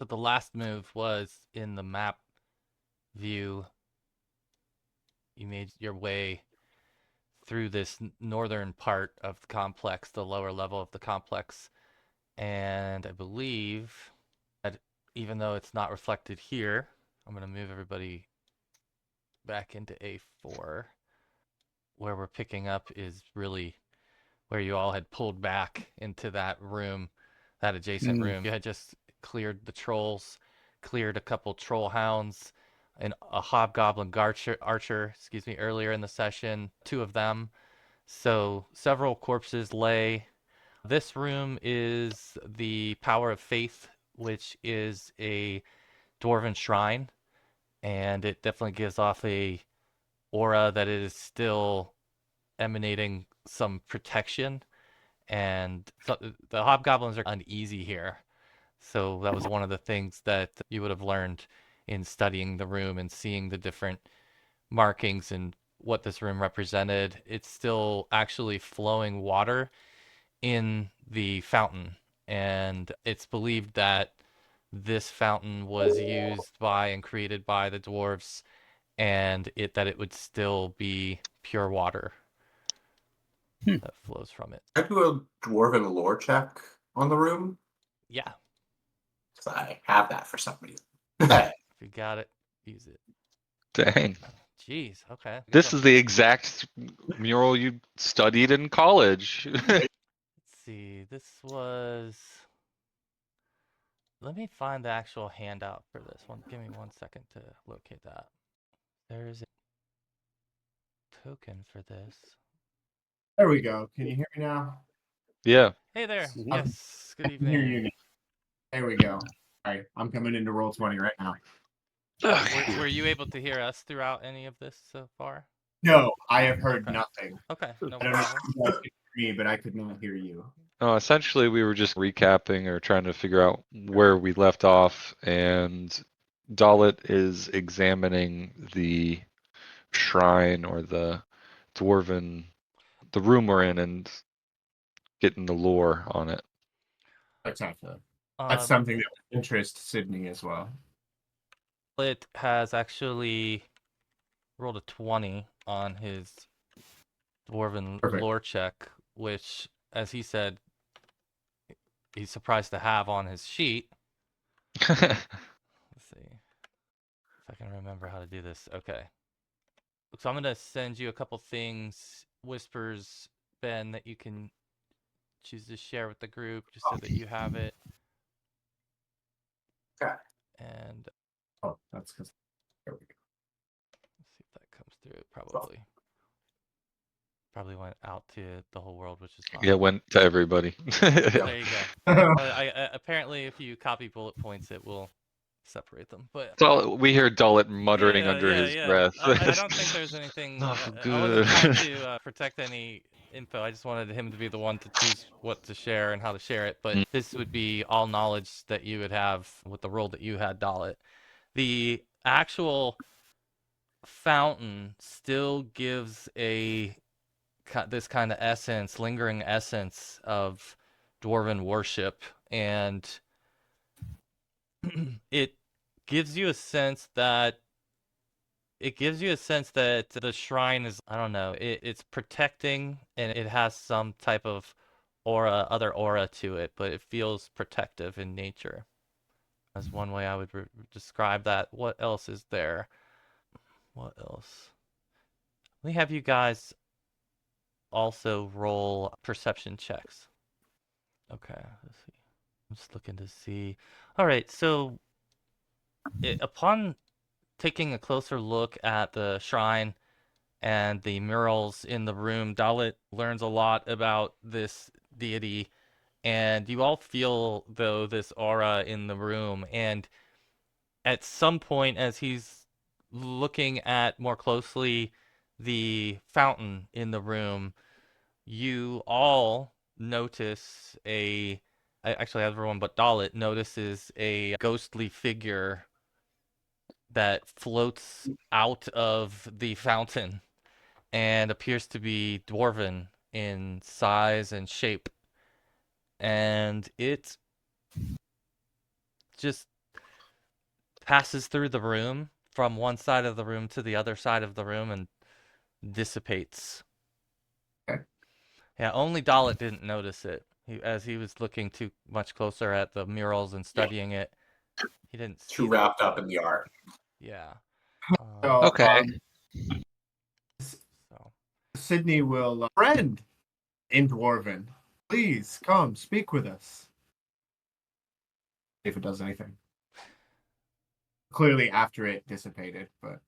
But the last move was in the map view. You made your way through this northern part of the complex, the lower level of the complex. And I believe that even though it's not reflected here, I'm going to move everybody back into A4. Where we're picking up is really where you all had pulled back into that room, that adjacent room. You had just cleared the trolls, cleared a couple troll hounds, and a hobgoblin archer, earlier in the session, 2 of them. So several corpses lay. This room is the Power of Faith, which is a dwarven shrine, and it definitely gives off a aura that is still emanating some protection. And so the hobgoblins are uneasy here. So that was one of the things that you would have learned in studying the room and seeing the different markings and what this room represented. It's still actually flowing water in the fountain, and it's believed that this fountain was used by and created by the dwarves, and that it would still be pure water that flows from it. Can I do a dwarven lore check on the room? Yeah. Because I have that for some reason. If you got it, use it. Dang. Jeez, okay. This is the exact mural you studied in college. Let's see, this was... Let me find the actual handout for this one. Give me 1 second to locate that. There's a token for this. There we go. Can you hear me now? Yeah. Hey there. Yes, good I can hear you evening. now. There we go. All right, I'm coming into Roll20 right now. Were you able to hear us throughout any of this so far? No, I have heard Okay. nothing. Okay, no I don't know problem. if you guys could hear me, but I could not hear you. Essentially, we were just recapping or trying to figure out where we left off, and Dallett is examining the shrine or the dwarven, the room we're in, and getting the lore on it. Exactly. That's something that would interest Sydney as well. It has actually rolled a 20 on his dwarven lore check, which, as he said, he's surprised to have on his sheet. Let's see if I can remember how to do this. Okay. So I'm going to send you a couple things, whispers, Ben, that you can choose to share with the group just so that you have it. Okay. And oh, that's because there we go. Let's see if that comes through. Probably went out to the whole world, which is fine. Yeah, it went to everybody. There you go. Apparently, if you copy bullet points, it will separate them. But so we hear Dallett muttering under his breath. I don't think there's anything. Not I wasn't trying good. to protect any info. I just wanted him to be the one to choose what to share and how to share it. But this would be all knowledge that you would have with the role that you had, Dallett. The actual fountain still gives this kind of essence, lingering essence of dwarven worship, and it gives you a sense that the shrine is, I don't know, it's protecting, and it has some type of other aura to it, but it feels protective in nature. That's one way I would describe that. What else is there? What else? Let me have you guys also roll perception checks. Okay, let's see. I'm just looking to see. All right, so upon taking a closer look at the shrine and the murals in the room, Dallett learns a lot about this deity, and you all feel, though, this aura in the room. And at some point, as he's looking at more closely the fountain in the room, you all notice actually everyone but Dallett notices a ghostly figure that floats out of the fountain and appears to be dwarven in size and shape. And it just passes through the room from one side of the room to the other side of the room and dissipates. Okay. Yeah, only Dallett didn't notice it. As he was looking too much closer at the murals and studying it, he didn't see Too wrapped up in the art. Yeah. So, Okay. So Sydney will friend in dwarven. Please come speak with us. If it does anything. Clearly after it dissipated, but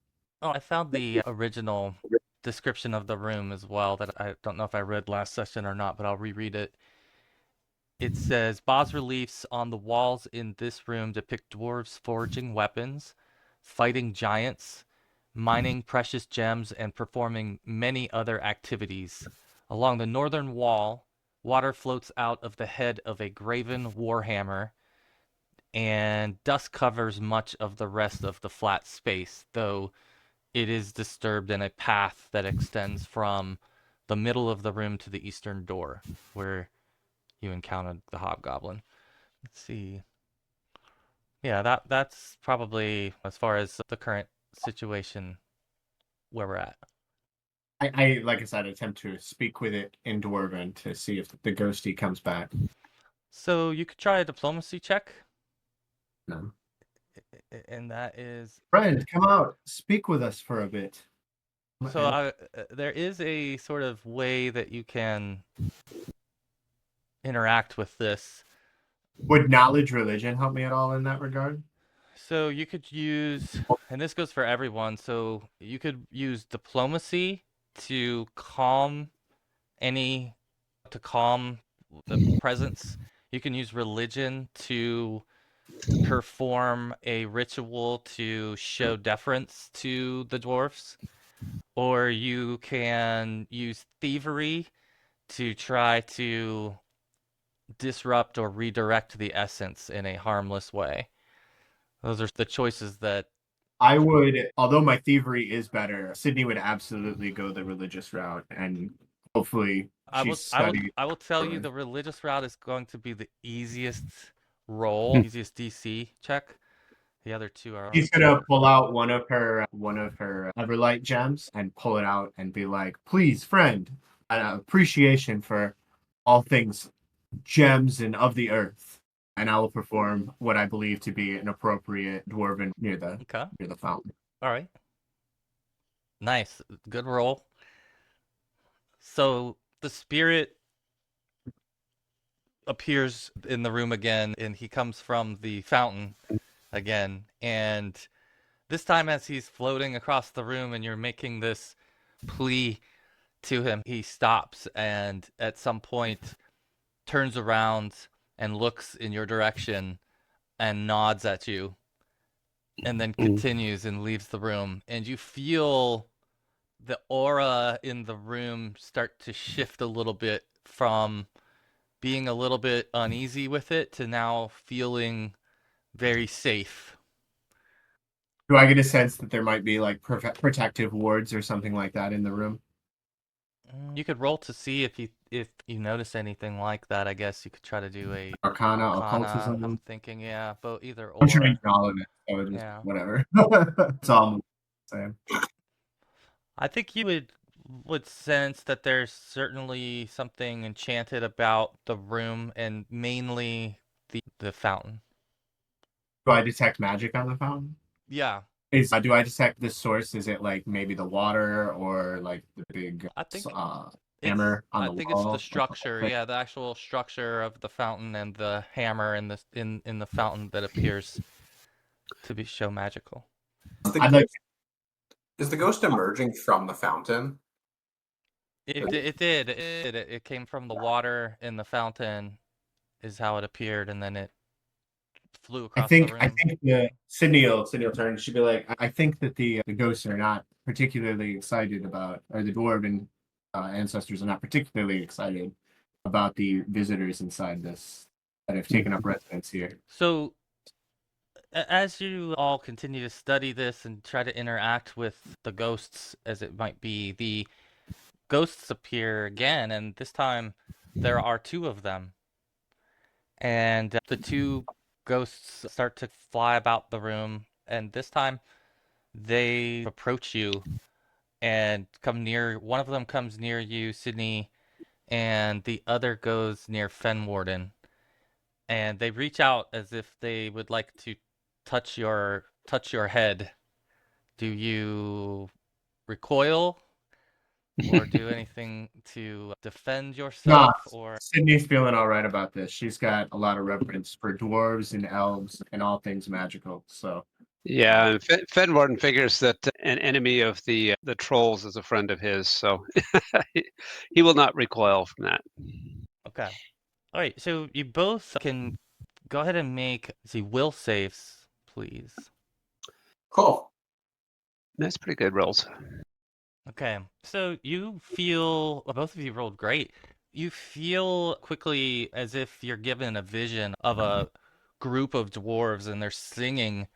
Oh, I found the original description of the room as well that I don't know if I read last session or not, but I'll reread it. It says, bas-reliefs on the walls in this room depict dwarves forging weapons, fighting giants, mining precious gems, and performing many other activities. Along the northern wall, water floats out of the head of a graven warhammer, and dust covers much of the rest of the flat space, though it is disturbed in a path that extends from the middle of the room to the eastern door, where you encountered the hobgoblin. Let's see. Yeah, that's probably as far as the current situation where we're at. I like I said, attempt to speak with it in dwarven to see if the ghosty comes back. So you could try a diplomacy check, No. and that is Friend, come out, speak with us for a bit. so. There is a sort of way that you can interact with this. Would knowledge religion help me at all in that regard? So you could use, and this goes for everyone, so you could use diplomacy to calm any, to calm the presence. You can use religion to perform a ritual to show deference to the dwarfs, or you can use thievery to try to disrupt or redirect the essence in a harmless way. Those are the choices that I would, although my thievery is better, Sydney would absolutely go the religious route, and hopefully she's studied. I will tell you the religious route is going to be the easiest roll, easiest DC check. The other two are She's gonna pull out one of her Everlight gems and pull it out and be like, "Please, friend, an appreciation for all things gems and of the earth." And I will perform what I believe to be an appropriate dwarven near the fountain. All right. Nice. Good roll. So the spirit appears in the room again, and he comes from the fountain again. And this time, as he's floating across the room and you're making this plea to him, he stops and at some point turns around and looks in your direction and nods at you, and then continues and leaves the room. And you feel the aura in the room start to shift a little bit from being a little bit uneasy with it to now feeling very safe. Do I get a sense that there might be like protective wards or something like that in the room? You could roll to see if you notice anything like that. I guess you could try to do a Arcana, occultism. I'm thinking, yeah, but either or. I'm trained in all of it, so just Yeah. whatever. That's all I'm saying. I think you would sense that there's certainly something enchanted about the room and mainly the fountain. Do I detect magic on the fountain? Yeah. Do I detect this source? Is it like maybe the water or like the big I think hammer on the wall? I think it's the structure. Yeah, the actual structure of the fountain and the hammer in the fountain that appears to be show magical. Is the ghost emerging from the fountain? It did. It came from the water in the fountain, is how it appeared, and then it flew across the room. I think Sydney will turn. She'll be like, I think that the ghosts are not particularly excited about, or the dwarven ancestors are not particularly excited about the visitors inside this that have taken up residence here. So, as you all continue to study this and try to interact with the ghosts, as it might be, the ghosts appear again, and this time there are two of them. And the two ghosts start to fly about the room and this time they approach you and come near. One of them comes near you, Sydney, and the other goes near Fenwarden. And they reach out as if they would like to touch your head. Do you recoil or do anything to defend Nah, yourself? Or Sydney's feeling all right about this. She's got a lot of reverence for dwarves and elves and all things magical. So Yeah, and Fenwarden figures that an enemy of the trolls is a friend of his, so he will not recoil from that. okay, all right. So you both can go ahead and make the will saves, please. Cool. That's pretty good rolls. Okay, so you feel, well, both of you rolled great. You feel quickly as if you're given a vision of a group of dwarves and they're singing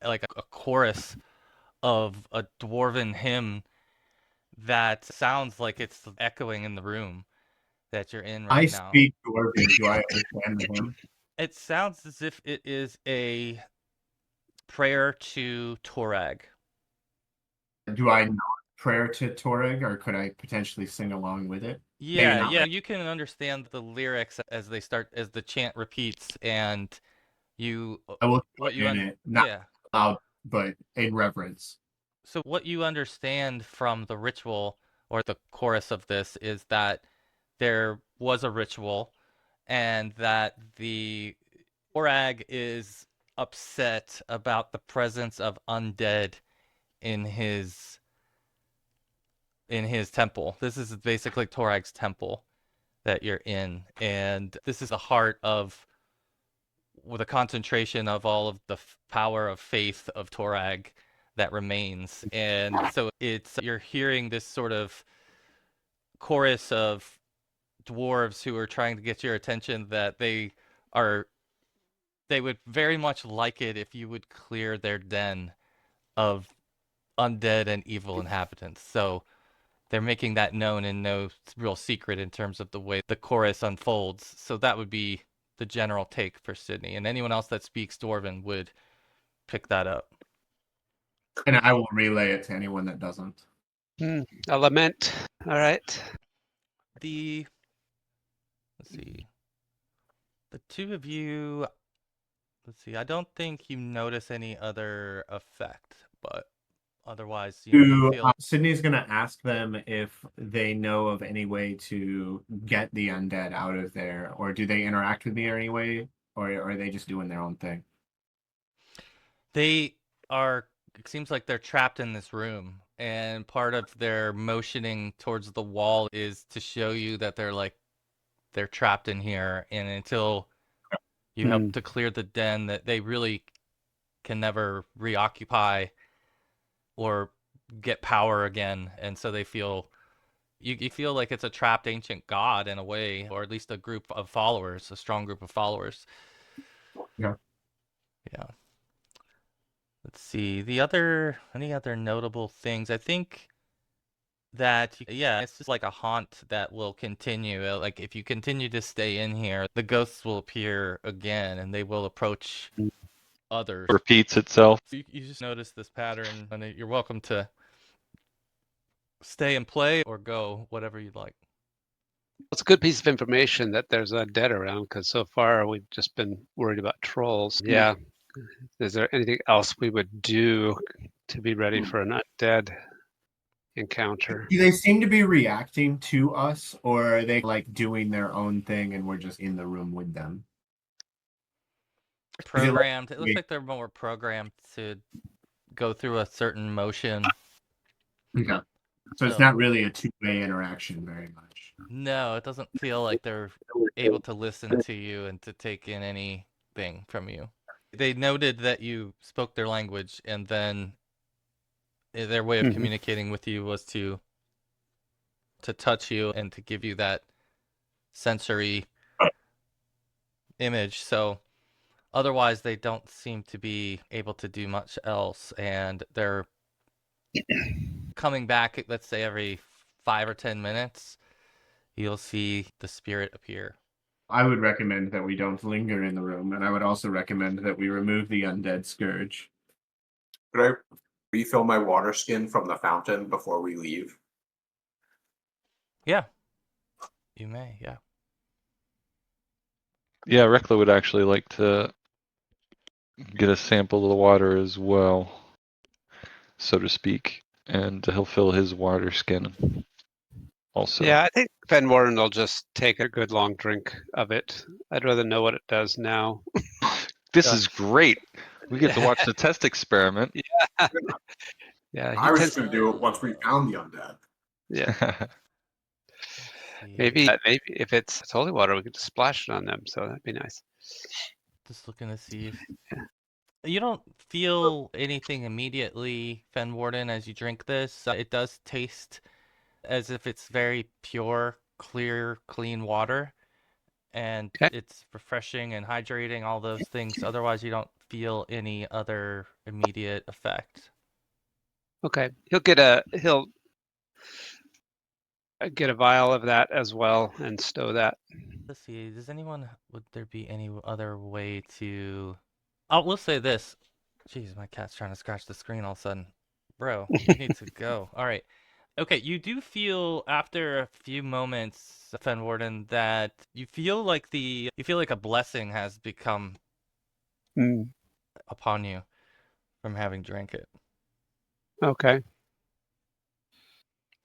like a chorus of a dwarven hymn that sounds like it's echoing in the room that you're in I right now. speak dwarven. Do I understand the hymn? It sounds as if it is a prayer to Torag. Do I not prayer to Torag, or could I potentially sing along with it? Yeah, not, yeah, right? you can understand the lyrics as they start, as the chant repeats, and you, I will what you, join in it, not yeah. loud, but in reverence. So what you understand from the ritual or the chorus of this is that there was a ritual and that the Torag is upset about the presence of undead in his temple. This is basically Torag's temple that you're in, and this is the heart of with a concentration of all of the power of faith of Torag that remains. And so it's you're hearing this sort of chorus of dwarves who are trying to get your attention that they would very much like it if you would clear their den of undead and evil inhabitants. So they're making that known in no real secret in terms of the way the chorus unfolds. So that would be the general take for Sydney. And anyone else that speaks Dwarven would pick that up. And I will relay it to anyone that doesn't. A lament. All right. Let's see. The two of you, let's see. I don't think you notice any other effect, but otherwise, you feel. Sydney's going to ask them if they know of any way to get the undead out of there, or do they interact with me in any way, or are they just doing their own thing? They are, it seems like they're trapped in this room, and part of their motioning towards the wall is to show you that they're trapped in here, and until you help to clear the den, that they really can never reoccupy or get power again, and so they feel you feel like it's a trapped ancient god in a way, or at least a group of followers, a strong group of followers. Yeah. Yeah. Let's see. Any other notable things? I think that, yeah, it's just like a haunt that will continue. Like if you continue to stay in here, the ghosts will appear again and they will approach others. Repeats itself. You just notice this pattern, and you're welcome to stay and play or go, whatever you'd like. It's a good piece of information that there's undead around, because so far we've just been worried about trolls. Yeah. Is there anything else we would do to be ready for an undead encounter? Do they seem to be reacting to us, or are they like doing their own thing and we're just in the room with them? Programmed. It looks like they're more programmed to go through a certain motion. Okay. So it's not really a two-way interaction very much. No, it doesn't feel like they're able to listen to you and to take in anything from you. They noted that you spoke their language, and then their way of communicating with you was to touch you and to give you that sensory image. So otherwise, they don't seem to be able to do much else, and they're coming back, let's say every 5 or 10 minutes, you'll see the spirit appear. I would recommend that we don't linger in the room, and I would also recommend that we remove the undead scourge. Could I refill my water skin from the fountain before we leave? Yeah. You may, yeah. Yeah, Reckla would actually like to get a sample of the water as well, so to speak, and he'll fill his water skin also. Yeah, I think Fenwarden will just take a good long drink of it. I'd rather know what it does now. This is great. We get to watch the test experiment. Yeah, he I was tends. going to do it once we found the undead. Yeah, See, maybe if it's holy water, we could just splash it on them. So that'd be nice. Just looking to see if Yeah. you don't feel anything immediately, Fenwarden, as you drink this. It does taste as if it's very pure, clear, clean water, and Okay. it's refreshing and hydrating, all those things. Otherwise, you don't feel any other immediate effect. Okay, he'll get a vial of that as well and stow that. Let's see, would there be any other way to... Oh, we'll say this. Jeez, my cat's trying to scratch the screen all of a sudden. Bro, you need to go. All right. Okay, you do feel after a few moments, Fenwarden, that you feel like a blessing has become Mm, upon you from having drank it. okay,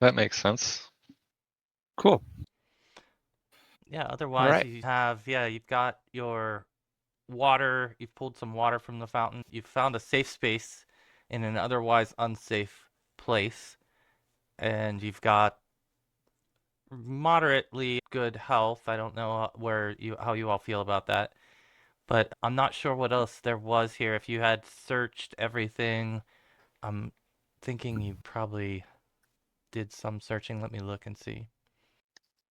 That makes sense. cool. Yeah, otherwise right. you've got your water, you've pulled some water from the fountain, you've found a safe space in an otherwise unsafe place, and you've got moderately good health. I don't know how you all feel about that, but I'm not sure what else there was here. If you had searched everything, I'm thinking you probably did some searching. Let me look and see.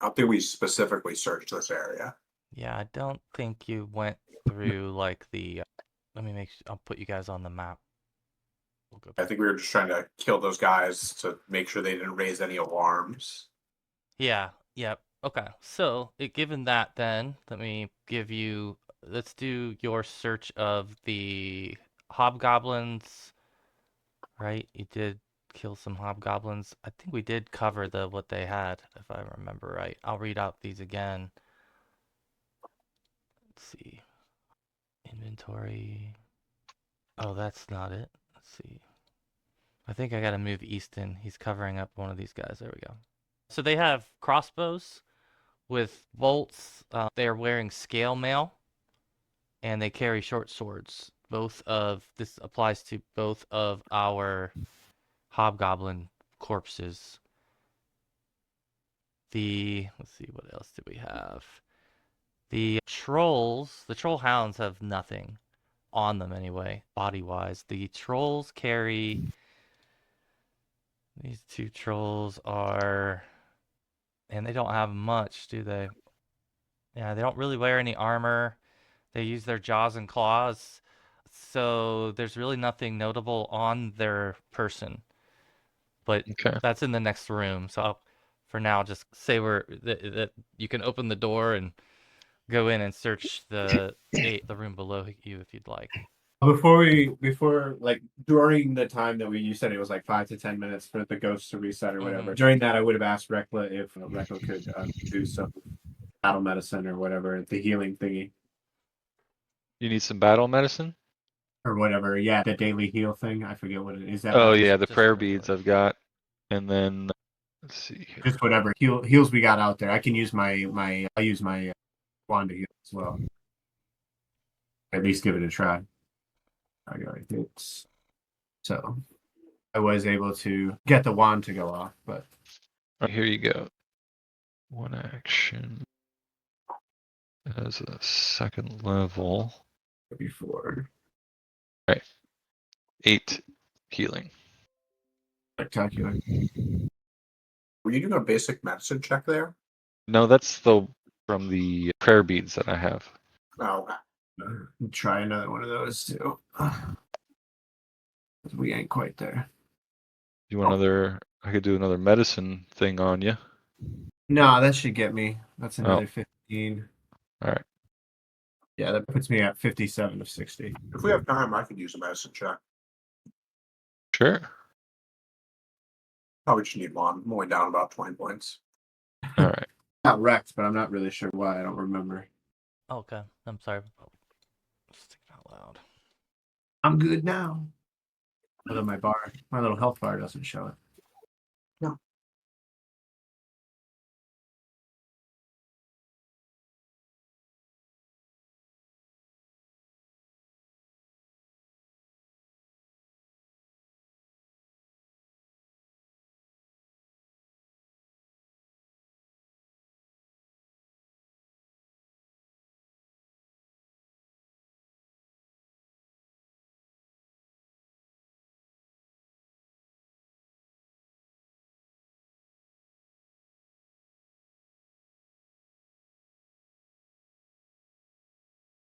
I don't think we specifically searched this area. Yeah, I don't think you went through like the. Let me I'll put you guys on the map. We'll go I back. think we were just trying to kill those guys to make sure they didn't raise any alarms. Yeah, yep. Okay. So, given that then, let's do your search of the hobgoblins, right? You did kill some hobgoblins. I think we did cover what they had, if I remember right. I'll read out these again. Let's see. Inventory. Oh, that's not it. Let's see. I think I gotta move Easton. He's covering up one of these guys. There we go. So they have crossbows with bolts. They're wearing scale mail, and they carry short swords. This applies to both of our hobgoblin corpses. Let's see, what else did we have? The troll hounds have nothing on them anyway, body-wise. The trolls carry... These two trolls are... And they don't have much, do they? Yeah, they don't really wear any armor. They use their jaws and claws. So there's really nothing notable on their person. But Okay. that's in the next room. So for now, just say that you can open the door and go in and search the room below you if you'd like. Before like during the time that you said it was like 5 to 10 minutes for the ghost to reset or whatever. During that, I would have asked Reckla if Reckla could do some battle medicine or whatever, the healing thingy You need some battle medicine? or whatever. Yeah, the daily heal thing. I forget what it is. That Oh like, yeah, the just prayer regular. beads I've got. And then let's see here. just whatever heals we got out there. I can use I'll use my wand to heal as well. At least give it a try. I got it. So I was able to get the wand to go off, but Here you go. One action as a second level. before 8 healing. spectacular. Were you doing a basic medicine check there? No, that's from the prayer beads that I have. No. Try another one of those too. We ain't quite there. You want I could do another medicine thing on you. No, that should get me. That's another 15. All right. Yeah, that puts me at 57 of 60. If we have time, I could use a medicine check. Sure. Probably just need one. I'm only down about 20 points. All right. Not wrecked, but I'm not really sure why. I don't remember. Okay, I'm sorry. Just thinking out loud. I'm good now. Although my little health bar doesn't show it. No.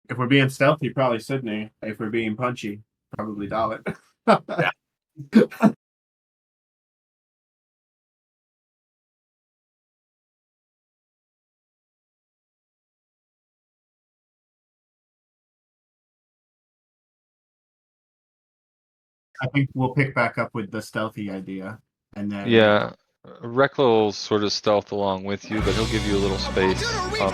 If we're being stealthy, probably Sydney. If we're being punchy, probably Dallett. Yeah. I think we'll pick back up with the stealthy idea, and then Yeah. Reckla will sort of stealth along with you, but he'll give you a little space up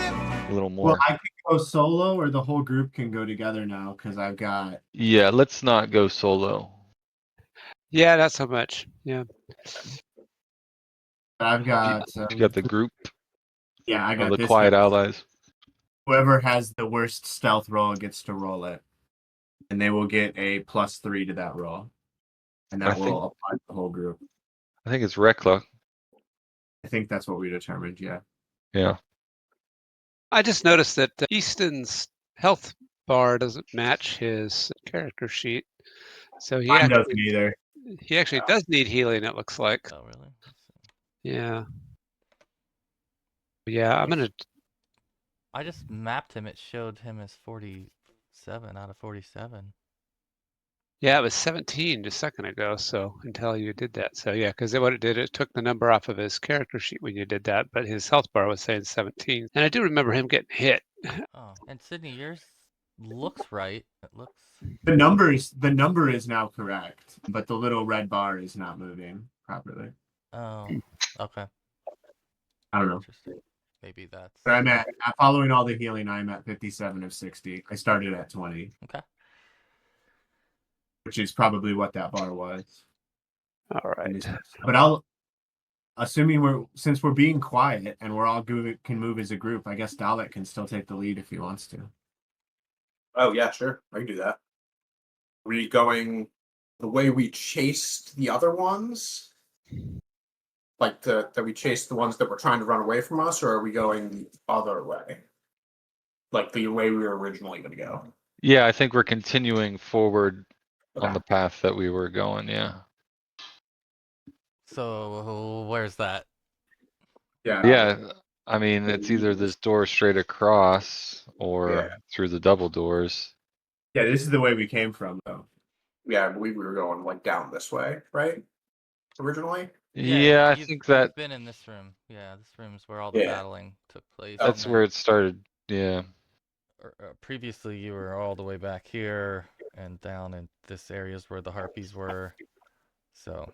a little more. Well, I can go solo, or the whole group can go together now because I've got. Yeah, let's not go solo. Yeah, not so much. Yeah. I've got. You got the group Yeah, I of got the this quiet guy. allies. Whoever has the worst stealth roll gets to roll it, and they will get a +3 to that roll, and that I think- will apply to the whole group. I think it's Reckla. I think that's what we determined. Yeah. Yeah. I just noticed that Easton's health bar doesn't match his character sheet. So Mine doesn't either. he actually does need healing, it looks like. Oh, really? Let's see. Yeah. Yeah, I'm gonna. I just mapped him. It showed him as 47 out of 47. Yeah, it was 17 just a second ago. So until you did that, so yeah, because what it did, it took the number off of his character sheet when you did that, but his health bar was saying 17, and I do remember him getting hit. Oh, and Sydney, yours looks right. It looks. The number is now correct, but the little red bar is not moving properly. Oh, okay. I don't know. Interesting. Maybe that's. But following all the healing, I'm at 57 of 60. I started at 20. Okay. Which is probably what that bar was. All right. But assuming since we're being quiet and we're all can move as a group, I guess Dallett can still take the lead if he wants to. Oh, yeah, sure. I can do that. Are we going the way we chased the other ones? Like that we chased the ones that were trying to run away from us, or are we going the other way? Like the way we were originally going to go? Yeah, I think we're continuing forward Okay. on the path that we were going. Yeah. So where's that? Yeah. Yeah. I mean, it's either this door straight across or through the double doors. Yeah, this is the way we came from, though. Yeah, I believe we were going like down this way, right? Originally? Yeah, I you've think that been in this room. Yeah, this room's where all the Yeah. battling took place. that's and where then, it started. Yeah. previously, you were all the way back here and down in this areas where the harpies were. So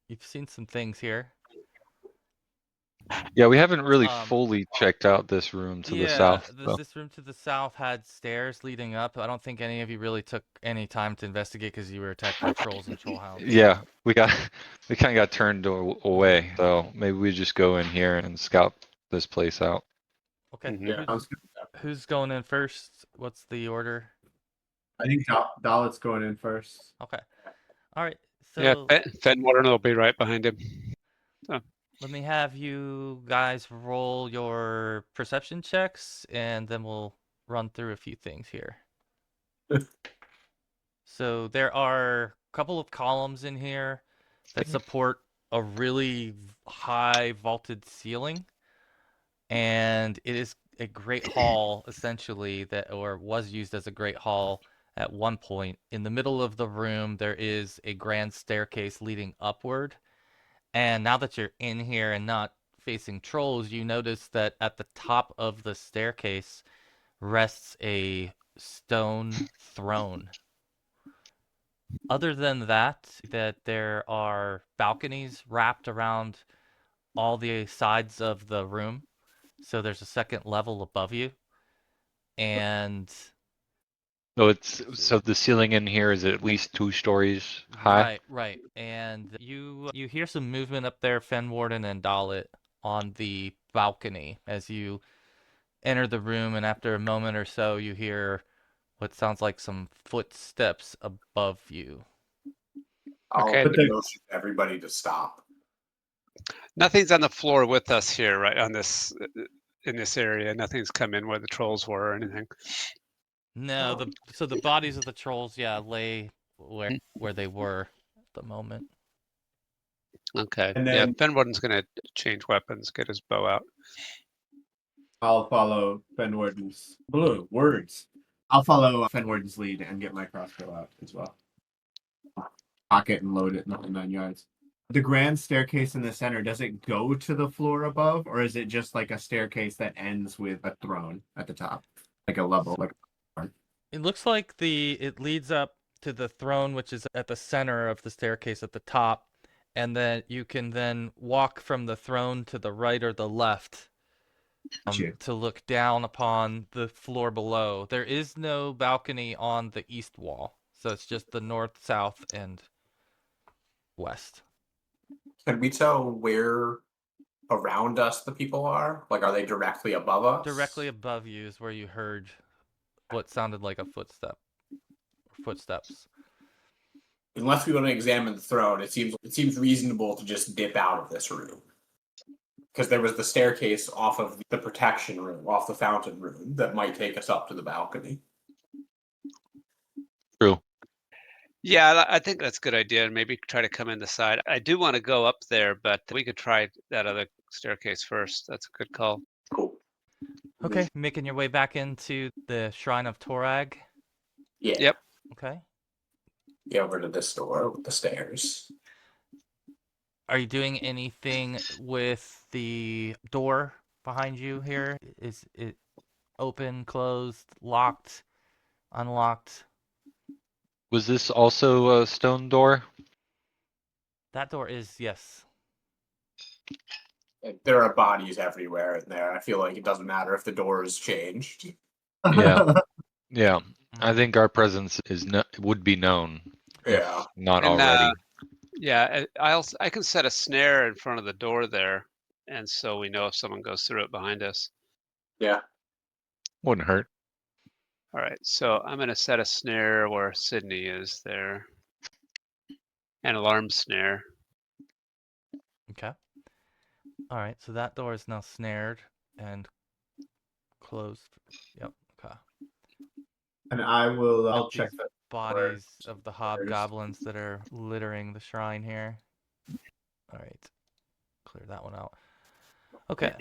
you've seen some things here. Yeah, we haven't really Um, fully checked out this room to the Yeah, south. though. this room to the south had stairs leading up. I don't think any of you really took any time to investigate because you were attacked by trolls and troll hounds. Yeah, we kind of got turned away. So maybe we just go in here and scout this place out. Okay, Mhm. Yeah. who's going in first? What's the order? I think Dallett's going in first. Okay, all right. So Yeah, Fenwarden will be right behind him. let me have you guys roll your perception checks, and then we'll run through a few things here. So there are a couple of columns in here that support a really high vaulted ceiling, and it is a great hall essentially or was used as a great hall at one point. In the middle of the room there is a grand staircase leading upward, and now that you're in here and not facing trolls, you notice that at the top of the staircase rests a stone throne. Other than that there are balconies wrapped around all the sides of the room. So there's a second level above you. And So the ceiling in here is at least 2 stories high. right. And you hear some movement up there, Fenwarden and Dallett, on the balcony as you enter the room, and after a moment or so you hear what sounds like some footsteps above you. I'll Okay. motion everybody to stop. Nothing's on the floor with us here, right? On this in this area, nothing's come in where the trolls were or anything. No, the bodies of the trolls, lay where they were at the moment. Okay. And Yeah, then Fenwarden's gonna change weapons, get his bow out. I'll follow Fenwarden's words. I'll follow Fenwarden's lead and get my crossbow out as well. Pocket and load it in the 9 yards. The grand staircase in the center, does it go to the floor above, or is it just like a staircase that ends with a throne at the top, like a level? Like It looks like it leads up to the throne, which is at the center of the staircase at the top, and then you can then walk from the throne to the right or the left to look down upon the floor below. There is no balcony on the east wall, so it's just the north, south, and west. Can we tell where around us the people are? Like, are they directly above us? Directly above you is where you heard what sounded like a footsteps. Unless we want to examine the throne, it seems reasonable to just dip out of this room. Because there was the staircase off of the protection room, off the fountain room, that might take us up to the balcony. True. Yeah, I think that's a good idea, and maybe try to come in the side. I do want to go up there, but we could try that other staircase first. That's a good call. Cool. Okay, making your way back into the Shrine of Torag. Yeah. Yep. Okay. Get over to this door with the stairs. Are you doing anything with the door behind you here? Is it open, closed, locked, unlocked? Was this also a stone door? That door is, yes. There are bodies everywhere in there. I feel like it doesn't matter if the door is changed. Yeah. Yeah. I think our presence would be known. Yeah. If not And, already. Yeah, I can set a snare in front of the door there, and so we know if someone goes through it behind us. Yeah. Wouldn't hurt. All right, so I'm gonna set a snare where Sydney is there, an alarm snare. Okay. All right, so that door is now snared and closed. Yep. Okay. and I'll Got check these the bodies of the hobgoblins that are littering the shrine here. All right. Clear that one out. Okay.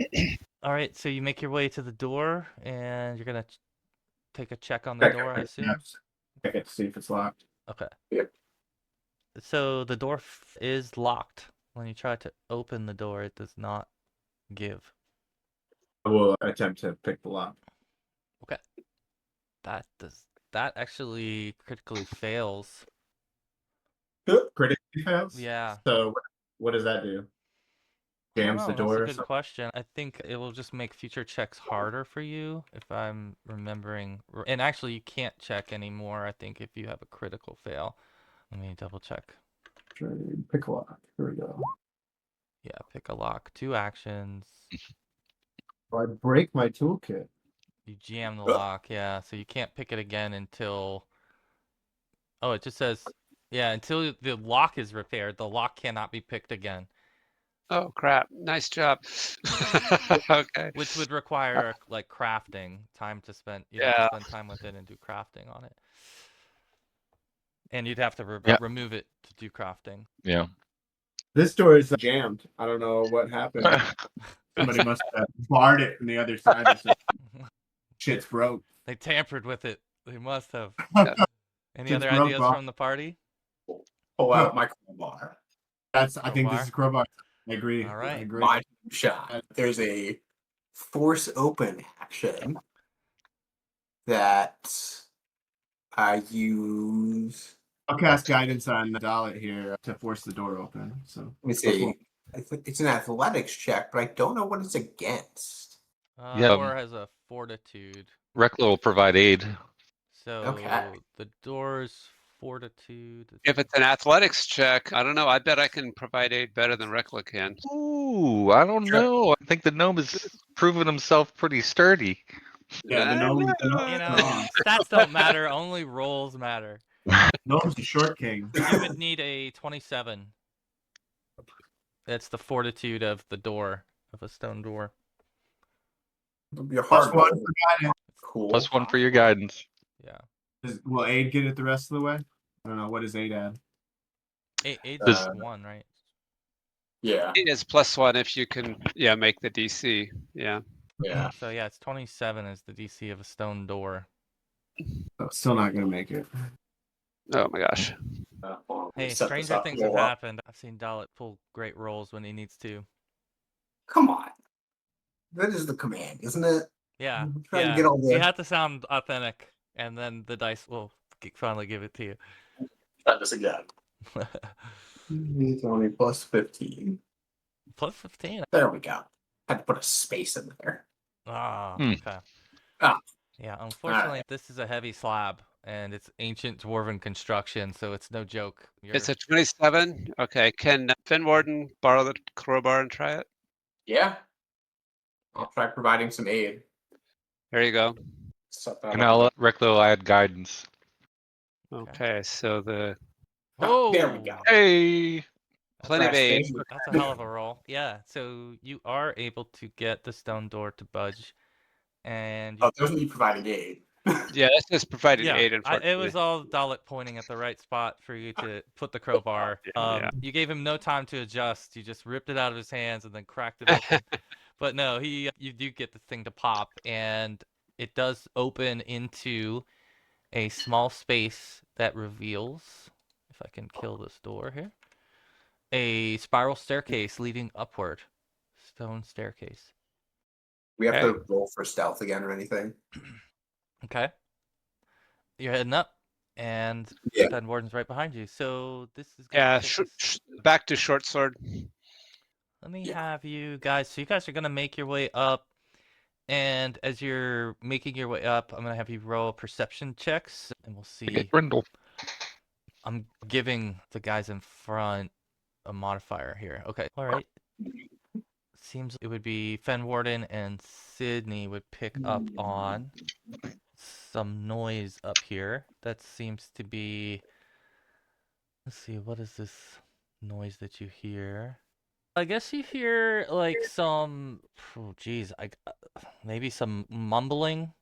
All right, so you make your way to the door, and you're gonna take a check on the door, I assume. Check it to see if it's locked. Okay. Yep. So the door is locked. When you try to open the door, it does not give. I will attempt to pick the lock. Okay. That actually critically fails. Critically fails? Yeah. So what does that do? Jams the door? That's a good question. I think it will just make future checks harder for you, if I'm remembering. And actually, you can't check anymore, I think, if you have a critical fail. Let me double check. Pick a lock. Here we go. Yeah, pick a lock. 2 actions. I break my toolkit. You jam the lock, yeah. So you can't pick it again until... Oh, it just says... Yeah, until the lock is repaired, the lock cannot be picked again. Oh crap! Nice job. Okay. Which would require like crafting time to spend. You'd have to spend time with it and do crafting on it. And you'd have to remove it to do crafting. Yeah. This door is jammed. I don't know what happened. Somebody must have barred it from the other side. Shit's broke. They tampered with it. They must have. Any Shit's other broke, ideas bro. from the party? Pull out my crowbar. I think this is crowbar. I agree. All right. I agree. My shot. There's a force open action that I use I'll cast guidance on Dallett here to force the door open. So Let me see. I think it's an athletics check, but I don't know what it's against. Yeah, Door has a fortitude. Reckla will provide aid. So the door's fortitude. If it's an athletics check, I don't know. I bet I can provide aid better than Reckla can. Ooh, I don't Sure. know. I think the gnome has proven himself pretty sturdy. yeah, the gnome. You know, stats don't matter. Only rolls matter. Gnome's a short king. You would need a 27. That's the fortitude of the door, of a stone door. It'll be a Plus hard one roll. for guidance. Cool. +1 for your guidance. Yeah. Will aid get it the rest of the way? I don't know. What does aid add? Eight's Does- just 1, right? Yeah. It is +1 if you can, make the DC. Yeah. Yeah. So yeah, it's 27 is the DC of a stone door. Oh, still not gonna make it. Oh my gosh. Hold on, let me Hey, set this stranger up, things have roll up. happened. I've seen Dallett pull great rolls when he needs to. Come on. That is the command, isn't it? Yeah, I'm trying to yeah. get all the- You have to sound authentic, and then the dice will finally give it to you. Try this again. 20 plus 15. Plus 15. There we go. Had to put a space in there. Ah, Hmm. okay. Ah. Yeah, unfortunately, Alright. this is a heavy slab, and it's ancient dwarven construction, so it's no joke. It's a 27. Okay. Can Fenwarden borrow the crowbar and try it? Yeah. I'll try providing some aid. There you go. Set that And up I'll again. let Reckla add guidance. Okay. So the Oh, there we go. Hey! plenty of Crash aid. space. That's a hell of a roll. Yeah, so you are able to get the stone door to budge, and you Oh, there's me providing aid. Yeah, that's just providing yeah, aid, it unfortunately. was all Dallett pointing at the right spot for you to put the crowbar. Yeah. You gave him no time to adjust. You just ripped it out of his hands and then cracked it open. But no, you do get the thing to pop, and it does open into a small space that reveals, if I can kill this door here, a spiral staircase leading upward. Stone staircase. We have Okay. to roll for stealth again or anything. Okay. You're heading up, and Yeah. Fenwarden's right behind you. So this is gonna Yeah, take us- back to short sword. Let me Yeah. have you guys. So you guys are gonna make your way up, and as you're making your way up, I'm gonna have you roll perception checks, and we'll see. Brindle. I'm giving the guys in front a modifier here. Okay. All right. Seems it would be Fenwarden and Sydney would pick up on some noise up here. That seems to be. Let's see. What is this noise that you hear? I guess you hear like some. Oh, geez. Maybe some mumbling.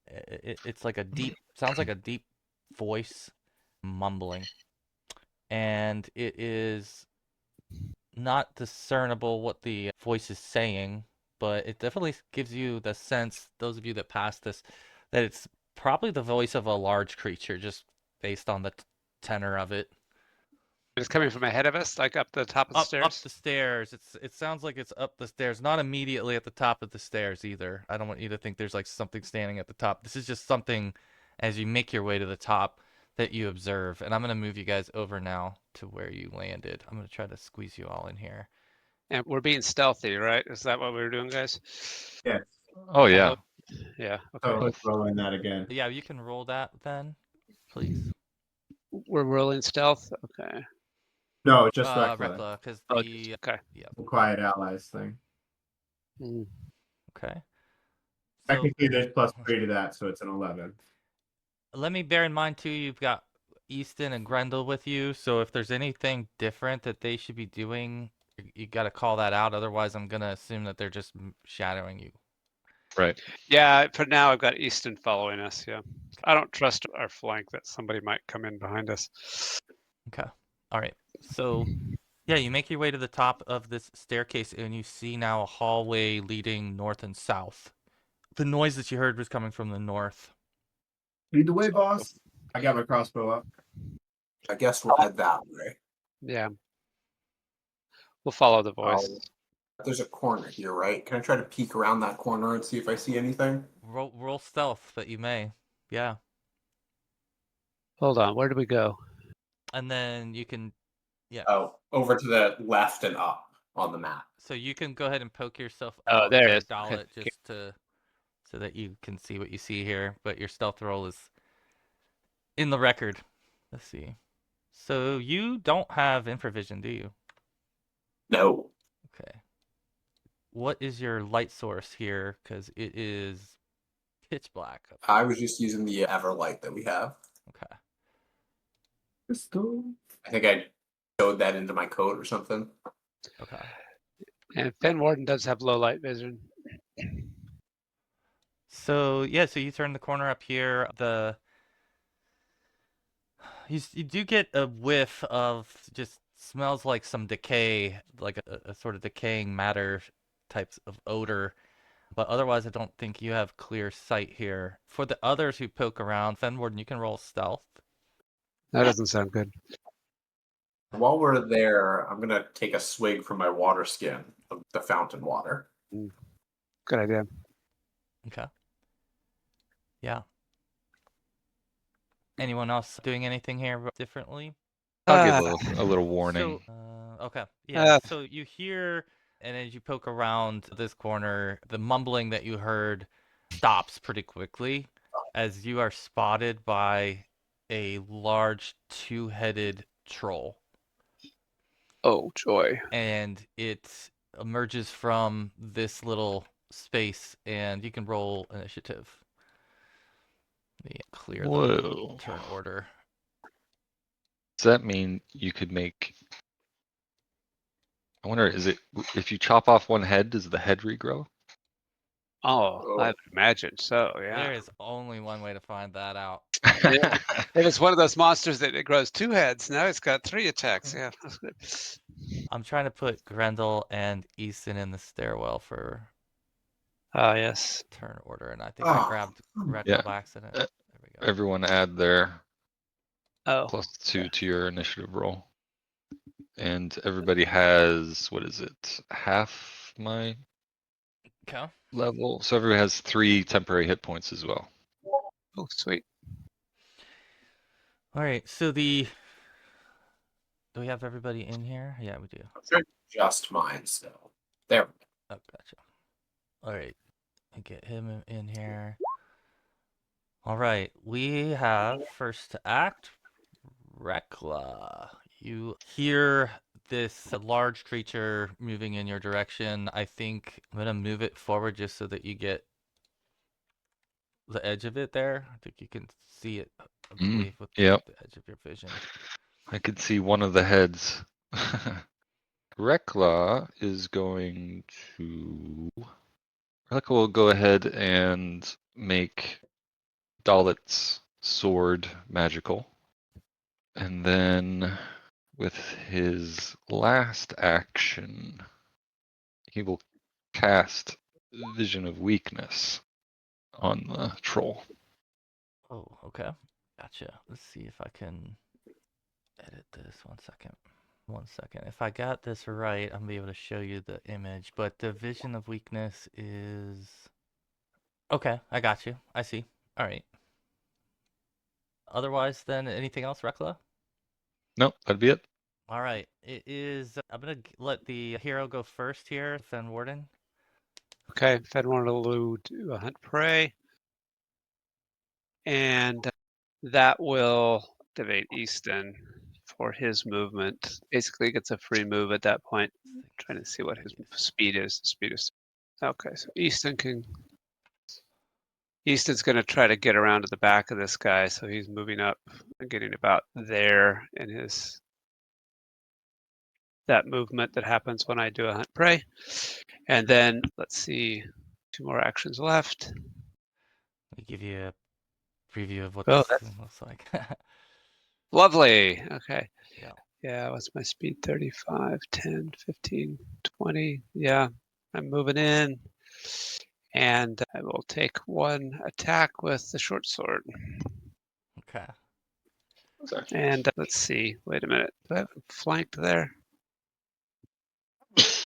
It's like a deep. Sounds like a deep voice mumbling, and it is not discernible what the voice is saying, but it definitely gives you the sense, those of you that passed this, that it's probably the voice of a large creature, just based on the tenor of it. It's coming from ahead of us, like up the top of the stairs. Up the stairs. It sounds like it's up the stairs, not immediately at the top of the stairs either. I don't want you to think there's like something standing at the top. This is just something as you make your way to the top that you observe. And I'm going to move you guys over now to where you landed. I'm going to try to squeeze you all in here. And we're being stealthy, right? Is that what we were doing, guys? Yeah. Oh, yeah. Yeah. So Okay. let's roll in that again. Yeah, you can roll that then, please. We're rolling stealth. Okay. No, just Reckla. Reckla, because Oh, the okay. The quiet allies thing. Mm. okay. So Technically, there's +3 to that, so it's an 11. let me bear in mind too, you've got Easton and Grendel with you. So if there's anything different that they should be doing, you got to call that out. Otherwise, I'm gonna assume that they're just shadowing you. Right. Yeah. For now, I've got Easton following us. Yeah. I don't trust our flank that somebody might come in behind us. Okay. All right. So yeah, you make your way to the top of this staircase, and you see now a hallway leading north and south. The noise that you heard was coming from the north. Lead the way, boss. I got my crossbow up. I guess we'll head that way. Yeah. We'll follow the voice. There's a corner here, right? Can I try to peek around that corner and see if I see anything? Roll stealth that you may. Yeah. Hold on, where do we go? And then you can, yeah. Oh, over to the left and up on the map. So you can go ahead and poke yourself Oh, out there it there, is. Okay, Dallett, just to so that you can see what you see here. But your stealth roll is in the record. Let's see. So you don't have infravision, do you? No. Okay. What is your light source here? Because it is pitch black. I was just using the Everlight that we have. Okay. I think I sewed that into my coat or something. Okay. And Fenwarden does have low light vision. So yeah, so you turn the corner up here. You do get a whiff of just smells like some decay, like a sort of decaying matter types of odor. But otherwise, I don't think you have clear sight here. For the others who poke around, Fenwarden, you can roll stealth. That doesn't sound good. While we're there, I'm gonna take a swig from my water skin of the fountain water. Good idea. Okay. Yeah. Anyone else doing anything here differently? I'll give a little warning. So, okay. Yeah. Uh. So you hear, and as you poke around this corner, the mumbling that you heard stops pretty quickly as you are spotted by a large two-headed troll. Oh, joy. And it emerges from this little space, and you can roll initiative. Let me clear the Whoa. turn order. Does that mean you could make... I wonder, is it if you chop off one head, does the head regrow? Oh, I would imagine so, There yeah. is only one way to find that out. If it's one of those monsters that it grows 2 heads, now it's got 3 attacks. Yeah, that's good. I'm trying to put Grendel and Easton in the stairwell for Ah, yes. turn order, and I think I Oh, grabbed Reckla yeah. by accident. Uh, There we go. Everyone add their Oh, +2 to your initiative roll. And everybody has, what is it, half my Okay. level? So everybody has 3 temporary hit points as well. oh, sweet. All right. So do we have everybody in here? Yeah, we do. I'm sure just mine still. There. Oh, gotcha. All right. I get him in here. All right. We have first to act Reckla. You hear this large creature moving in your direction. I think I'm gonna move it forward just so that you get the edge of it there. I think you can see it, I believe, with Yep. the edge of your vision. I could see one of the heads. Reckla is going to... Reckla will go ahead and make Dallett's sword magical. And then with his last action, he will cast Vision of Weakness on the troll. Oh, okay. Gotcha. Let's see if I can edit this. 1 second. 1 second. If I got this right, I'm gonna be able to show you the image. But the vision of weakness is... Okay, I got you. I see. All right. Otherwise, then, anything else, Reckla? Nope, that'd be it. All right. It is... I'm gonna let the hero go first here, Fenwarden. Okay, Fenwarden will do a hunt prey. And that will activate Easton for his movement. Basically gets a free move at that point. Trying to see what his speed is. Okay, so Easton's going to try to get around to the back of this guy, so he's moving up and getting about there in that movement that happens when I do a hunt prey. And then let's see, 2 more actions left. Let me give you a preview of what Oh, this that's thing looks like. lovely. Okay. Yeah. Yeah, what's my speed? 35, 10, 15, 20. Yeah, I'm moving in. And I will take 1 attack with the short sword. Okay. And let's see. Wait a minute. Do I have him flanked there?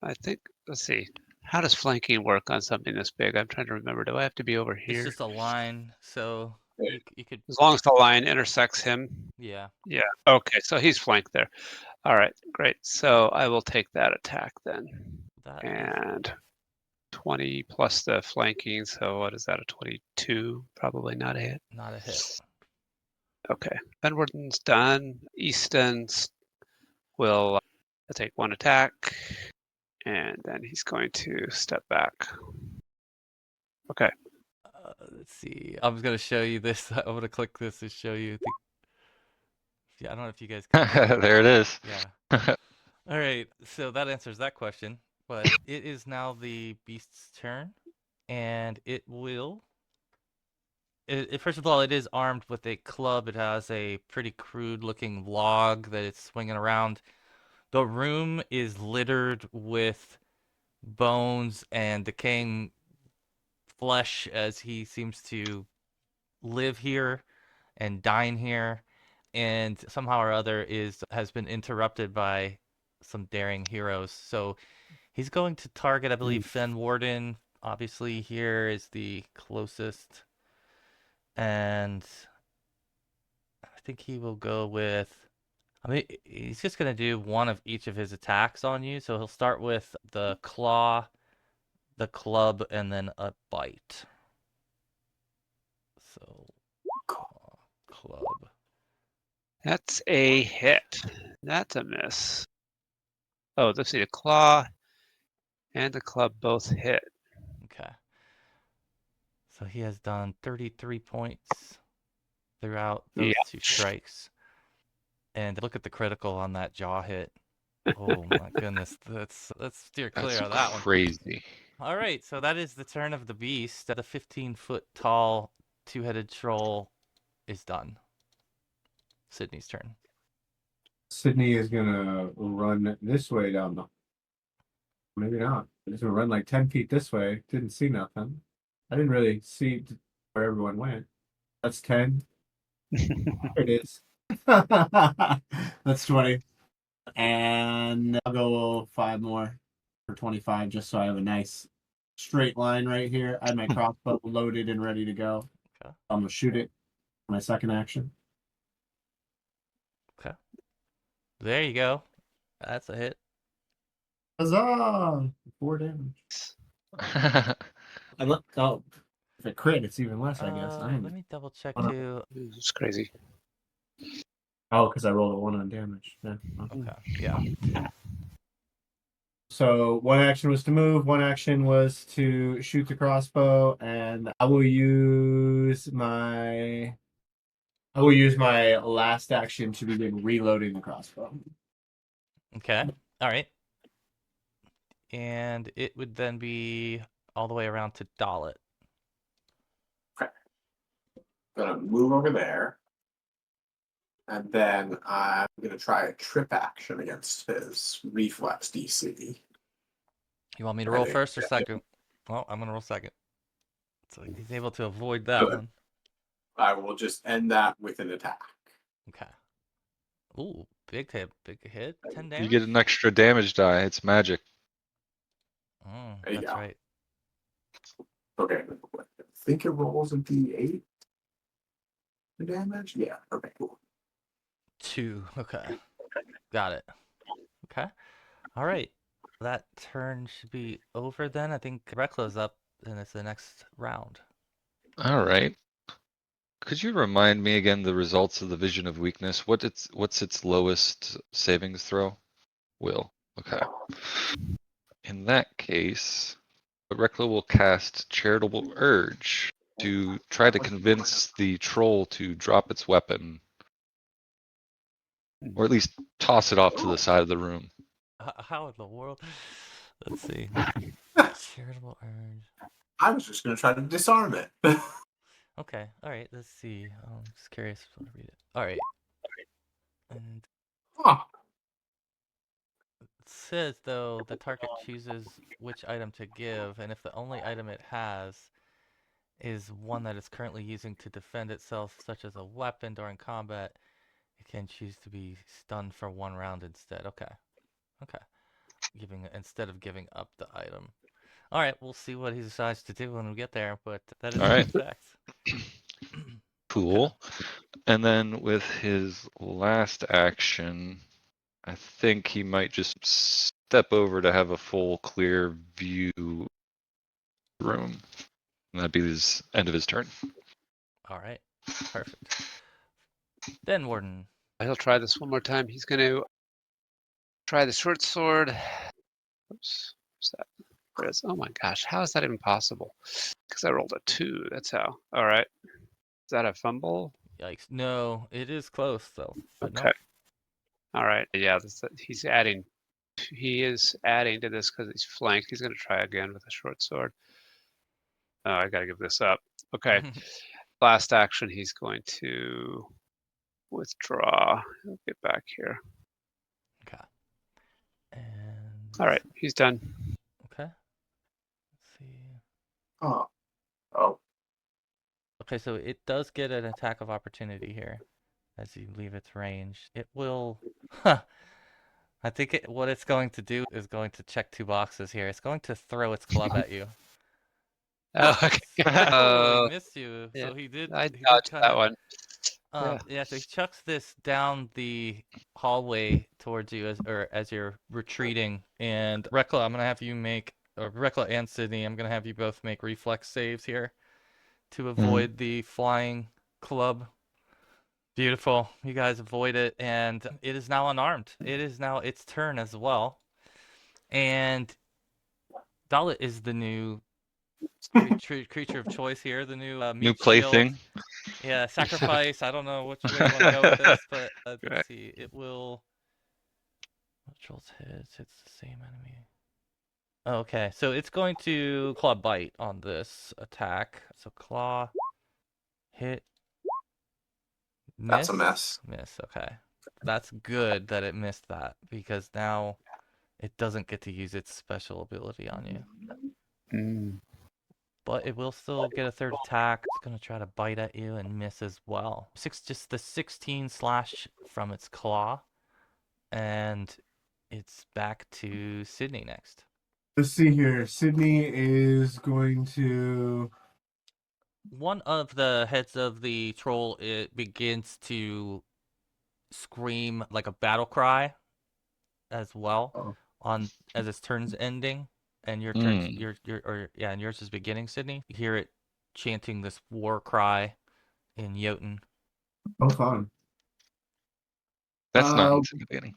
I think, let's see. How does flanking work on something this big? I'm trying to remember. Do I have to be over It's here? just a line, so You could, As long as the line intersects him. yeah. Yeah. Okay, so he's flanked there. All right, great. So I will take that attack then. That is And 20 plus the flanking, so what is that, a 22? Probably not a hit. not a hit. Okay, Fenwarden's done. Easton's will take one attack, and then he's going to step back. Okay. Let's see. I'm just gonna show you this. I'm gonna click this to show you. Yeah, I don't know if you guys can see it. There it is. Yeah. All right. So that answers that question. But it is now the beast's turn, and it will. First of all, it is armed with a club. It has a pretty crude-looking log that it's swinging around. The room is littered with bones and decaying flesh as he seems to live here and dine here, and somehow or other has been interrupted by some daring heroes. So he's going to target, I believe, Fenwarden. Obviously, here is the closest, and I think he will go with. I mean, he's just gonna do one of each of his attacks on you. So he'll start with the claw, the club, and then a bite. So, club. That's a hit. That's a miss. Oh, let's see, the claw and the club both hit. Okay. So he has done 33 points throughout those Yeah. two strikes. And look at the critical on that jaw hit. Oh my goodness. Let's steer clear That's of that one. crazy. All right, so that is the turn of the beast. The 15-foot tall two-headed troll is done. Sydney's turn. Sydney is gonna run this way down the. Maybe not. He's gonna run like 10 feet this way. Didn't see nothing. I didn't really see where everyone went. That's 10. There it is. That's 20. And I'll go 5 more for 25 just so I have a nice straight line right here. I have my crossbow loaded and ready to go. Okay. I'm gonna shoot it. My second action. Okay. There you go. That's a hit. Huzzah! 4 damage. I look. Oh, if it crit, it's even less, I guess. Let me double check too. It's crazy. Oh, because I rolled a 1 on damage. Yeah. Okay. Yeah. So 1 action was to move, 1 action was to shoot the crossbow, and I will use my last action to begin reloading the crossbow. Okay. All right. And it would then be all the way around to Dallett. Gonna move over there. And then I'm gonna try a trip action against his reflex DC. You want me to roll Ready. first or second? Well, I'm gonna roll second. So he's able to avoid that one. I will just end that with an attack. Okay. Ooh, big hit, 10 You damage. get an extra damage die. It's magic. Oh, There you that's go. right. Okay. I think it rolls a D8. The damage? Yeah. Okay, cool. 2. Okay. Got it. Okay. All right. That turn should be over then. I think Reckla's up, and it's the next round. All right. Could you remind me again the results of the Vision of Weakness? What's its lowest savings throw? Will. Okay. In that case, Reckla will cast Charitable Urge to try to convince the troll to drop its weapon, or at least toss it off to the side of the room. How in the world? Let's see. Charitable urge. I was just gonna try to disarm it. Okay. All right. Let's see. I'm just curious to read it. All right. And Huh. it says though the target chooses which item to give, and if the only item it has is one that it's currently using to defend itself, such as a weapon during combat, it can choose to be stunned for 1 round instead. Okay. Okay. Instead of giving up the item. All right, we'll see what he decides to do when we get there, but that is All the right. effect. Cool. And then with his last action, I think he might just step over to have a full clear view room. And that'd be his end of his turn. All right. Perfect. Fenwarden. He'll try this one more time. He's going to try the short sword. Oops. What's that? There it is. Oh my gosh. How is that even possible? Because I rolled a 2. That's how. All right. Is that a fumble? Yikes. No, it is close though. But Okay. no. All right. Yeah, he's adding. He is adding to this because he's flanked. He's going to try again with a short sword. Oh, I got to give this up. Okay. Last action, he's going to withdraw. He'll get back here. Okay. And All right. He's done. okay. Let's see. Oh. Oh. Okay, so it does get an attack of opportunity here as you leave its range. It will. I think what it's going to do is going to check 2 boxes here. It's going to throw its club at you. Oh, okay. Oh, he missed you. yeah, So he did. I He did dodged kind that of. one. Yeah. Yeah. So he chucks this down the hallway towards you as you're retreating. And Reckla, I'm gonna have you make, or Reckla and Sydney, I'm gonna have you both make reflex saves here to avoid the flying club. Beautiful. You guys avoid it, and it is now unarmed. It is now its turn as well. And Dallett is the new creature of choice here, the new New meat shield. plaything. Yeah, sacrifice. I don't know which way you want to go with this, but let's Right. see. It will. What rolls hits? It's the same enemy. Okay, so it's going to claw bite on this attack. So claw, hit, That's a miss? mess. Miss, okay. That's good that it missed that, because now it doesn't get to use its special ability on you. Mm. But it will still get a third attack. It's going to try to bite at you and miss as well. Just the 16 slash from its claw. And it's back to Sydney next. Let's see here. Sydney is going to. One of the heads of the troll, it begins to scream like a battle cry as well as its turn's ending, and your turn and yours is beginning, Sydney. You hear it chanting this war cry in Jotun. Oh, fun. That's not intimidating.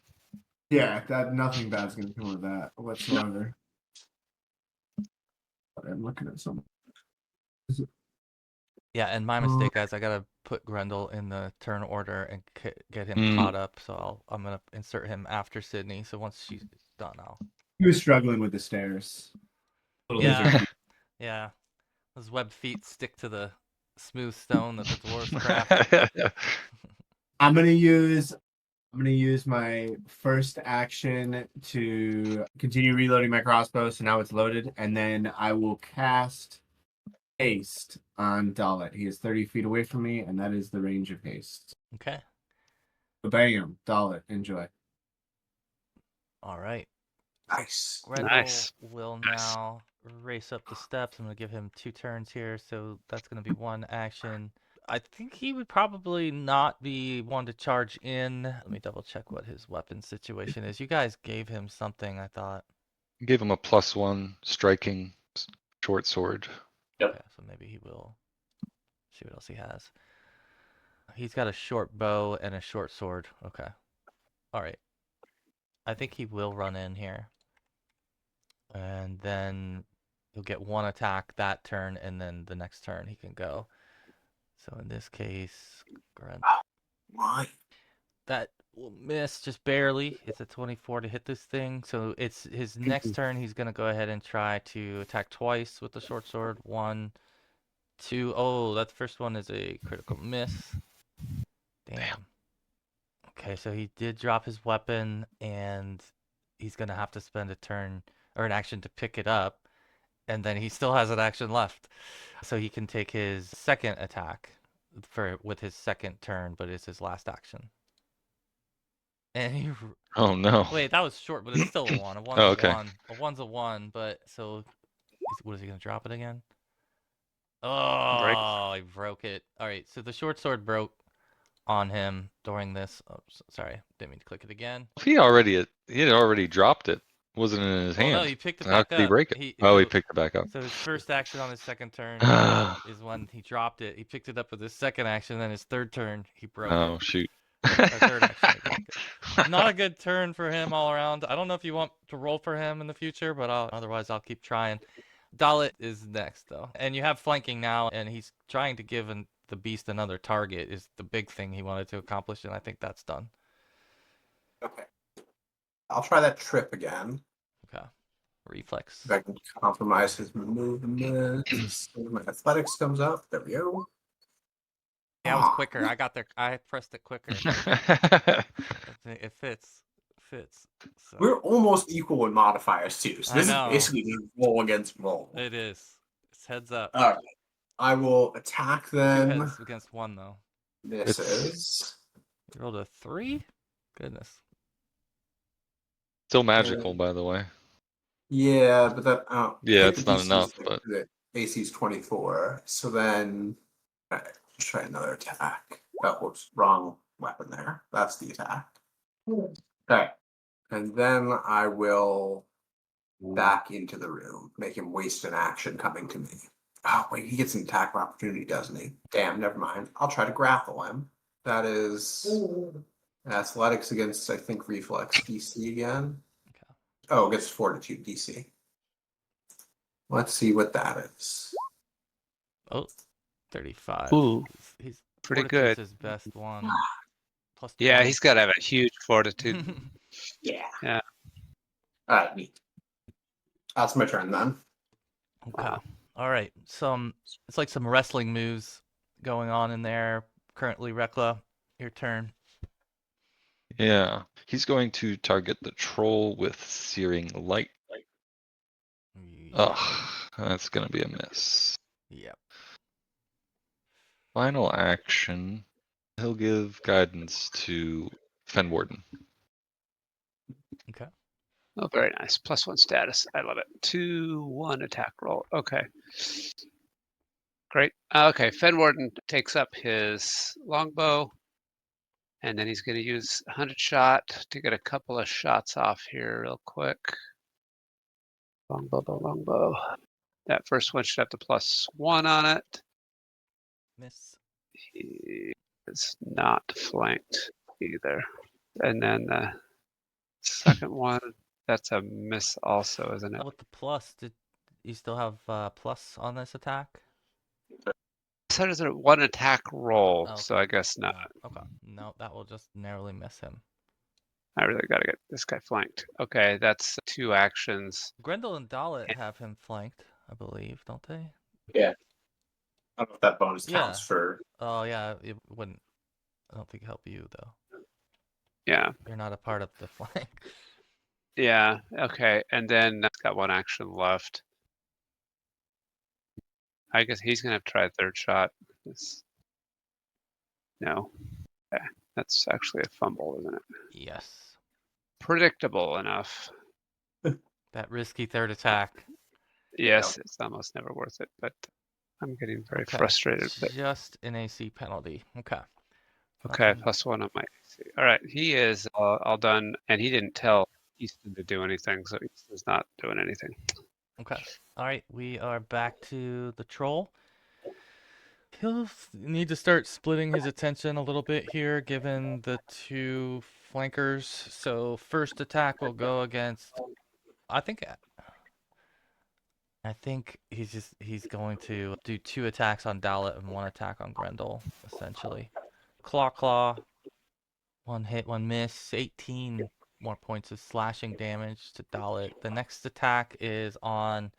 Yeah, nothing bad's gonna come of that whatsoever. I'm looking at something. Yeah, and my mistake, guys. I gotta put Grendel in the turn order and get him caught up. So I'm gonna insert him after Sydney. So once she's done, He was struggling with the stairs. Yeah, yeah. Those web feet stick to the smooth stone that the dwarves crafted. I'm gonna use my first action to continue reloading my crossbow, so now it's loaded, and then I will cast haste on Dallett. He is 30 feet away from me, and that is the range of haste. Okay. Bam, Dallett, enjoy. All right. Nice. Grendel will now race up the steps. I'm going to give him 2 turns here, so that's going to be 1 action. I think he would probably not be one to charge in. Let me double check what his weapon situation is. You guys gave him something, I thought. Give him a +1 striking short sword. Yep. Okay, so maybe he will see what else he has. He's got a short bow and a short sword. Okay. All right. I think he will run in here. And then he'll get 1 attack that turn, and then the next turn he can go. So in this case, Why? that will miss just barely. It's a 24 to hit this thing. So it's his next turn. He's going to go ahead and try to attack twice with the short sword. 1, 2. Oh, that first one is a critical miss. Damn. Okay, so he did drop his weapon, and he's going to have to spend a turn or an action to pick it up. And then he still has an action left. So he can take his second attack with his second turn, but it's his last action. And he Oh no. wait, that was short, but it's still a 1. A 1's a 1. A 1's a 1, but so what is he gonna drop it again? Oh, I broke it. All right, so the short sword broke on him during this. Oh, sorry, didn't mean to click it again. He had already dropped it. Wasn't in his Well, hand. no, he picked it How back could he up. break it? He picked it back up. So his first action on his second turn is when he dropped it. He picked it up with his second action, then his third turn he broke it. Oh shoot. Or third action he broke it. Not a good turn for him all around. I don't know if you want to roll for him in the future, but otherwise I'll keep trying. Dallett is next though, and you have flanking now, and he's trying to give the beast another target is the big thing he wanted to accomplish, and I think that's done. Okay. I'll try that trip again. Okay. Reflex. If I can compromise his movement. My athletics comes up. There we go. Yeah, it was quicker. I got there. I pressed it quicker. It fits. So. We're almost equal in modifiers too. So this is know. basically just roll against roll. It is. It's heads up. All right. I will attack 2 them. heads against 1 though. This is You rolled a 3? Goodness. Still magical, by the way. yeah, but that Yeah, it's not enough, but the AC is 24. So then all right, let's try another attack. That was wrong weapon there. That's the attack. Okay. And then I will back into the room, make him waste an action coming to me. Oh, wait, he gets an attack of opportunity, doesn't he? Damn, never mind. I'll try to grapple him. That is athletics against, I think, reflex DC again. Okay. Oh, against fortitude DC. Let's see what that is. Oh, 35. Ooh, He's pretty Fortitude's good. his best one. Plus Yeah, 20. he's got to have a huge fortitude. Yeah. Yeah. All right, neat. That's my turn then. Okay. All right. It's like some wrestling moves going on in there currently. Reckla, your turn. yeah. He's going to target the troll with searing light. Ugh, that's gonna be a miss. Yep. Final action. He'll give guidance to Fenwarden. Okay. Oh, very nice. +1 status. I love it. 2-1 attack roll. Okay. Great. Okay, Fenwarden takes up his longbow, and then he's going to use 100 shot to get a couple of shots off here real quick. Longbow. That first one should have the +1 on it. Miss. He is not flanked either. And then the second one, that's a miss also, isn't it? With the plus, did you still have plus on this attack? So there's a 1 attack roll, Oh, so I guess not. Okay. No, that will just narrowly miss him. I really got to get this guy flanked. Okay, that's 2 actions. Grendel and Dallett have him flanked, I believe, don't they? Yeah. I don't know if that bonus counts Yeah. for. Oh, yeah, it wouldn't. I don't think it'd help you, though. Yeah. You're not a part of the flank. Yeah, okay. And then I've got 1 action left. I guess he's going to try a third shot. No. Okay. That's actually a fumble, isn't it? Yes. Predictable enough. That risky third attack. Yes, it's almost never worth it, but I'm getting very frustrated with it. Just an AC penalty. Okay. Okay, Nothing. +1 on my AC. All right, he is all done, and he didn't tell Easton to do anything, so Easton's not doing anything. Okay. All right, we are back to the troll. He'll need to start splitting his attention a little bit here, given the 2 flankers. So first attack will go against. I think he's going to do 2 attacks on Dallett and 1 attack on Grendel, essentially. Claw. 1 hit, 1 miss. 18 more points of slashing damage to Dallett. The next attack is on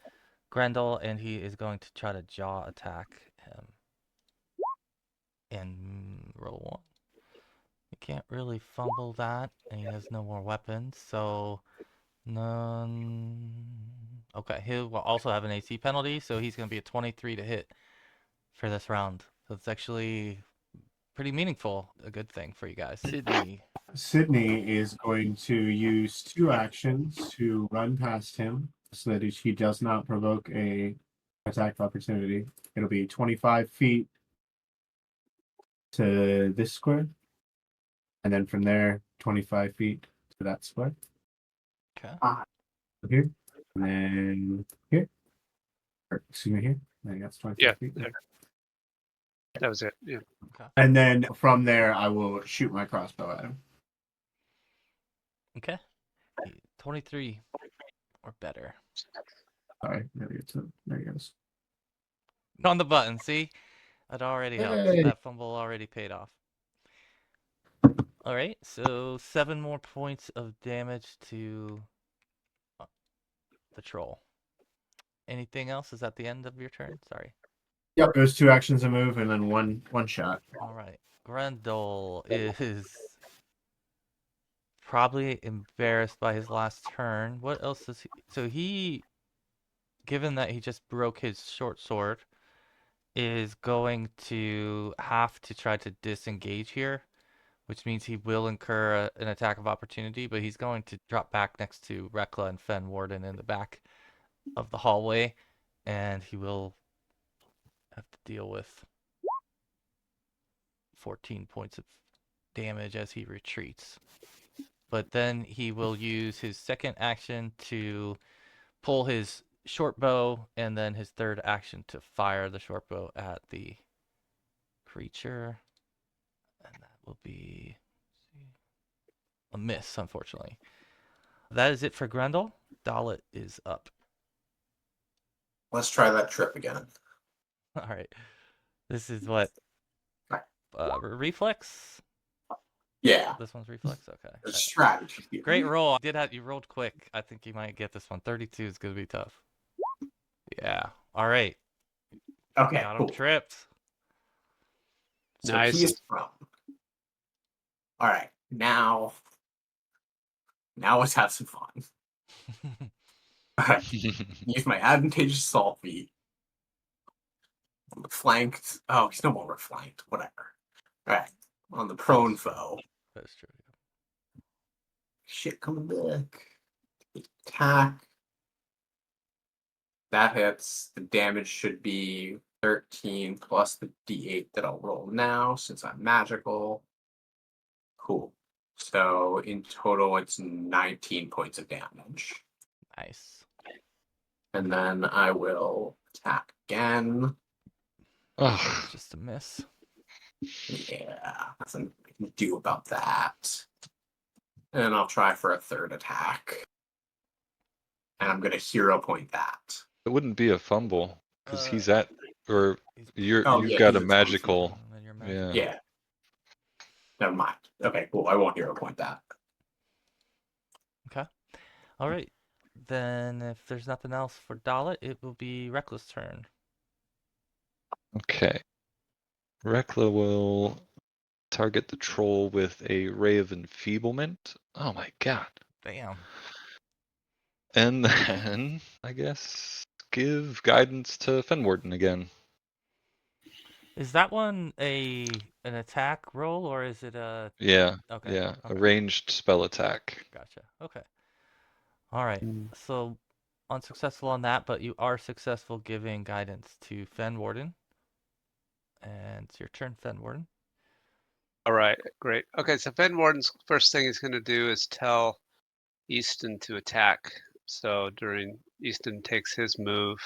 Grendel, and he is going to try to jaw attack him. And roll 1. You can't really fumble that, and he has no more weapons, so none. Okay, he will also have an AC penalty, so he's going to be a 23 to hit for this round. So it's actually pretty meaningful, a good thing for you guys. Sydney. Sydney is going to use 2 actions to run past him so that he does not provoke a attack of opportunity. It'll be 25 feet to this square, and then from there, 25 feet to that square. Okay. Here, and then here. Or, excuse me, here. I think that's 25 Yeah, feet. there. That was it. Yeah. And then from there, I will shoot my crossbow at him. Okay. 23 or better. Sorry, there he goes. On the button, see? That already helps. Hey. That fumble already paid off. All right, so 7 more points of damage to the troll. Anything else? Is that the end of your turn? Sorry. Yep, it was 2 actions a move and then one shot. All right. Grendel is probably embarrassed by his last turn. What else is he? So he, given that he just broke his short sword, is going to have to try to disengage here, which means he will incur an attack of opportunity, but he's going to drop back next to Reckla and Fenwarden in the back of the hallway, and he will have to deal with 14 points of damage as he retreats. But then he will use his second action to pull his short bow, and then his third action to fire the short bow at the creature. And that will be a miss, unfortunately. That is it for Grendel. Dallett is up. Let's try that trip again. All right. This is what? Reflex? Yeah, This one's reflex? Okay. there's strategy. Great roll. You rolled quick. I think you might get this one. 32 is going to be tough. Yeah. All right. Okay, Got him cool. tripped. So Nice. he's prone. All right, now let's have some fun. All right, use my advantageous assault feat. On the flanked. Oh, he's no longer flanked. Whatever. All right, on the prone foe. That's true. Shit coming back. Attack. That hits. The damage should be 13 plus the d8 that I'll roll now since I'm magical. Cool. So in total, it's 19 points of damage. Nice. And then I will attack again. Ugh. Just a miss. Yeah, nothing I can do about that. And I'll try for a third attack. And I'm going to hero point that. It wouldn't be a fumble because Uh, he's at, or you've yeah, got he's a at 20 feet. magical. And then you're Yeah. magic. Yeah. Never mind. Okay, cool. I won't hero point that. Okay. All right. Then if there's nothing else for Dallett, it will be Reckless' turn. Okay. Reckla will target the troll with a ray of enfeeblement. Oh my god. Damn. And then, I guess, give guidance to Fenwarden again. Is that one an attack roll, or is it a... Yeah, Okay. yeah. A Okay. ranged spell attack. Gotcha. Okay. All right. Mm. So unsuccessful on that, but you are successful giving guidance to Fenwarden. And it's your turn, Fenwarden. All right, great. Okay, so Fenwarden's first thing he's going to do is tell Easton to attack. So Easton takes his move,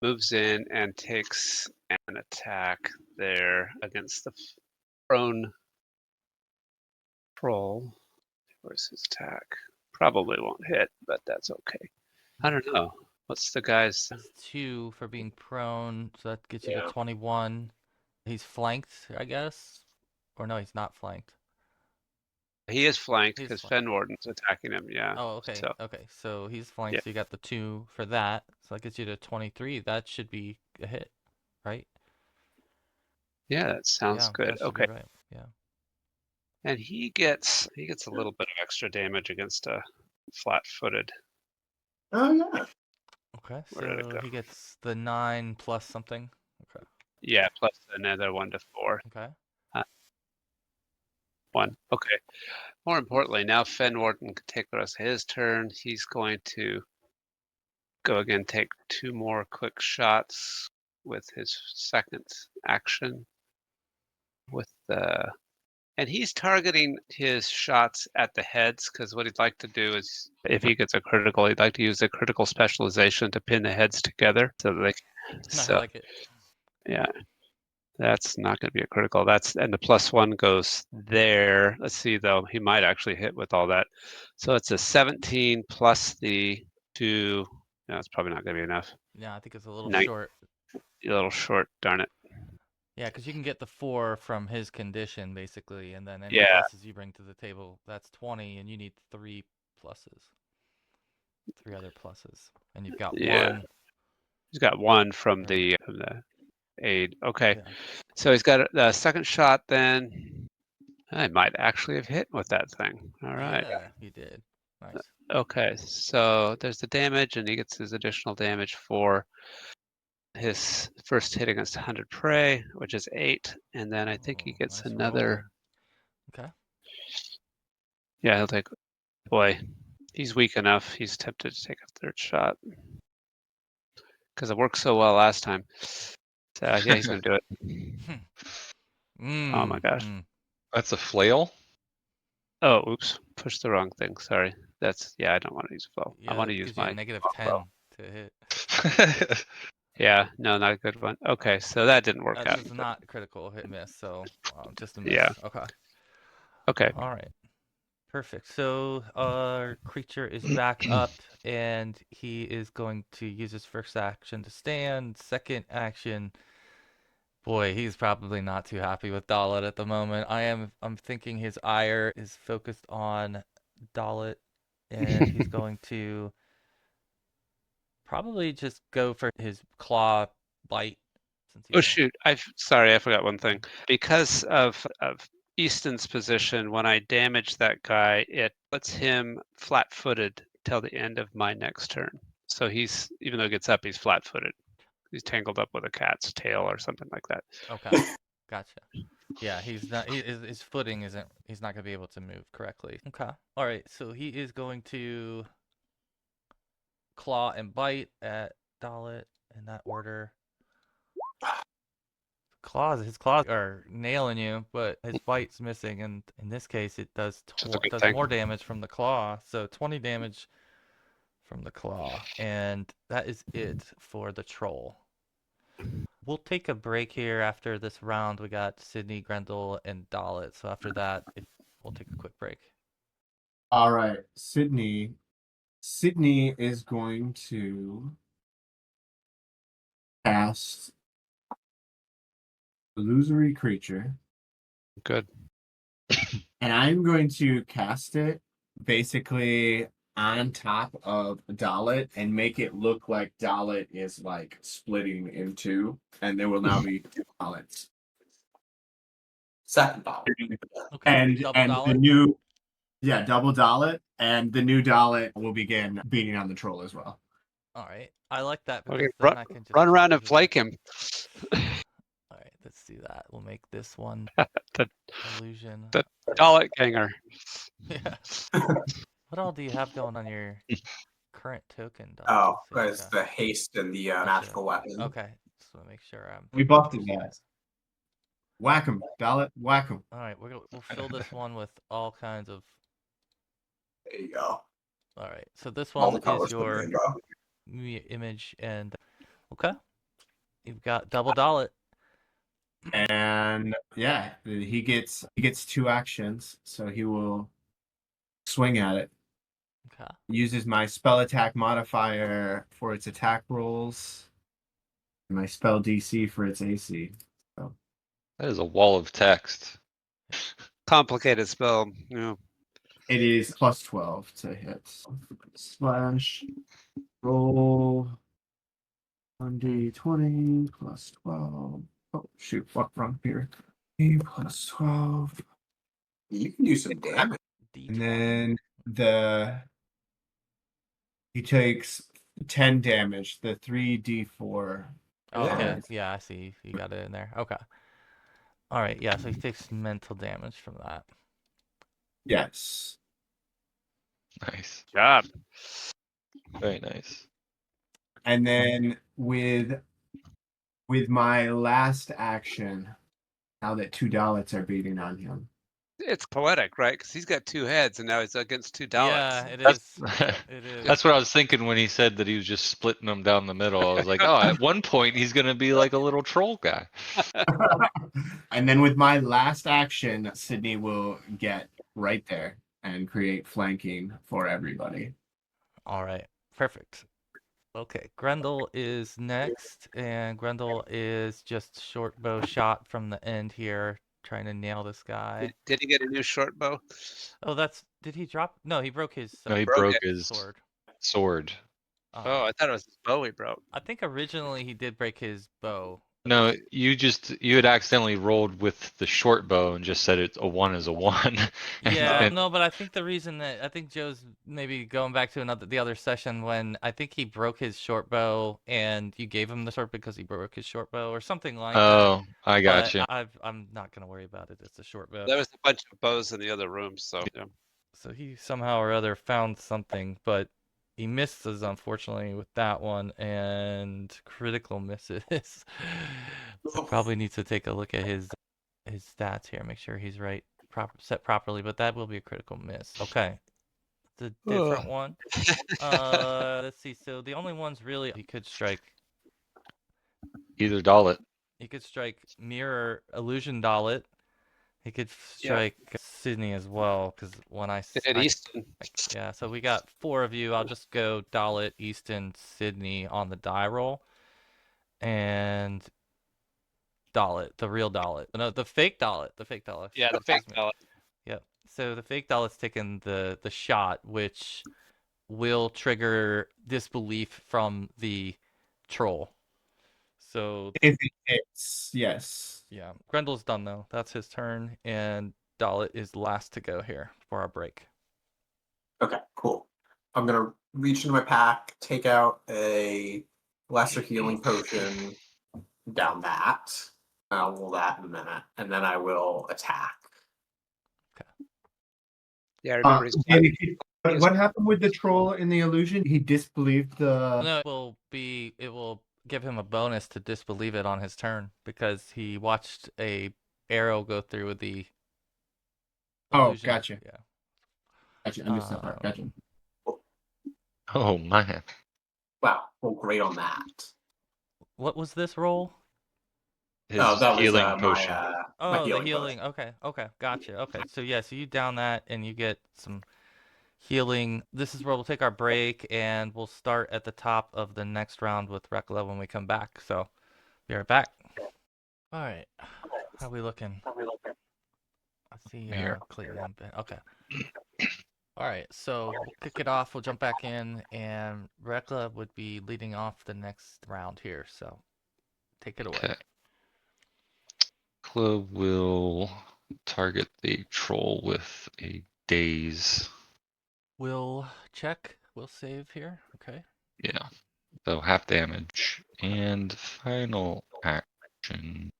moves in, and takes an attack there against the prone troll. Where's his attack? Probably won't hit, but that's okay. I don't know. What's the guy's? He's 2 for being prone, so that gets you Yeah. to 21. He's flanked, I guess? Or no, he's not flanked. He is flanked He's because flanked. Fenwarden's attacking him. Yeah. Oh, okay. So Okay, so he's flanked, Yeah. so you got the 2 for that. So that gets you to 23. That should be a hit, right? yeah, that sounds Yeah, good. that should Okay. be right. Yeah. And he gets a little bit of extra damage against a flat-footed. Oh, yeah. Okay, Where did it so go? he gets the 9 plus something. Okay. Yeah, plus another 1 to 4. Okay. 1. Okay. More importantly, now Fenwarden can take the rest of his turn. He's going to go again, take 2 more quick shots with his second action. And he's targeting his shots at the heads, because what he'd like to do is, if he gets a critical, he'd like to use a critical specialization to pin the heads together. So that I like it. yeah, that's not going to be a critical. And the +1 goes there. Let's see though, he might actually hit with all that. So it's a 17 plus the 2. No, it's probably not going to be enough. Yeah, I think it's a little Nice. short. A little short, darn it. Yeah, because you can get the 4 from his condition, basically, and then any Yeah. pluses you bring to the table, that's 20, and you need 3 pluses. 3 other pluses. And you've got Yeah. 1. He's got 1 from Right. the aid. Okay. Yeah. So he's got the second shot then. I might actually have hit with that thing. All right. Yeah, you did. Nice. Okay, so there's the damage, and he gets his additional damage for his first hit against 100 prey, which is 8, and then I think he Oh, gets nice another. roll. Okay. Yeah, he'll take. Boy, he's weak enough. He's tempted to take a third shot because it worked so well last time. So yeah, he's gonna do it. Oh my gosh. That's a flail? Oh, oops. Pushed the wrong thing. Sorry. I don't want to use flow. Yeah, I want to that use gives you my a negative longbow. 10 to hit. Yeah, no, not a good one. Okay, so that didn't work That out. is not critical hit miss, so just a miss. Yeah. Okay. Okay. All right. Perfect. So our creature is back up, and he is going to use his first action to stand. Second action. Boy, he's probably not too happy with Dallett at the moment. I'm thinking his ire is focused on Dallett, and he's going to probably just go for his claw bite. Since he Oh can't. shoot! Sorry, I forgot one thing. Because of Easton's position, when I damage that guy, it puts him flat-footed till the end of my next turn. So even though he gets up, he's flat-footed. He's tangled up with a cat's tail or something like that. Okay, gotcha. Yeah, he's not. His footing isn't. He's not gonna be able to move correctly. Okay. All right. So he is going to claw and bite at Dallett in that order. His claws are nailing you, but his bite's missing, and in this case, it does That's a good thing. more damage from the claw. So 20 damage from the claw, and that is it for the troll. We'll take a break here after this round. We got Sydney, Grendel, and Dallett. So after that, we'll take a quick break. All right, Sydney. Sydney is going to cast Illusory Creature, Good. and I'm going to cast it basically on top of Dallett and make it look like Dallett is like splitting in two, and there will now be two Dallets. Second dollar. Okay. And Double the Dallett. new, yeah, double Dallett, and the new Dallett will begin beating on the troll as well. All right. I like that Okay, because then I can just run around and use flank that. him. All right, let's do that. We'll make this one The- illusion. the Dalek ganger. Yeah. What all do you have going on your current token? Dallett? Oh, Let's see. there's the haste and the Gotcha. magical weapon. Okay. Just want to make sure I'm. We buffed his ass. Whack him, Dallett, whack him. All right, we'll fill this one with all kinds of. There you go. All right, so this All one the colors is for the your rainbow. image, and okay, you've got double Dallett. And yeah, he gets 2 actions, so he will swing at it. Okay. Uses my spell attack modifier for its attack rolls, and my spell DC for its AC. That is a wall of text. Complicated spell. Yeah. It is plus 12 to hit. Slash roll 1d20 plus 12. Oh shoot, what wrong here? Plus 12. You can do some damage. And then he takes 10 damage, the 3d4. Oh, okay. Yeah. Yeah, I see. You got it in there. Okay. All right. Yeah. So he takes mental damage from that. Yes. Nice. Job. Very nice. And then with my last action, now that 2 Dalits are beating on him. It's poetic, right? Because he's got 2 heads and now he's against 2 Yeah, Daleks. it That's is. It is. that's what I was thinking when he said that he was just splitting them down the middle. I was like, oh, at one point he's gonna be like a little troll guy. And then with my last action, Sydney will get right there and create flanking for everybody. All right. Perfect. Okay, Grendel is next, and Grendel is just short bow shot from the end here, trying to nail this guy. Did he get a new short bow? Oh, did he drop? No, he broke his No, he Broke broke it. his sword. sword. Oh, I thought it was his bow he broke. I think originally he did break his bow. No, you had accidentally rolled with the short bow and just said it's a 1 is a 1. Yeah, and no, but I think the reason that I think Joe's maybe going back to the other session when I think he broke his short bow and you gave him the sword because he broke his short bow or something like that. oh, I got But you. I'm not gonna worry about it. It's a short bow. There was a bunch of bows in the other room, so yeah. So he somehow or other found something, but he misses unfortunately with that one and critical misses. I probably need to take a look at his stats here, make sure he's set properly, but that will be a critical miss. Okay. It's a different one. Let's see. So the only ones really he could strike Either Dallett. mirror illusion Dalit. He could strike Sydney as well, because when And Easton. yeah, so we got 4 of you. I'll just go Dallett, Easton, Sydney on the die roll, and Dallett, the real Dallett. No, the fake Dallett. The fake Dallett. Yeah, the fake Excuse me. Dalek. Yep. So the fake Dallet's taking the shot, which will trigger disbelief from the troll. So If it hits, yes. yeah, Grendel's done though. That's his turn, and Dallett is last to go here for our break. Okay, cool. I'm gonna reach into my pack, take out a lesser healing potion, down that. I'll roll that in a minute, and then I will attack. Yeah, I remember he's What happened with the troll in the illusion? He disbelieved the. No, it will give him a bonus to disbelieve it on his turn because he watched a arrow go through with the Oh, illusion. gotcha. Yeah. Gotcha. I missed that part. Gotcha. Oh man. Wow, roll great on that. What was this roll? His That healing was potion. my Oh, the healing healing. potion. Okay, gotcha. Okay, so yeah, so you down that and you get some healing. This is where we'll take our break and we'll start at the top of the next round with Reckla when we come back. So, be right back. All right, how we looking? I see Here. Clayton. Okay. All right, so we'll kick it off. We'll jump back in, and Reckla would be leading off the next round here. So, take it away. Okay. Reckla will target the troll with a daze. We'll check. We'll save here. Okay. Yeah. So half damage. And final action.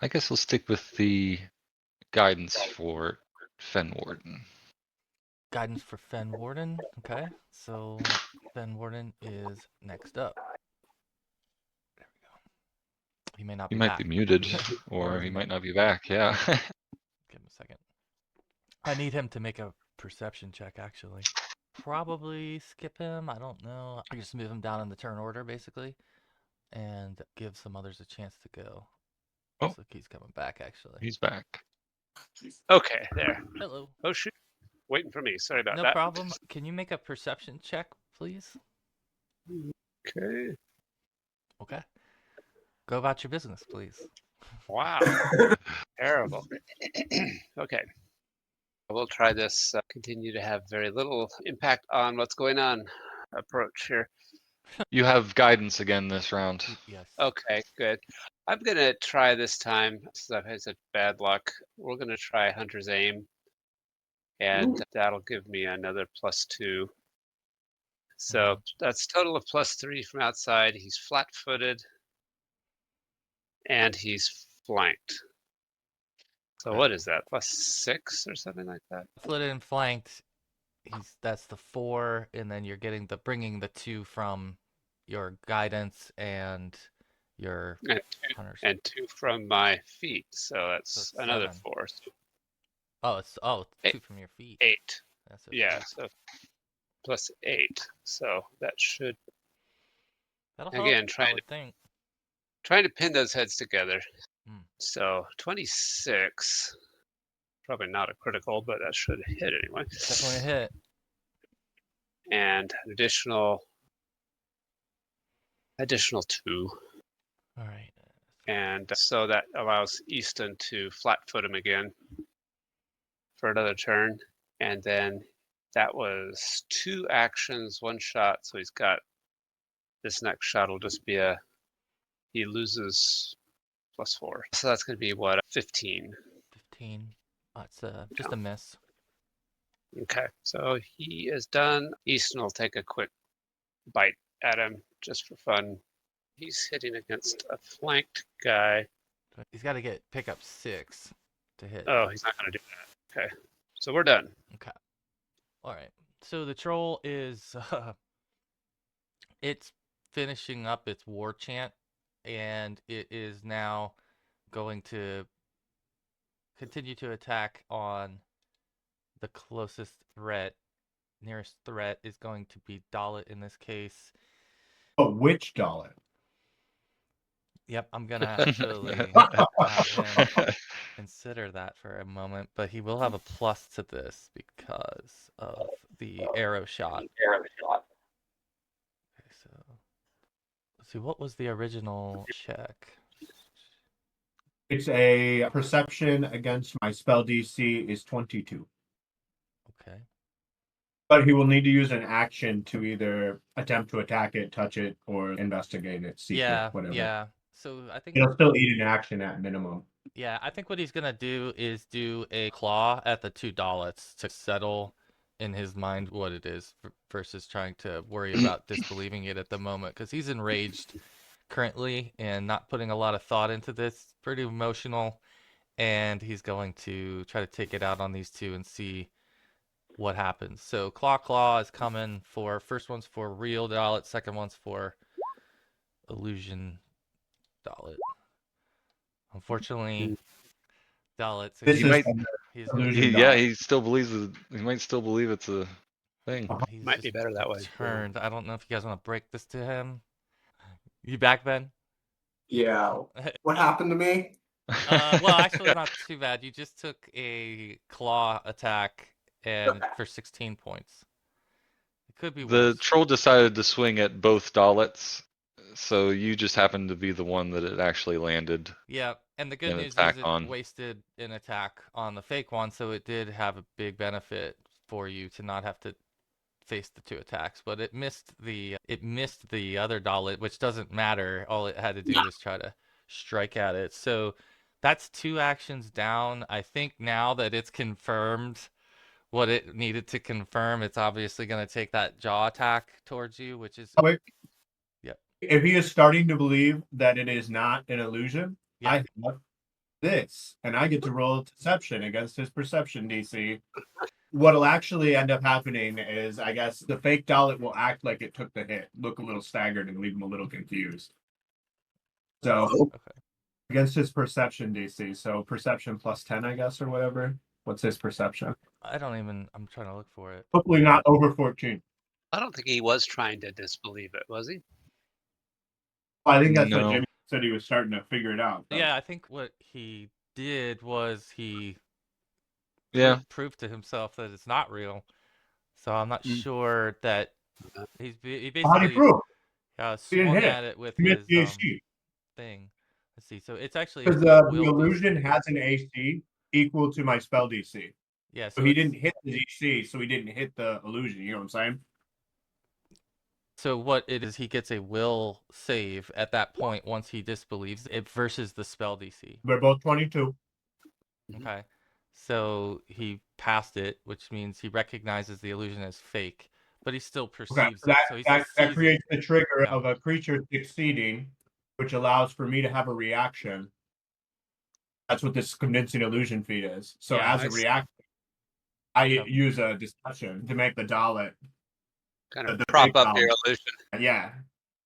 I guess we'll stick with the guidance for Fenwarden. Guidance for Fenwarden. Okay, so Fenwarden is next up. There we go. He may not He be might back. be muted, or he might not be back. Yeah. Give him a second. I need him to make a perception check, actually. Probably skip him. I don't know. I just move him down in the turn order, basically, and give some others a chance to go. Oh. Looks like he's coming back, actually. He's back. Okay, there. Hello. Oh shoot. Waiting for me. Sorry about No that. problem. Can you make a perception check, please? Okay. Okay. Go about your business, please. Wow. Terrible. Okay. We'll try this. Continue to have very little impact on what's going on. Approach here. You have guidance again this round. Yes. Okay, good. I'm gonna try this time since I've had such bad luck. We're gonna try Hunter's Aim, and that'll give me another +2. So that's total of +3 from outside. He's flat-footed, and he's flanked. So what is that? +6 or something like that? Footed and flanked. That's the 4, and then you're getting bringing the 2 from your guidance and your And hunters. and 2 from my feet, so that's it's another 7. 4. So It's Eight. 2 from your feet. 8. That's so Yeah, eight. so plus 8. So that should, That'll help. again, I would think. trying to pin those heads together. Hmm. So 26. Probably not a critical, but that should hit anyway. Definitely a hit. And an additional 2. All right. And so that allows Easton to flat-foot him again for another turn. And then that was 2 actions, 1 shot. So he's got this next shot will just be he loses +4. So that's going to be what, 15. 15. It's just a miss. Okay, so he is done. Easton will take a quick bite at him just for fun. He's hitting against a flanked guy. He's got to pick up 6 to hit. Oh, he's not going to do that. Okay, so we're done. Okay. All right. So the troll is it's finishing up its war chant, and it is now going to continue to attack on the closest threat. Nearest threat is going to be Dallett in this case. Oh, which Dallett? Yep, I'm gonna actually have him consider that for a moment, but he will have a plus to this because of the arrow shot. Okay, so let's see, what was the original check? It's a perception against my spell DC is 22. Okay. But he will need to use an action to either attempt to attack it, touch it, or investigate it, seek it, whatever. Yeah. So I think He'll still eat an action at minimum. Yeah, I think what he's gonna do is do a claw at the 2 Dallets to settle in his mind what it is versus trying to worry about disbelieving it at the moment, because he's enraged currently and not putting a lot of thought into this. Pretty emotional, and he's going to try to take it out on these 2 and see what happens. So claw is coming for first one's for real Dallet, second one's for illusion Dallet. Unfortunately, Dallet. This He is might- He's illusion. he still believes he might still believe it's a thing. he's Might be just better that way. turned. I don't know if you guys want to break this to him. You back, Ben? Yeah. What happened to me? Well, actually, not too bad. You just took a claw attack and for 16 points. It could be The worse. troll decided to swing at both Dallets, so you just happened to be the one that it actually landed. Yeah, and the good An news attack is it on. wasted an attack on the fake one, so it did have a big benefit for you to not have to face the 2 attacks. But it missed the other Dallet, which doesn't matter. All it had to do was try to strike at it. So that's 2 actions down. I think now that it's confirmed what it needed to confirm, it's obviously going to take that jaw attack towards you, which is Wait. Yep. If he is starting to believe that it is not an illusion, Yeah. I have this, and I get to roll deception against his perception DC. What'll actually end up happening is, I guess, the fake Dallet will act like it took the hit, look a little staggered, and leave him a little confused. So, okay. against his perception DC, so perception plus 10, I guess, or whatever. What's his perception? I'm trying to look for it. Hopefully not over 14. I don't think he was trying to disbelieve it, was he? I think that's No. what Jimmy said. He was starting to figure it out. Yeah, I think what he did was he Yeah. proved to himself that it's not real. So I'm not Mm. sure that he How do you basically prove? didn't swung hit it. at it with He missed the his AC. thing. Let's see. So it's actually Because a the will illusion DC. has an AC equal to my spell DC. Yeah, So he didn't hit the DC, so he didn't hit the illusion. You know what I'm saying? So what it is, he gets a will save at that point once he disbelieves it versus the spell DC. We're both 22. Okay. So he passed it, which means he recognizes the illusion as fake, but he still Okay, perceives so it. So he that sees creates it. the trigger Yeah. of a creature succeeding, which allows for me to have a reaction. That's what this convincing illusion feat is. So Yeah, as a I see. reaction, I Yeah. use a deception to make the Dallet. Kind The of prop fake up your Dallet. illusion. Yeah.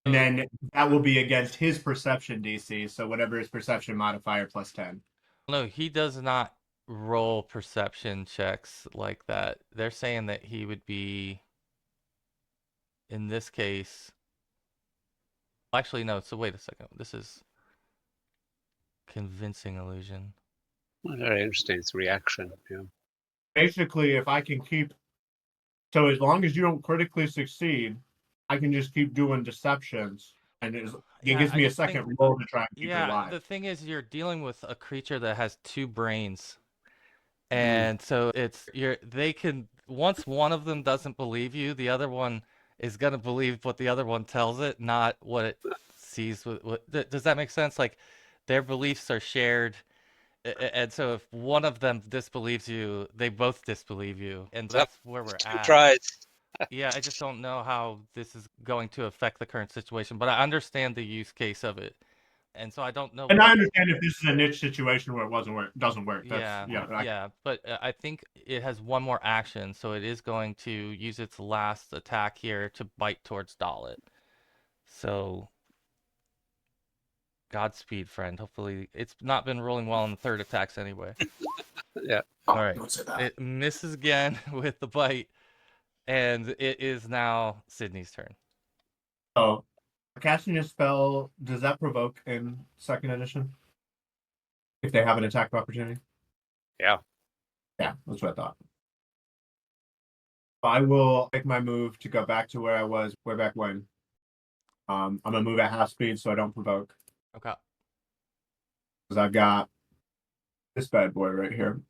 And then that will be against his perception DC, so whatever his perception modifier plus 10. No, he does not roll perception checks like that. They're saying that he would be, in this case. Actually, no. So wait a second. This is convincing illusion. Very interesting. It's reaction. Yeah. Basically, if I can keep. So as long as you don't critically succeed, I can just keep doing deceptions. And it Yeah, gives I me a just think- second roll to try and keep her Yeah, alive. the thing is, you're dealing with a creature that has two brains, and so they can, once one of them doesn't believe you, the other one is gonna believe what the other one tells it, not what it sees. Does that make sense? Like, their beliefs are shared, and so if one of them disbelieves you, they both disbelieve you, and that's where we're Two at. tries. Yeah, I just don't know how this is going to affect the current situation, but I understand the use case of it. And so I don't know And what. I understand if this is a niche situation where it doesn't work. Yeah, That's, yeah, but I think it has one more action, so it is going to use its last attack here to bite towards Dallett. So, Godspeed, friend. Hopefully, it's not been rolling well on the third attacks anyway. Yeah. Oh, All right, don't say that. it misses again with the bite, and it is now Sydney's turn. So, casting a spell, does that provoke in second edition? If they have an attack of opportunity? Yeah. Yeah, that's what I thought. I will make my move to go back to where I was way back when. I'm gonna move at half speed so I don't provoke. Okay. Because I've got this bad boy right here.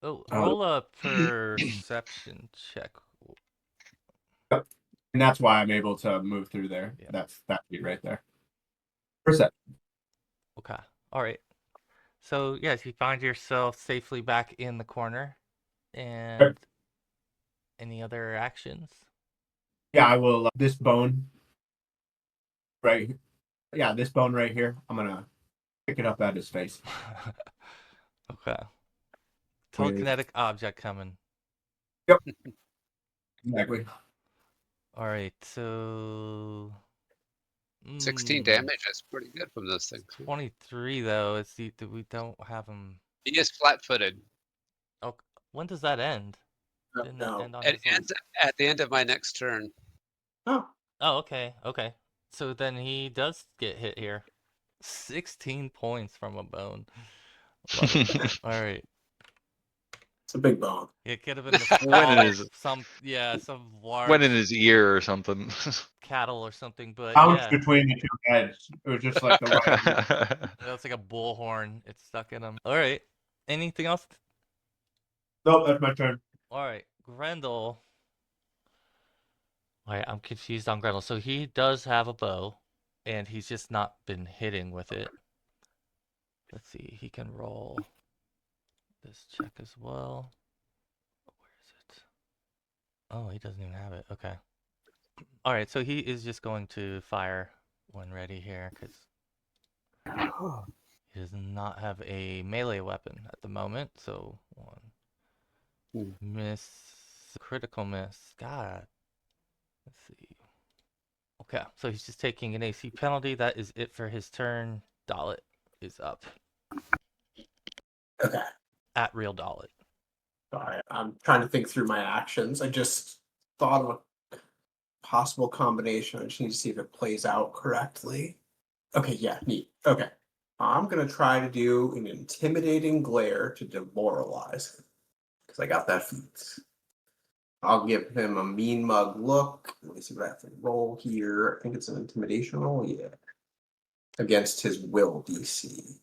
Oh, roll a perception check. Yep. And that's why I'm able to move through there. Yeah. That's that feat right there. Perception. Okay. All right. So, yes, you find yourself safely back in the corner. And any other actions? Yeah, I will. This bone right. Yeah, this bone right here. I'm gonna pick it up at his face. Okay. Telekinetic object coming. Yep. Exactly. All right. So 16 damage is pretty good from those things. 23 though. It's we don't have him. He is flat-footed. Oh, when does that end? Oh, Didn't that no. end on It his turn? ends at the end of my next turn. Oh, Oh, okay. Okay. So then he does get hit here. 16 points from a bone. Love it. All right. it's a big bone. It could have been the Went skull in of his some large went in his ear or something. cattle or something, but Bounced yeah, between the two heads. It was just like the right. that's like a bullhorn. It's stuck in him. All right. Anything else? Nope, that's my turn. All right, Grendel. Wait, I'm confused on Grendel. So he does have a bow, and he's just not been hitting with it. Let's see. He can roll this check as well. Where is it? Oh, he doesn't even have it. Okay. All right, so he is just going to fire when ready here, because he does not have a melee weapon at the moment. So one miss, critical miss. God. Let's see. Okay, so he's just taking an AC penalty. That is it for his turn. Dallett is up. Okay. At real Dallett. Sorry, I'm trying to think through my actions. I just thought of a possible combination. I just need to see if it plays out correctly. Okay, yeah, neat. Okay. I'm going to try to do an intimidating glare to demoralize him. Because I got that feat. I'll give him a mean mug look. Let me see what I have to roll here. I think it's an intimidation roll, yeah. Against his will DC.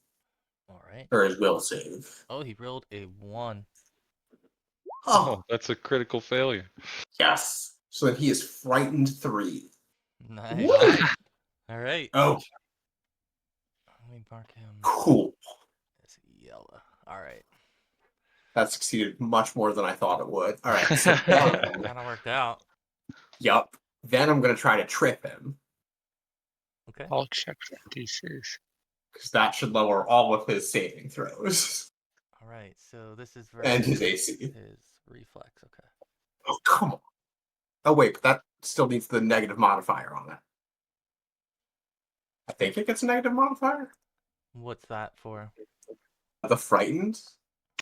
All right. Or his will save. Oh, he rolled a 1. Oh, That's a critical failure. yes. So then he is frightened 3. Nice. Woo! All right. Oh, Let me mark him cool. as yellow. All right. That succeeded much more than I thought it would. All right. So Kind of worked out. yup. Then I'm going to try to trip him. Okay. I'll check for DCs. Because that should lower all of his saving throws. All right. So this is And versus his AC. his reflex. Okay. Oh, come on. Oh, wait. But that still needs the negative modifier on it. I think it gets a negative modifier. What's that for? The frightened.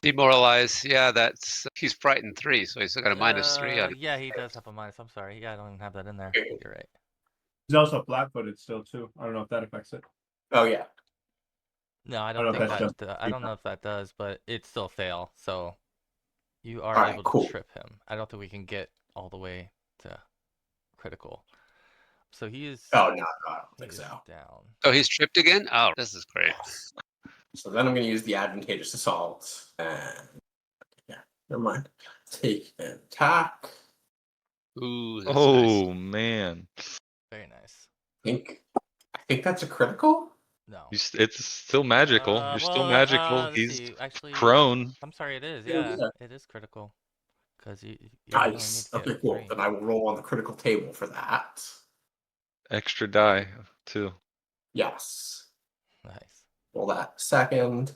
Demoralize. Yeah, he's frightened 3, so he's still got a -3 on it. Yeah, he does have a minus. I'm sorry. Yeah, I don't even have that in there. Okay. You're right. He's also flat-footed still too. I don't know if that affects it. Oh yeah. No, I don't don't know think if that. that's I don't know if that does, but it still fail. So you are Alright, able cool. to trip him. I don't think we can get all the way to critical. So he is. Oh no, I don't He think is so. down. Oh, he's tripped again? Oh, this is great. So then I'm going to use the advantageous assault. And yeah, never mind. Take an attack. Ooh, that's nice. Oh man, Very nice. I think that's a critical. No. it's still magical. You're still magical. Let's He's see. Actually, prone. I'm sorry. It is. Yeah, Yeah, yeah. it is critical. Because you only need Nice. to get Okay, cool. 3. Then I will roll on the critical table for that. Extra die too. Yes. Nice. Roll that second.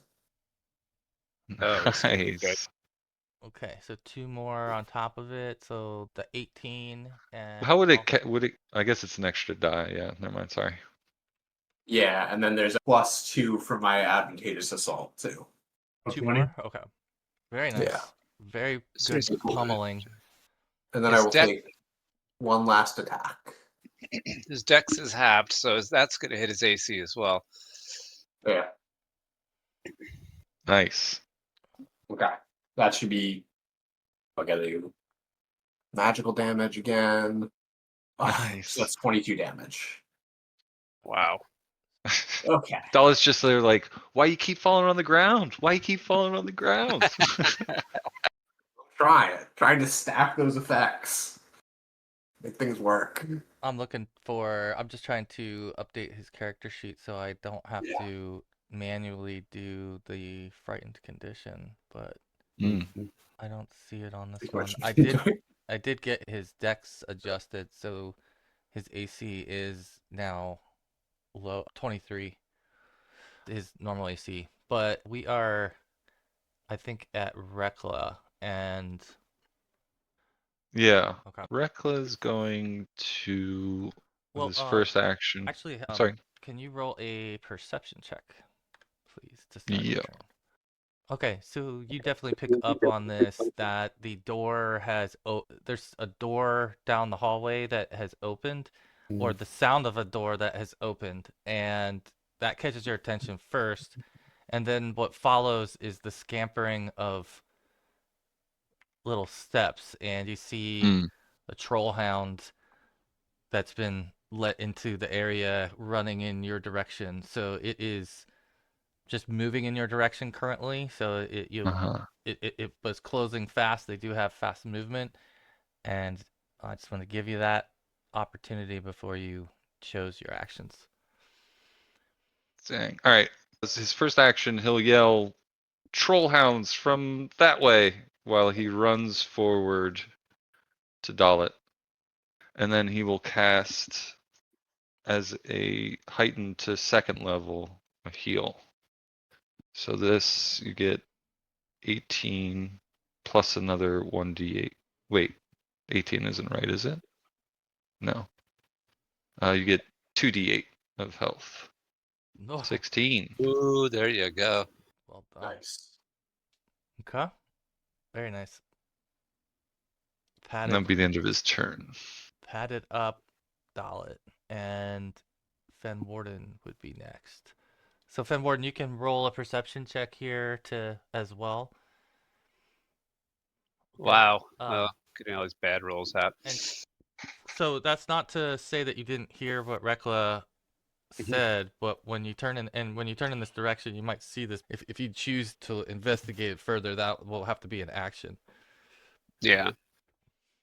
Oh, this is gonna be good. Nice. Okay, so 2 more on top of it. So the 18 and How would it? Would it? I guess it's an extra die. Yeah. Never mind. Sorry. Yeah, and then there's a +2 for my advantageous assault too. 2 20? more? Okay. Very nice. Yeah. Very good Seriously, cool. pummeling. And then His I will deck- take one last attack. His dex is halved, so that's going to hit his AC as well. Yeah. Nice. Okay. That should be. I'll get a magical damage again. Nice. So that's 22 damage. Wow. Okay. Dallett's just there like, why you keep falling on the ground? Why you keep falling on the ground? Trying to stack those effects. Make things work. I'm just trying to update his character sheet so I don't have to manually do the frightened condition, but Mm. I don't see it on this Good one. question. I did get his dex adjusted, so his AC is now low 23. His normal AC. But we are, I think, at Reckla, and Yeah. okay. Reckla's going to Well, his first action. actually, Sorry. can you roll a perception check, please, to start Yeah. your turn? Okay, so you definitely pick up on this that the door has there's a door down the hallway that has opened, or the sound of a door that has opened, and that catches your attention first, and then what follows is the scampering of little steps, and you see Mm. a troll hound that's been let into the area running in your direction. So it is just moving in your direction currently. So Uh-huh. it was closing fast. They do have fast movement, and I just want to give you that opportunity before you chose your actions. Dang. All right. As his first action, he'll yell, "Troll hounds from that way," while he runs forward to Dallett. And then he will cast as a heightened to 2nd level a heal. So this you get 18 plus another 1d8. Wait, 18 isn't right, is it? No. You get 2d8 of health. No, 16. Ooh, there you go. well done. Nice. Okay, very nice. And that'll be the end of his turn. Padded up Dallett, and Fenwarden would be next. So Fenwarden, you can roll a perception check here as well. Okay. Wow. Well, getting all these bad rolls out. And so that's not to say that you didn't hear what Reckla said, but when you turn in this direction, you might see this. If you choose to investigate it further, that will have to be an action. Yeah.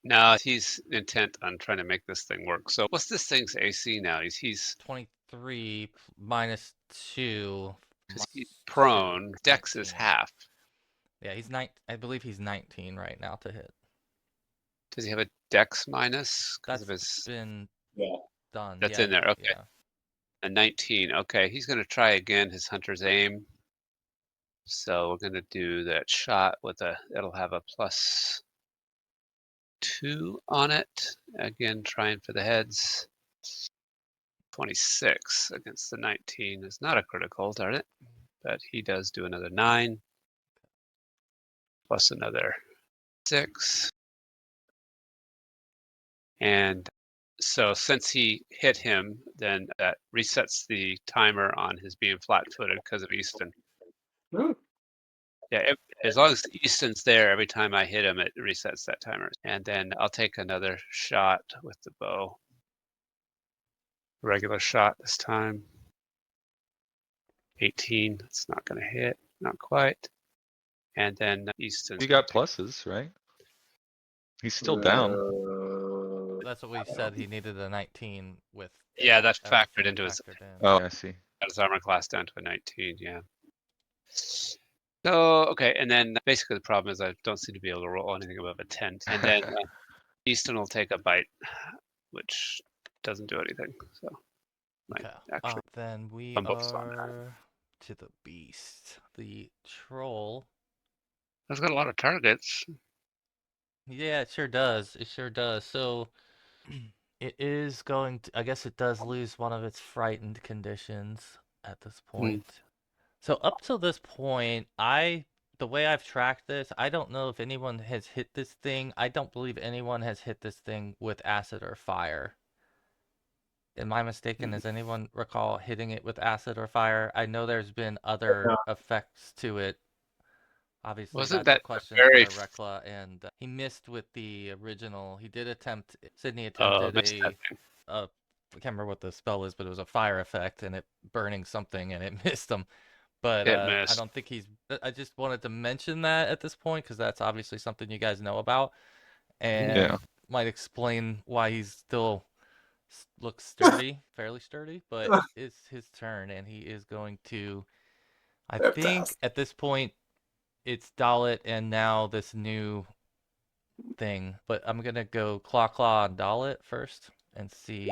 No, he's intent on trying to make this thing work. So what's this thing's AC now? He's 23 minus 2. because he's minus prone. 2, Dex is 19. half. Yeah, I believe he's 19 right now to hit. Does he have a Dex minus? Because of That's his. been Yeah. done. That's Yeah, in there. Okay. Yeah. A 19. Okay, he's going to try again his hunter's aim. So we're going to do that shot with it'll have a +2 on it. Again, trying for the heads. 26 against the 19 is not a critical, darn it. But he does do another 9. Plus another 6. And so since he hit him, then that resets the timer on his being flat-footed because of Easton. Ooh. Yeah, as long as Easton's there, every time I hit him, it resets that timer. And then I'll take another shot with the bow. Regular shot this time. 18, it's not going to hit, not quite. And then Easton's You got pluses, right? He's still down. That's what we said. He needed a 19 with. Yeah, that's factored everything into his factored in. Oh, I see. got his armor class down to a 19, yeah. So, okay, and then basically the problem is I don't seem to be able to roll anything above a 10. And then Easton will take a bite, which doesn't do anything. So, might Okay. actually. Then we fumbles on that. are to the beast. The troll. That's got a lot of targets. Yeah, it sure does. It sure does. So it is going to, I guess it does lose one of its frightened conditions at this point. So up till this point, the way I've tracked this, I don't know if anyone has hit this thing. I don't believe anyone has hit this thing with acid or fire. Am I mistaken? Does anyone recall hitting it with acid or fire? I know there's been other effects to it. Obviously, Wasn't that's a that question very for Reckla, and he missed with the original. He did attempt. Sydney Oh, attempted missed that thing. I can't remember what the spell is, but it was a fire effect, and it burning something, and it missed him. But It I missed. don't think he's. I just wanted to mention that at this point because that's obviously something you guys know about, and Yeah. might explain why he's still looks sturdy, fairly sturdy. But it's his turn, and he is going to. I think at this point, it's Dallett and now this new thing. But I'm gonna go claw on Dallett first and see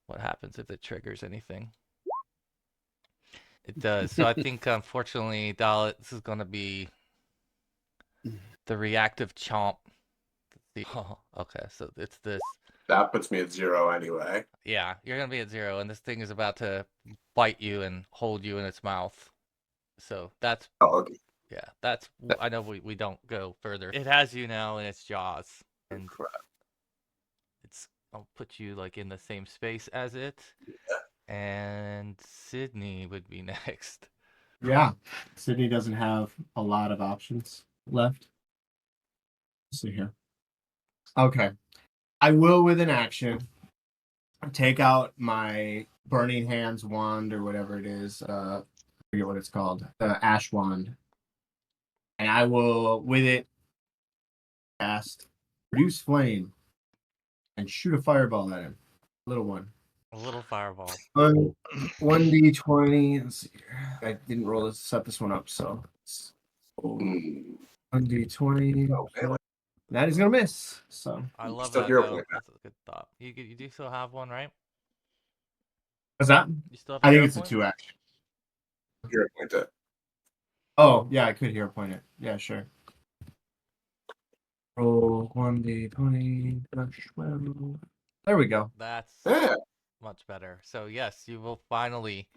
what happens if it triggers anything. It does. So I think unfortunately, Dallett, this is gonna be the reactive chomp. Oh, okay, so it's this. That puts me at 0 anyway. Yeah, you're gonna be at 0, and this thing is about to bite you and hold you in its mouth. So that's Oh, okay. yeah, that's. I know we don't go further. It has you now in its jaws, and it's. I'll put you like in the same space as it. And Sydney would be next. Yeah. Sydney doesn't have a lot of options left. Let's see here. Okay. I will, with an action, take out my Burning Hands wand or whatever it is. I forget what it's called. The Ash Wand. And I will, with it, cast Produce Flame and shoot a fireball at him. Little one. A little fireball. 1d20. Let's see here. I didn't roll this, set this one up, so. 1d20. Oh, man. That is going to miss. So. I love still that hero though. point. That's a good thought. You do still have one, right? What's that? You still have a I think hero it's point? a 2 action. Hero point it. Oh, yeah, I could hero point it. Yeah, sure. Roll 1d20. +12. There we go. That's Yeah. much better. So yes, you will finally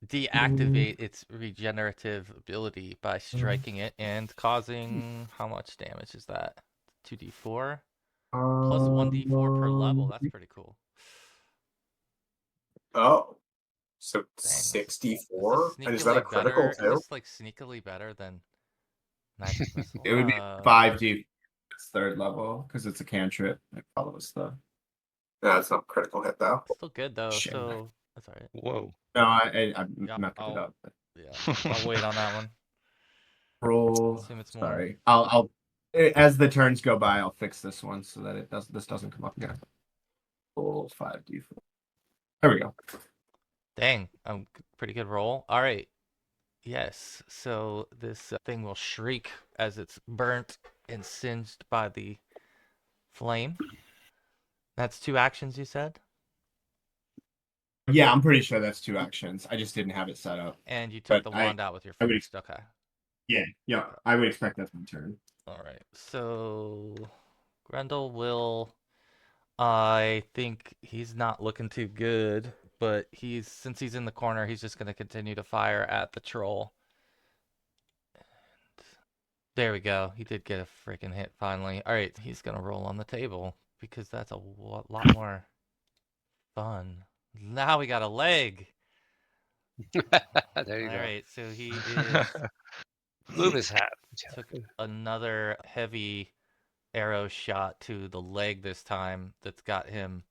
deactivate its regenerative ability by striking it and causing how much damage is that? 2d4 plus 1d4 per level. That's pretty cool. Oh. So Dang, this is 64? And is that a sneakily critical better? Is too? this like sneakily better than magic missile? It would be 5d. It's 3rd level because it's a cantrip. It follows the. No, it's not a critical hit though. Still good though. Shit. So that's all right. Whoa. No, I'm Yeah, not it up. But Yeah, I'll wait on that one. roll. Assume it's more. Sorry, I'll as the turns go by, I'll fix this one so that this doesn't come up again. Roll 5d4. There we go. Dang, pretty good roll. All right. Yes. So this thing will shriek as it's burnt and singed by the flame. That's 2 actions, you said? Yeah, I'm pretty sure that's 2 actions. I just didn't have it set up. And you took But the wand out with your I would first. Okay. Yeah, I would expect that's my turn. All right. So Grendel will I think he's not looking too good, but since he's in the corner, he's just gonna continue to fire at the troll. There we go. He did get a freaking hit finally. All right, he's gonna roll on the table because that's a lot more fun. Now we got a leg. There you All go. right, so he is Move his hat. took another heavy arrow shot to the leg this time. That's got him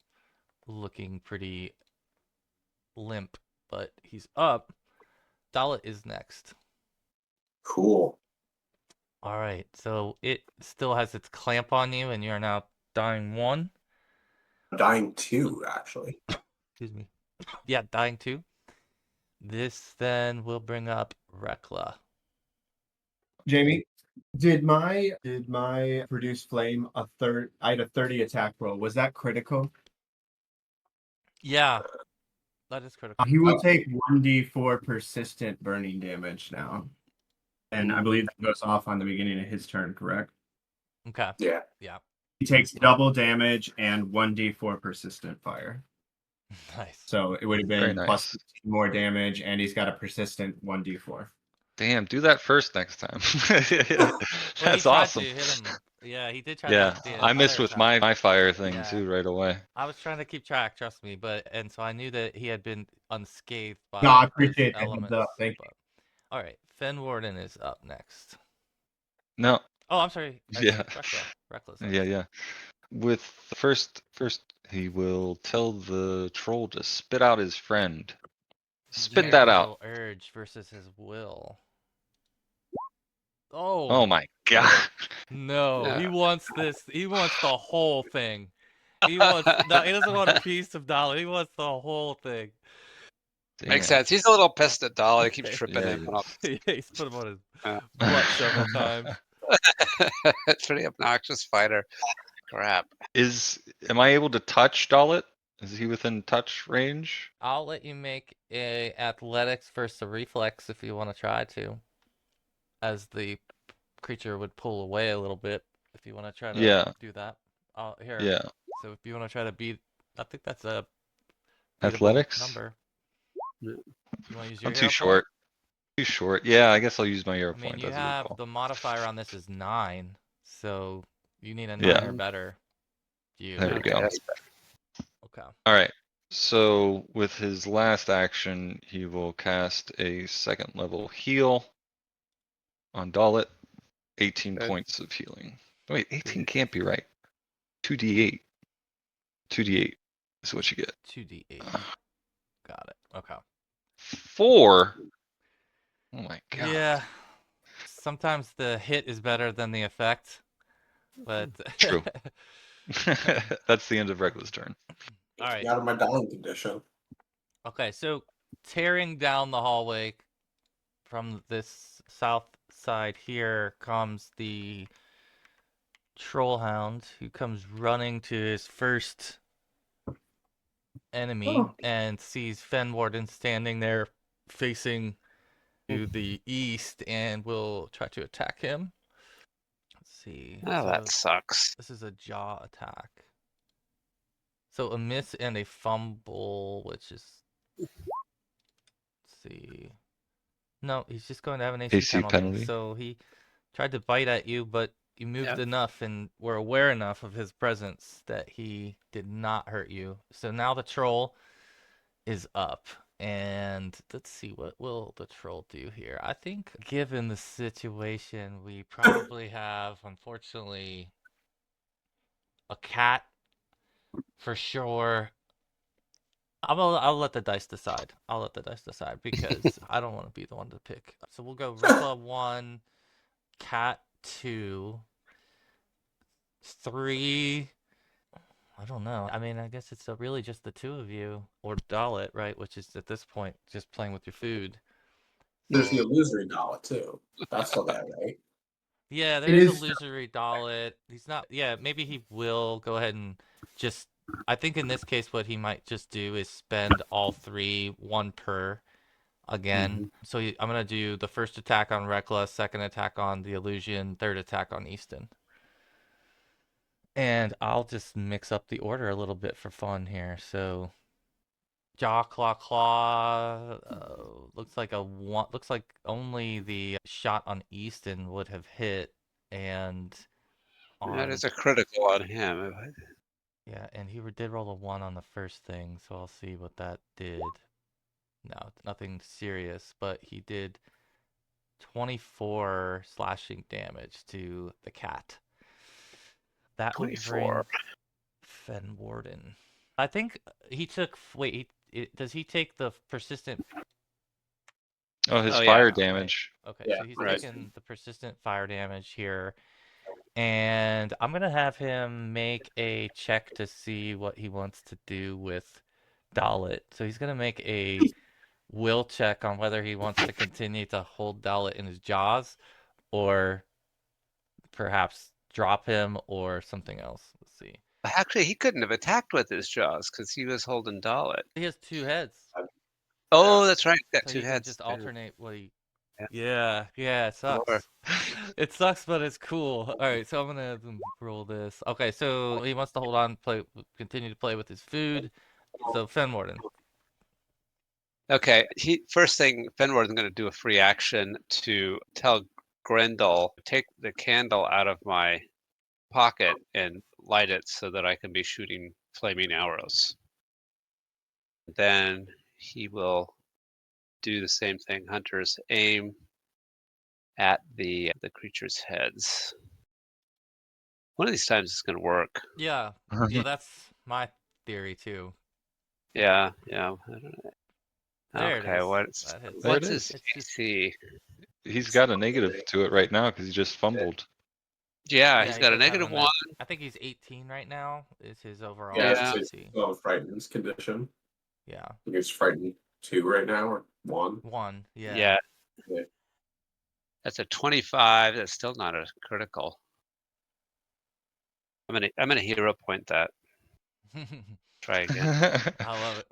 looking pretty limp, but he's up. Dallett is next. Cool. All right, so it still has its clamp on you, and you are now dying 1. I'm dying 2, actually. Excuse me. Yeah, dying 2. This then will bring up Reckla. Jamie, did my produce flame a third? I had a 30 attack roll. Was that critical? Yeah, that is critical. He will take 1d4 persistent burning damage now, and I believe that goes off on the beginning of his turn. Correct? Okay. Yeah. Yeah. He takes double damage and 1d4 persistent fire. Nice. So it would have Very been nice. plus 15 more damage, and he's got a persistent 1d4. Damn, do that first next time. Well, he That's tried awesome. to hit him. Yeah, he did try Yeah, to. I missed with my fire thing Yeah. too right away. I was trying to keep track, trust me, and so I knew that he had been unscathed by No, I those appreciate the heads elements. up. Thank you. All right, Fenwarden is up next. No, Oh, I'm sorry. Yeah. Reckless. yeah. With the first, he will tell the troll to spit out his friend. Spit that out. Urge versus his will. Oh. Oh my god. No, Yeah. he wants this. He wants the whole thing. He doesn't want a piece of Dallett. He wants the whole thing. Makes Damn. sense. He's a little pissed at Dallett. He keeps Okay. tripping Yeah, him. And all. Yeah, he's put him on his Yeah. butt several times. It's pretty obnoxious fighter. Crap. Am I able to touch Dallett? Is he within touch range? I'll let you make a athletics versus a reflex if you want to try to. As the creature would pull away a little bit if you want to try to do that. Here. Yeah. So if you want to try to beat, I think that's a beatable Athletics? number. You want to use your I'm too hero point? short. Too short. Yeah, I guess I'll use my hero I mean, point. you That's a good have call. the modifier on this is 9, so you need a 9 Yeah. or better. There we go. that's Okay. All right. So with his last action, he will cast a 2nd level heal on Dallett. 18 Good. points of healing. Wait, 18 can't be right. 2d8. 2d8 is what you get. 2d8. Got it. Okay. 4. Oh my god. Yeah. Sometimes the hit is better than the effect, but True. That's the end of Reckla's turn. All right. Out of my dying condition. Okay, so tearing down the hallway from this south side here comes the troll hound, who comes running to his first enemy and sees Fenwarden standing there facing to the east and will try to attack him. Let's see. Oh, that sucks. This is a jaw attack. So a miss and a fumble, which is... Let's see. No, he's just going to have an AC penalty. So he tried to bite at you, but you moved enough and were aware enough of his presence that he did not hurt you. So now the troll is up. And let's see, what will the troll do here? I think given the situation, we probably have, unfortunately, a cat for sure. I'll let the dice decide. I'll let the dice decide because I don't want to be the one to pick. So we'll go Reckla 1, cat 2, 3. I don't know. I mean, I guess it's really just the two of you or Dallett, right? Which is at this point just playing with your food. There's the illusory Dallett too. That's still there, right? Yeah, there is illusory Dallett. He's not. Yeah, maybe he will go ahead and just. I think in this case, what he might just do is spend all 3, 1 per again. So I'm gonna do the first attack on Reckla, second attack on the illusion, third attack on Easton. And I'll just mix up the order a little bit for fun here. So, jaw, claw, claw. Looks like a one. Looks like only the shot on Easton would have hit, and That on is a critical on him. yeah, and he did roll a 1 on the first thing, so I'll see what that did. No, nothing serious, but he did 24 slashing damage to the cat. That will 24. bring Fenwarden. I think he took. Wait, does he take the persistent? Oh, his Oh, fire yeah. damage. Okay, Yeah, so he's right. taking the persistent fire damage here. And I'm going to have him make a check to see what he wants to do with Dallett. So he's going to make a will check on whether he wants to continue to hold Dallett in his jaws or perhaps drop him or something else. Let's see. Actually, he couldn't have attacked with his jaws because he was holding Dallett. He has 2 heads. Oh, that's right. Got So 2 he can heads. just Yeah. alternate what he. Yeah. Yeah, it Lord. sucks. It sucks, but it's cool. All right, so I'm gonna roll this. Okay, so he wants to hold on, continue to play with his food. So Fenwarden. Okay. First thing, Fenwarden's going to do a free action to tell Grendel, take the candle out of my pocket and light it so that I can be shooting flaming arrows. Then he will do the same thing. Hunters aim at the creature's heads. One of these times it's going to work. Yeah, that's my theory too. Yeah, yeah. I don't know. There Okay, it is. what's That hits. There it what's his It's just AC? He's got a negative to it right now because he just fumbled. Yeah, yeah. he's He got a does have negative a 1. I think he's 18 right now. Is his overall Yeah, Yeah. it's AC? low frightened condition. Yeah, I think it's frightened 2 right now or 1. 1. Yeah. Yeah. Yeah. That's a 25. That's still not a critical. I'm gonna hero point that. Try again. I love it.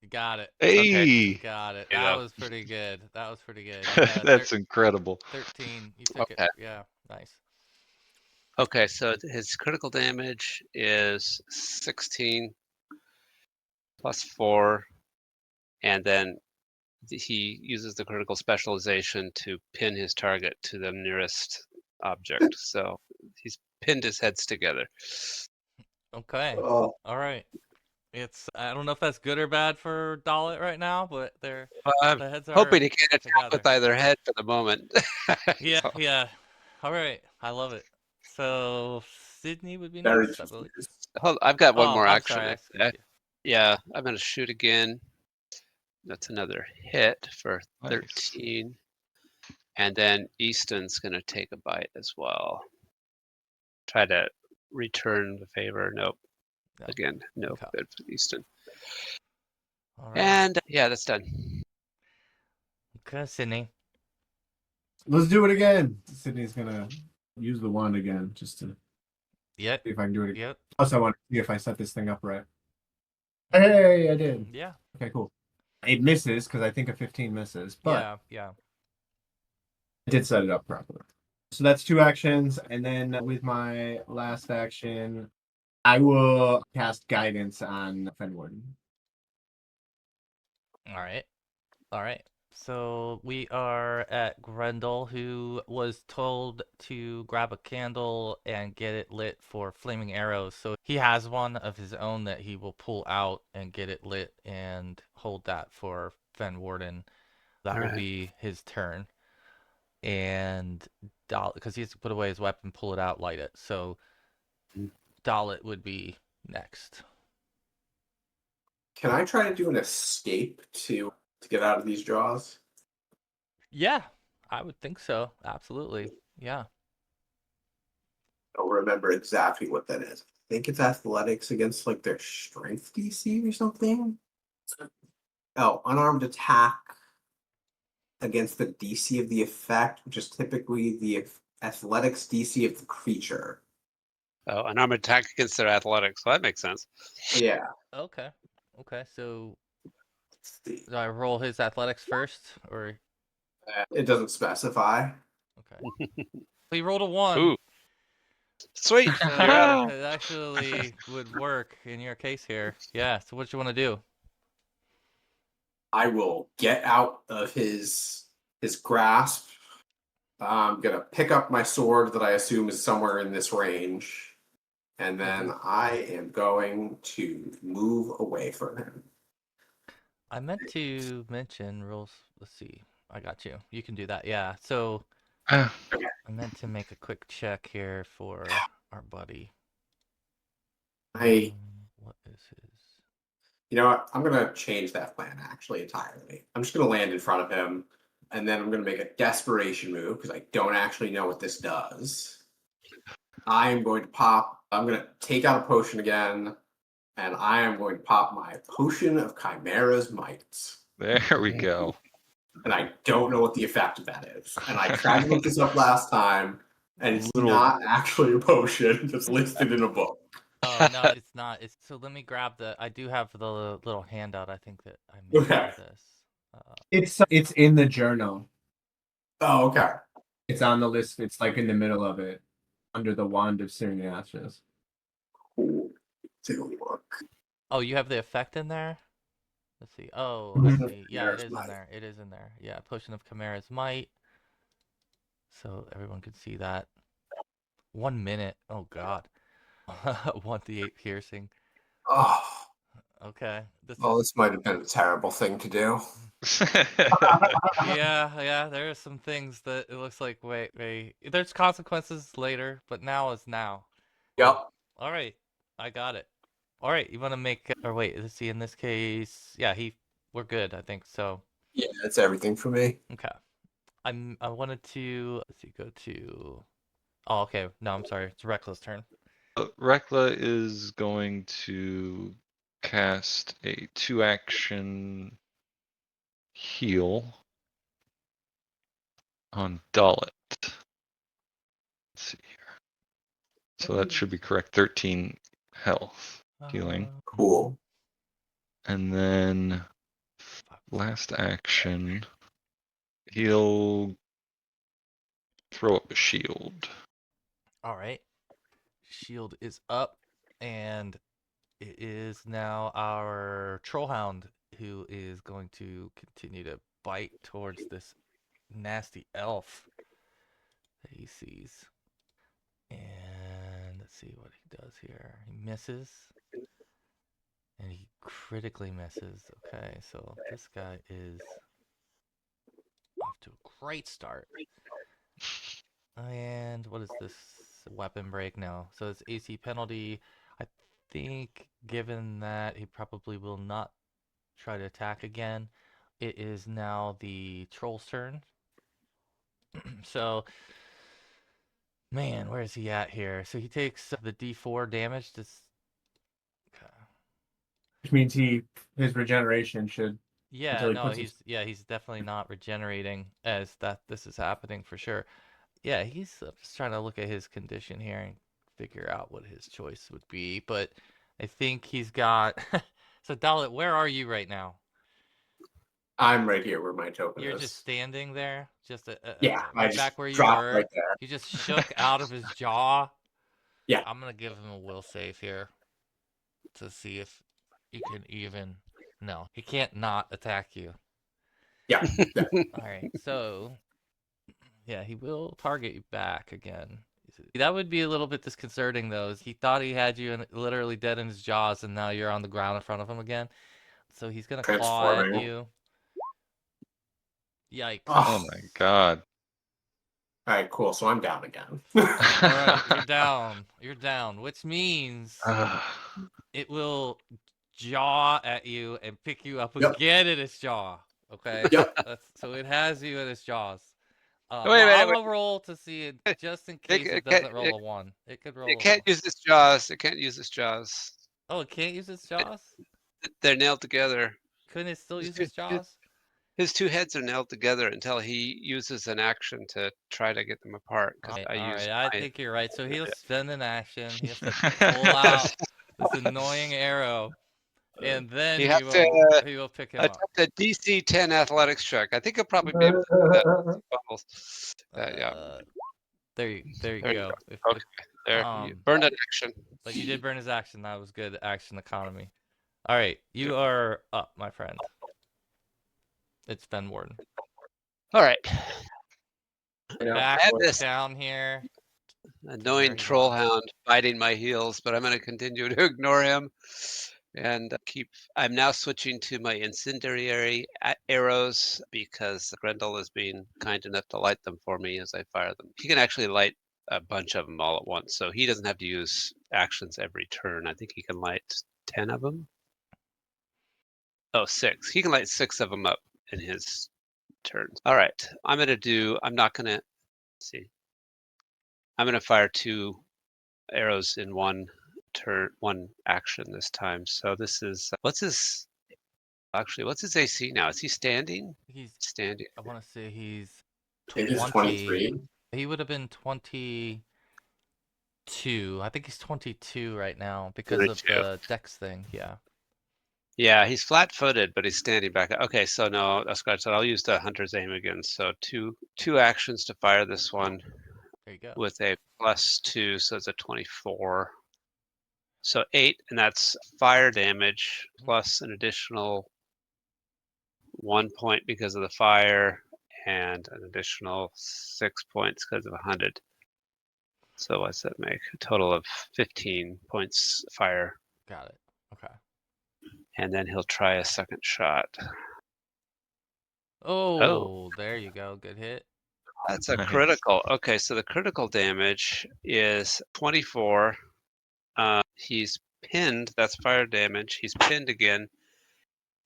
You got it. Okay. You Hey, got it. You That know. was pretty good. That was pretty good. You got a that's incredible. 13. You took it. Okay. Yeah, nice. Okay, so his critical damage is 16 plus 4, and then he uses the critical specialization to pin his target to the nearest object. So he's pinned his heads together. Okay. Oh, All right. I don't know if that's good or bad for Dallett right now, but the I'm heads are hoping he can't attack together. with either head for the moment. Yeah, So, yeah. All right. I love it. So Sydney would be very next, I believe. hold, I've got one Oh, more I'm action. sorry. I Actually. skipped you. Yeah, I'm going to shoot again. That's another hit for Nice. 13. And then Easton's going to take a bite as well. Try to return the favor. Nope. No. Again, no Okay. good for Easton. All right. And yeah, that's done. Okay, Sydney. Let's do it again. Sydney's gonna use the wand again just to Yep. see if I can do it again. Yep. Plus, I want to see if I set this thing up right. Hey, I did. Yeah. Okay, cool. It misses because I think a 15 misses, but Yeah. I did set it up properly. So that's 2 actions, and then with my last action, I will cast guidance on Fenwarden. All right. All right. So we are at Grendel, who was told to grab a candle and get it lit for flaming arrows. So he has one of his own that he will pull out and get it lit and hold that for Fenwarden. That All will right. be his turn. And because he has to put away his weapon, pull it out, light it. So Dallett would be next. can I try to do an escape to get out of these jaws? Yeah, I would think so. Absolutely. Yeah. I don't remember exactly what that is. I think it's athletics against like their strength DC or something. Oh, unarmed attack against the DC of the effect, which is typically the athletics DC of the creature. Oh, an armored attack against their athletics. So that makes sense. Yeah. Okay. Okay. So Let's see. do I roll his athletics first, or It doesn't specify. okay? He rolled a 1. Ooh. Sweet. So You're out of it actually would work in your case here. Yeah. So what you want to do? I will get out of his grasp. I'm gonna pick up my sword that I assume is somewhere in this range, and then I am going to move away from him. I meant to mention rules. Let's see. I got you. You can do that. Yeah. So Ah, I meant to make a quick check here for our buddy. I, What is his? you know what? I'm gonna change that plan actually entirely. I'm just gonna land in front of him, and then I'm gonna make a desperation move because I don't actually know what this does. I am going to pop. I'm gonna take out a potion again, and I am going to pop my potion of Chimera's Might. there we go. And I don't know what the effect of that is. And I tried to look this up last time, and it's Little- not actually a potion that's listed in a book. Oh no, it's not. It's so. Let me grab the. I do have the little handout. I think that I made Okay. for this. It's in the journal. Oh, okay. It's on the list. It's like in the middle of it, under the wand of searing ashes. Cool. Take a look. Oh, you have the effect in there. Let's see. Oh, I Mhm. see. Yeah, Chimera's it is in Might. there. It is in there. Yeah, potion of Chimera's Might. So everyone can see that. 1 minute. Oh God. 1d8 piercing. Oh, Okay. well, this might have been a terrible thing to do. Yeah. There are some things that it looks like. Wait. There's consequences later, but now is now. Yep. All right, I got it. All right, you want to make? Or wait, let's see. In this case, yeah, we're good. I think so. Yeah, that's everything for me. Okay. I wanted to. Let's see. Go to. Oh, okay. No, I'm sorry. It's Reckla's turn. Reckla is going to cast a 2-action heal on Dallett. Let's see here. So that should be correct. 13 health healing. Cool. And then last action, he'll throw up a shield. All right. Shield is up, and it is now our Trollhound who is going to continue to bite towards this nasty elf that he sees. And let's see what he does here. He misses. And he critically misses. Okay, so this guy is off to a great start. And what is this? Weapon break? No. So it's AC penalty. I think given that he probably will not try to attack again, it is now the troll's turn. So, man, where is he at here? So he takes the D4 damage. This. Okay. Which means his regeneration should. Yeah, Until he no, puts his- he's definitely not regenerating as this is happening for sure. Yeah, he's just trying to look at his condition here and figure out what his choice would be. But I think he's got. So Dallett, where are you right now? I'm right here where my token You're is. just standing there, just Yeah, I right just back where you dropped were. right there. He just shook out of his jaw. Yeah. I'm gonna give him a will save here to see if you can even. No, he can't not attack you. Yeah. All right, so yeah, he will target you back again. That would be a little bit disconcerting, though. He thought he had you literally dead in his jaws, and now you're on the ground in front of him again. So he's gonna claw at Transforming. you. Yikes! Oh my god. All right, cool. So I'm down again. All right, you're down. You're down, which means it will jaw at you and pick you up Yep. again in its jaw. Okay. Yep. So it has you in its jaws. Wait, I'm gonna roll to see it just in case it doesn't roll a 1. It could roll. It can't use its jaws. It can't use its jaws. Oh, it can't use its jaws? They're nailed together. Couldn't it still use His- its jaws? His two heads are nailed together until he uses an action to try to get them apart. All Because right, I think you're right. So he'll Yeah. spend an action. He has to pull out this annoying arrow, and then You have to he will pick him up. attempt a DC 10 athletics check. I think he'll probably be able to do that. Yeah. There you There you go. Okay, there. You Um, burned an action. but you did burn his action. That was good action economy. All right, you are up, my friend. It's Fenwarden. All right. Back I have this down here. annoying he troll was. hound biting my heels, but I'm going to continue to ignore him and keep. I'm now switching to my incendiary arrows because Grendel is being kind enough to light them for me as I fire them. He can actually light a bunch of them all at once, so he doesn't have to use actions every turn. I think he can light 10 of them. Oh, 6. He can light 6 of them up in his turns. All right. I'm not going to see. I'm going to fire 2 arrows in one action this time. So this is what's his AC now? Is he standing? He's. Standing. I want to say he's I think he's 20. 23. He would have been 22. I think he's 22 right now because of 22. the Dex thing. Yeah. Yeah, he's flat-footed, but he's standing back. Okay, so no, that's good. So I'll use the hunter's aim again. So two actions to fire this one There you go. with a +2, so it's a 24. So 8, and that's fire damage plus an additional 1 point because of the fire, and an additional 6 points because of 100. So what's that make? A total of 15 points fire. Got it. Okay. And then he'll try a second shot. Oh, there you go. Good hit. That's a Nice. critical. Okay, so the critical damage is 24. He's pinned. That's fire damage. He's pinned again.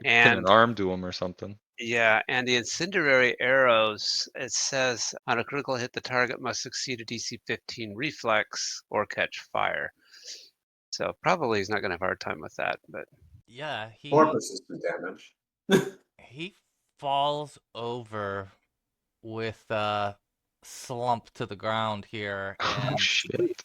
Pin an And arm to him or something. yeah, and the incendiary arrows, it says on a critical hit, the target must succeed a DC 15 reflex or catch fire. So probably he's not going to have a hard time with that. But Yeah, Or persistent damage. he falls over with a slump to the ground here Oh and shit.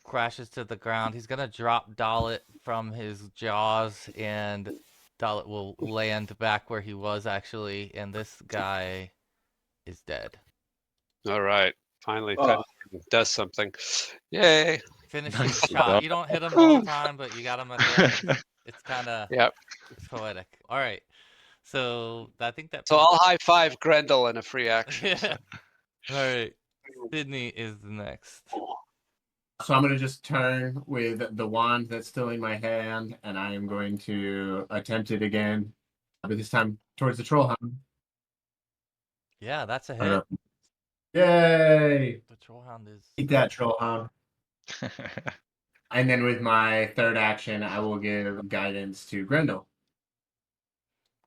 crashes to the ground. He's gonna drop Dallett from his jaws, and Dallett will land back where he was actually, and this guy is dead. all right, finally Oh. Fenwarden does something. Yay! Finishing Nicely shot. done. You don't hit him all the time, but you got him at the end. It's kind of Yep. poetic. All right, so I think that. So I'll high five Grendel in a free action. So. Yeah. All right, Sydney is the next. So I'm going to just turn with the wand that's still in my hand, and I am going to attempt it again, but this time towards the troll hound. Yeah, that's a hit. Yay! The trollhound is. Eat that, troll hound. And then with my third action, I will give guidance to Grendel.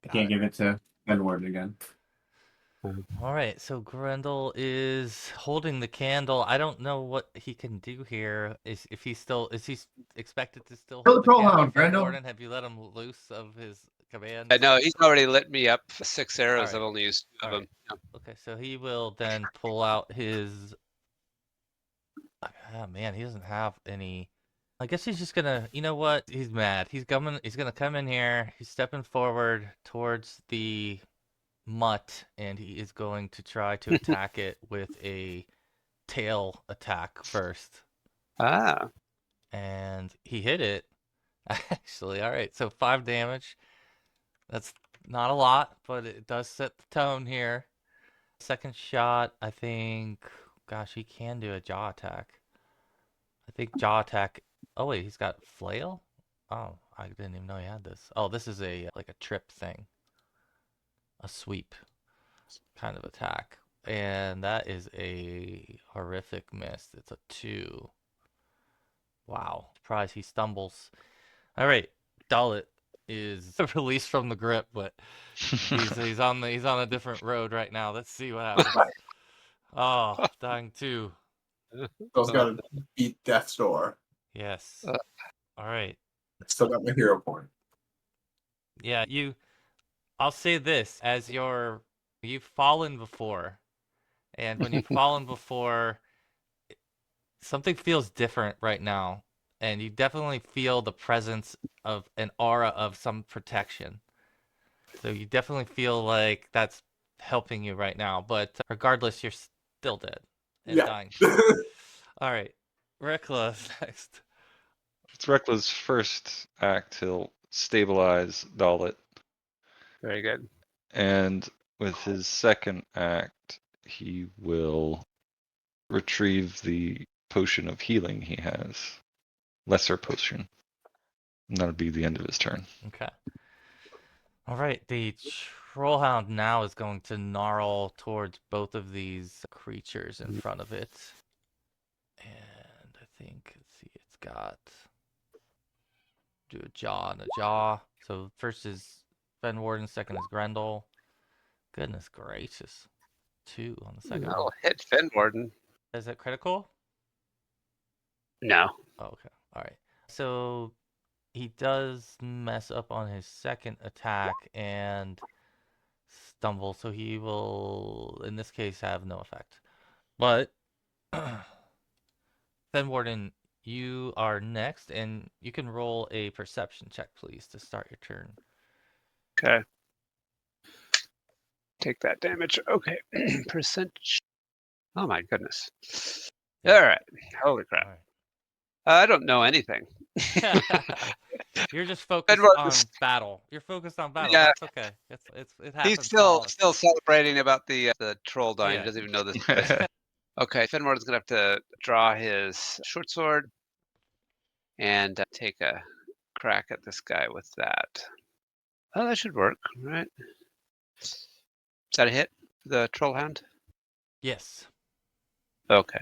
I can't give it to Fenwarden again. All right, so Grendel is holding the candle. I don't know what he can do here. Is he expected to still Kill hold the the candle? trollhound, Grendel. Fenwarden, have you let him loose of his command? I know he's already lit me up 6 arrows. right. I've only used 2 of All them. Okay, so he will then pull out his. Oh man, he doesn't have any. I guess he's just gonna. You know what? He's mad. He's coming. He's gonna come in here. He's stepping forward towards the mutt, and he is going to try to attack it with a tail attack first. Ah, And he hit it. Actually, all right. So 5 damage. That's not a lot, but it does set the tone here. Second shot, I think. Gosh, he can do a jaw attack. I think jaw attack. Oh wait, he's got flail. Oh, I didn't even know he had this. Oh, this is a like a trip thing. A sweep kind of attack. And that is a horrific miss. It's a 2. Wow. Surprise, he stumbles. All right. Dallett is released from the grip, but he's on a different road right now. Let's see what happens. Oh, dying 2. Those gotta beat death's door. Yes. All right. Still got my hero point. Yeah, I'll say this, as you've fallen before. And when you've fallen before, something feels different right now, and you definitely feel the presence of an aura of some protection. So you definitely feel like that's helping you right now, but regardless, you're still dead. and Yeah. dying. All right, Reckla next. It's Reckla's first act. He'll stabilize Dallett. Very good. And with his second act, he will retrieve the potion of healing he has. Lesser potion. And that'll be the end of his turn. Okay. All right, the Trollhound now is going to gnarl towards both of these creatures in front of it. And I think, let's see, it's got do a jaw and a jaw. So first is Fenwarden, second is Grendel. Goodness gracious. 2 on the second one. That'll hit Fenwarden. Is it critical? No. Oh, okay. All right. So he does mess up on his second attack and stumble, so he will, in this case, have no effect. But Fenwarden, you are next, and you can roll a perception check, please, to start your turn. Okay. Take that damage. Okay. Percentage. Oh my goodness. All right. Holy crap. All right. I don't know anything. You're just focused on Fenwarden's- battle. You're focused on battle. Yeah. That's okay. It happens. He's to all of us. still celebrating about the troll dying. Yeah. He doesn't even know this. Okay, Fenwarden's gonna have to draw his short sword and take a crack at this guy with that. Oh, that should work, right? Is that a hit? The troll hound? Yes. Okay.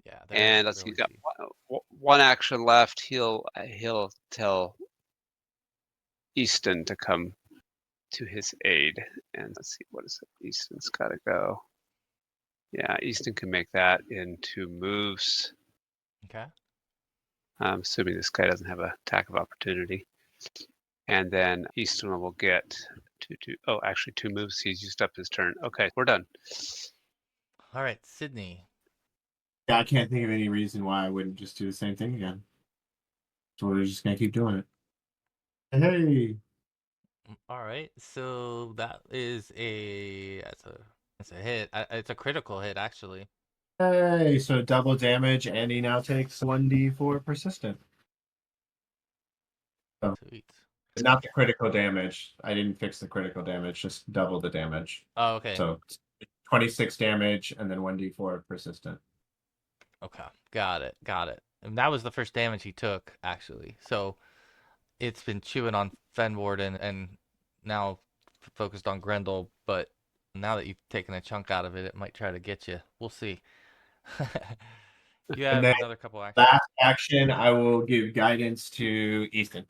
Yeah. And let's see, he's got one action left. He'll tell Easton to come to his aid. And let's see, what is it? Easton's got to go. Yeah, Easton can make that in 2 moves. Okay. I'm assuming this guy doesn't have an attack of opportunity. And then Easton will get actually 2 moves. He's used up his turn. Okay, we're done. All right, Sydney. Yeah, I can't think of any reason why I wouldn't just do the same thing again. So we're just gonna keep doing it. Hey, All right, so that is it's a hit. It's a critical hit, actually. hey! So double damage, and he now takes 1d4 persistent. Sweet. Not the critical damage. I didn't fix the critical damage. Just double the damage. Oh, okay. So 26 damage, and then 1d4 persistent. Okay, got it. And that was the first damage he took, actually. So it's been chewing on Fenwarden and now focused on Grendel, but now that you've taken a chunk out of it, it might try to get you. We'll see. You have then another couple actions. Last action, I will give guidance to Easton.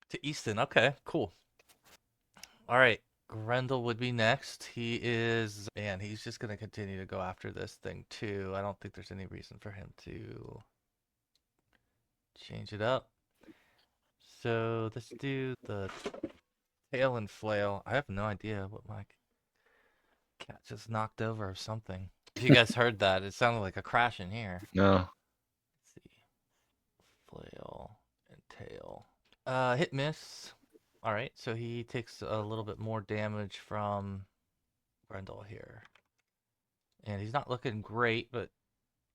To Easton, okay, cool. All right, Grendel would be next. He's just going to continue to go after this thing, too. I don't think there's any reason for him to change it up. So let's do the tail and flail. I have no idea what my cat just knocked over or something. If you guys heard that, it sounded like a crash in here. No. Let's see. Flail and tail. Hit miss. All right, so he takes a little bit more damage from Grendel here. And he's not looking great, but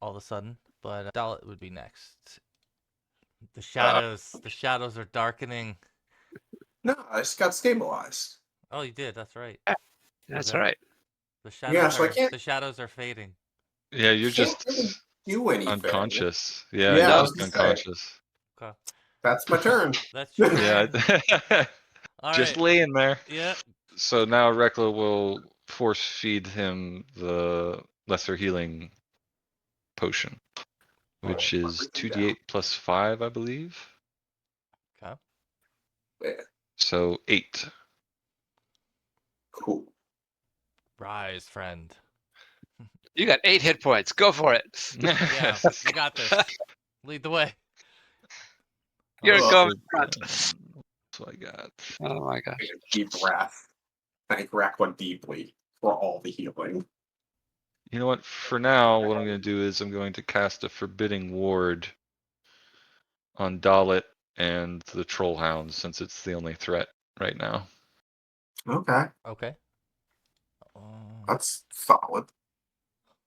all of a sudden. But Dallett would be next. The shadows are darkening. No, I just got stabilized. Oh, you did. That's right. That's Okay. right. The shadows Yeah, so I are can't- the shadows are fading. Yeah, you're Can't just really do anything. unconscious. Yeah, Yeah, you're I was just gonna say. unconscious. Okay. That's my turn. That's your Yeah. turn. All Just right. laying there. Yeah. So now Reckla will force feed him the lesser healing potion, which Alright, is mark it 2d8 plus 5, I believe. Okay. Yeah, So 8. cool. Rise, friend. You got 8 hit points. Go for it. Yeah, you got this. Lead the way. You're Oh, going front. That's what I got. Oh my gosh. Take a deep breath. Thank Reckla deeply for all the healing. You know what? For now, what I'm going to do is I'm going to cast a forbidding ward on Dallett and the Trollhound, since it's the only threat right now. Okay, Okay. that's solid.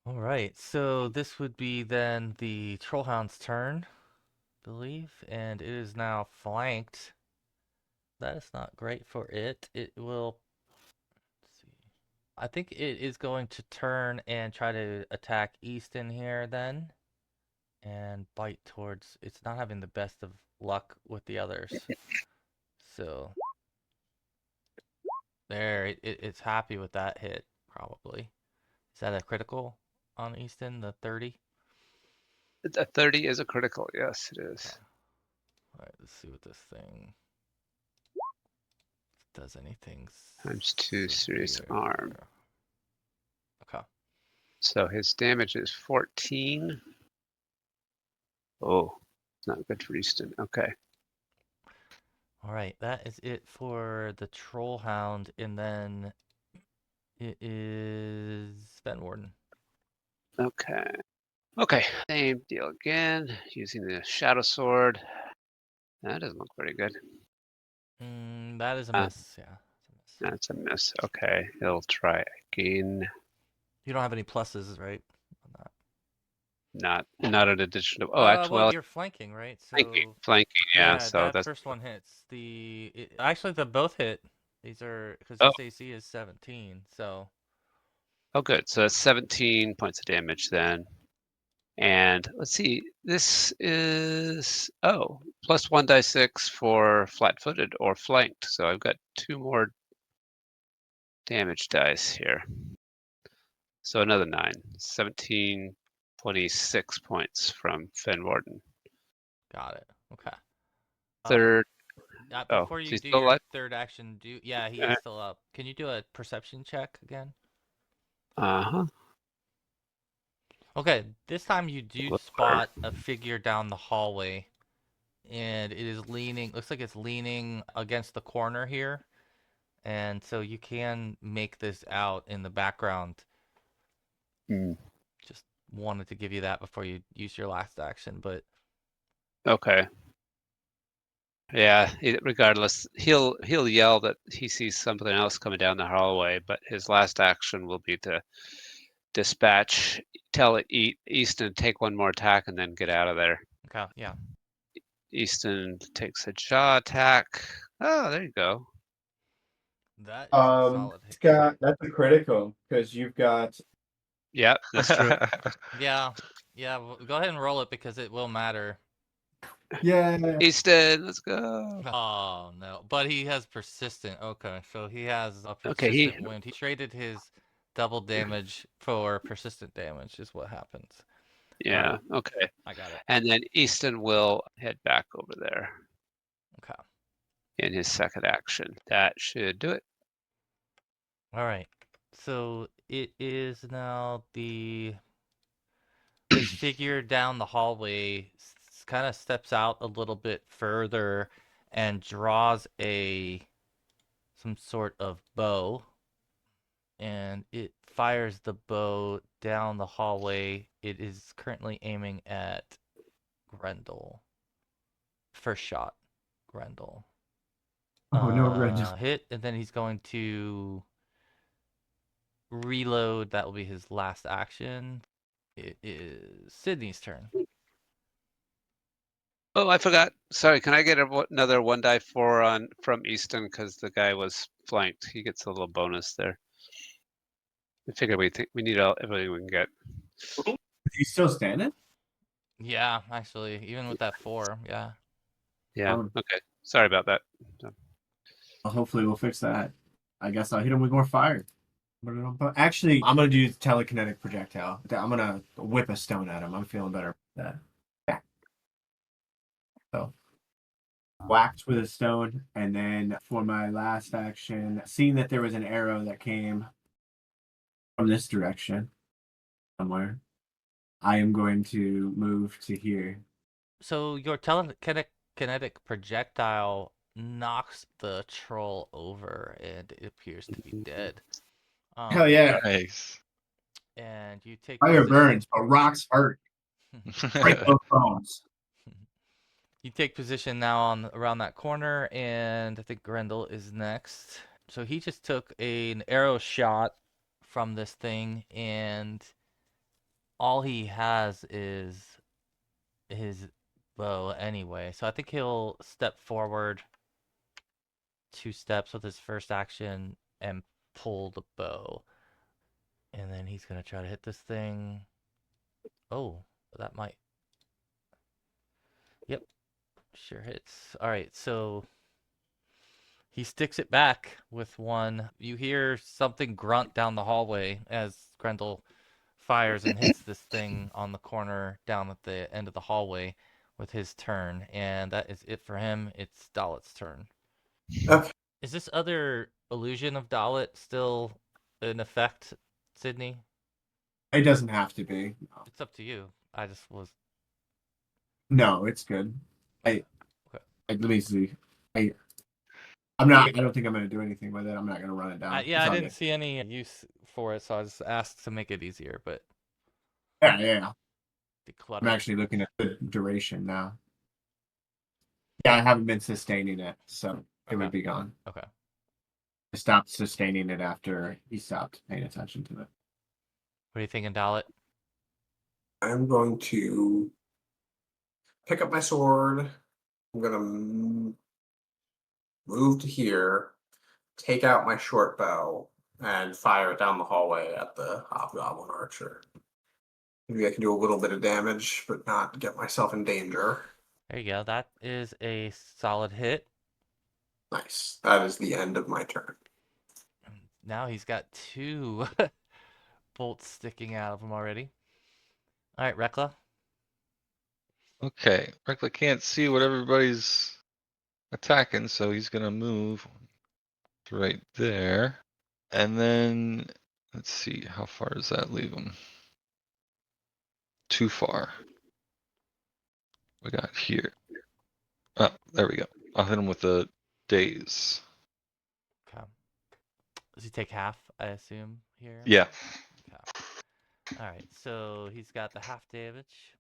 All right, so this would be then the Trollhound's turn, I believe, and it is now flanked. That is not great for it. It will, let's see. I think it is going to turn and try to attack Easton here then, and bite towards. It's not having the best of luck with the others, so there, it's happy with that hit probably. Is that a critical on Easton? The 30. A 30 is a critical. Yes, it is. Okay. All right, let's see what this thing does. Anything Times 2 serious severe arm. here. Okay. So his damage is 14. Oh, it's not good for Easton. Okay. All right, that is it for the Trollhound, and then it is Fenwarden. Okay. Okay. Same deal again. Using the shadow sword. That doesn't look very good. That is a miss. Yeah, it's a miss. That's a miss. Okay. He'll try again. You don't have any pluses, right? On that. Not an addition to. Oh, Well, actually, well, you're flanking, right? So flanking. Yeah. yeah, So that that's. first one hits. Actually, the both hit. These are because Oh. his AC is 17. So Oh, good. So that's 17 points of damage then. And let's see, this is, oh, plus 1d6 for flat-footed or flanked. So I've got 2 more damage dice here. So another 9, 17, 26 points from Fenwarden. got it. Okay. Third, oh, Before is you he do still your alive? third action, yeah, he is still up. Can you do a perception check again? Uh-huh. Okay, this time you do Look. spot a figure down the hallway, and it is leaning, looks like it's leaning against the corner here, and so you can make this out in the background. Mm, Just wanted to give you that before you use your last action, but okay. Yeah, regardless, he'll yell that he sees something else coming down the hallway, but his last action will be to dispatch, tell it Easton take one more attack and then get out of there. okay, yeah. Easton takes a jaw attack. Oh, there you go. That is a solid hit. That's a critical because you've got. Yeah, that's true. Yeah, go ahead and roll it because it will matter. Yeah. Easton, let's go. Oh no, but he has persistent. Okay, so he has a Okay, persistent wound. He traded his double damage for persistent damage, is what happens. yeah, okay. I got it. And then Easton will head back over there Okay. in his second action. That should do it. All right. So it is now this figure down the hallway kind of steps out a little bit further and draws some sort of bow, and it fires the bow down the hallway. It is currently aiming at Grendel. First shot, Grendel. Oh no, Grendel. Hit, and then he's going to reload. That will be his last action. It is Sydney's turn. Oh, I forgot. Sorry, can I get another 1d4 on from Easton because the guy was flanked? He gets a little bonus there. I figure we need everything we can get. Is he still standing? Yeah, actually, even with that 4, yeah. Yeah. Okay. Sorry about that. Well, hopefully we'll fix that. I guess I'll hit him with more fire. Actually, I'm gonna do telekinetic projectile. I'm gonna whip a stone at him. I'm feeling better with that. Yeah. So whacked with a stone, and then for my last action, seeing that there was an arrow that came from this direction somewhere, I am going to move to here. So your telekinetic projectile knocks the troll over, and it appears to be dead. Hell yeah! Nice. And you take Fire position. burns, but rocks hurt. Break those bones. You take position now around that corner, and I think Grendel is next. So he just took an arrow shot from this thing, and all he has is his bow anyway. So I think he'll step forward 2 steps with his first action and pull the bow. And then he's going to try to hit this thing. Oh, that might. Yep, sure hits. All right, so he sticks it back with one. You hear something grunt down the hallway as Grendel fires and hits this thing on the corner down at the end of the hallway with his turn. And that is it for him. It's Dallet's turn. Okay. Is this other illusion of Dallett still in effect, Sydney? It doesn't have to be. It's up to you. I just was. No, it's good. Okay. Let me see. I'm not. I don't think I'm going to do anything with it. I'm not going to run it down. Yeah, It's I all didn't good. see any use for it, so I just asked to make it easier, but Yeah. declutter. I'm actually looking at the duration now. Yeah, I haven't been sustaining it, so it would Okay. be gone. Okay. I stopped sustaining it after he stopped paying attention to it. What are you thinking, Dallett? I'm going to pick up my sword. I'm gonna move to here, take out my short bow, and fire it down the hallway at the hobgoblin archer. Maybe I can do a little bit of damage, but not get myself in danger. There you go. That is a solid hit. Nice. That is the end of my turn. Now he's got 2 bolts sticking out of him already. All right, Reckla. Okay, Reckla can't see what everybody's attacking, so he's gonna move right there. And then, let's see, how far does that leave him? Too far. We got here. Oh, there we go. I'll hit him with a daze. Okay. Does he take half, I assume, here? Yeah. Okay. All right, so he's got the half damage.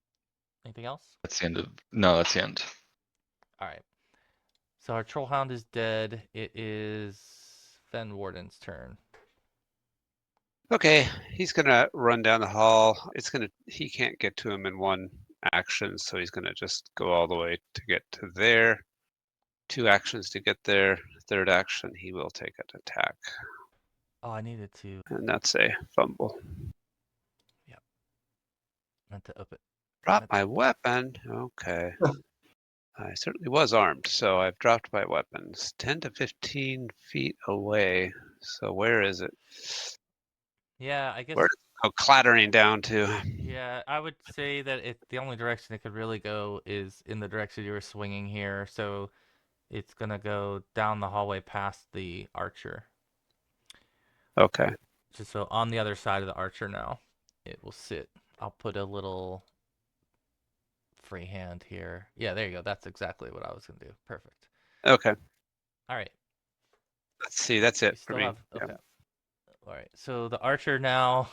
Anything else? That's the end of, no, that's the end. All right. So our troll hound is dead. It is Fenwarden's turn. Okay, he's gonna run down the hall. He can't get to him in one action, so he's gonna just go all the way to get to there. 2 actions to get there. Third action, he will take an attack, Oh, I needed to. and that's a fumble. Meant to up it. Drop my weapon. Okay. I certainly was armed, so I've dropped my weapons 10 to 15 feet away. So where is it? Yeah, I guess. Where does it go clattering down to? Yeah, I would say that the only direction it could really go is in the direction you were swinging here. So it's gonna go down the hallway past the archer. Okay. Just so on the other side of the archer now, it will sit. I'll put a little free hand here. Yeah, there you go. That's exactly what I was gonna do. Perfect. Okay. All right. Let's see. That's it You for still me. have. Yeah. Okay. All right. So the archer now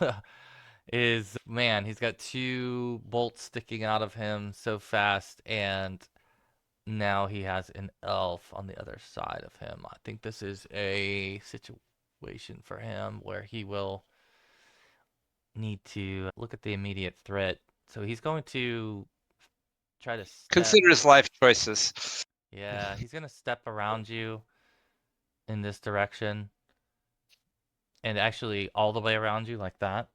is, man, he's got 2 bolts sticking out of him so fast, and now he has an elf on the other side of him. I think this is a situation for him where he will need to look at the immediate threat. So he's going to try to step. Consider his life choices. Yeah, he's going to step around you in this direction. And actually all the way around you like that.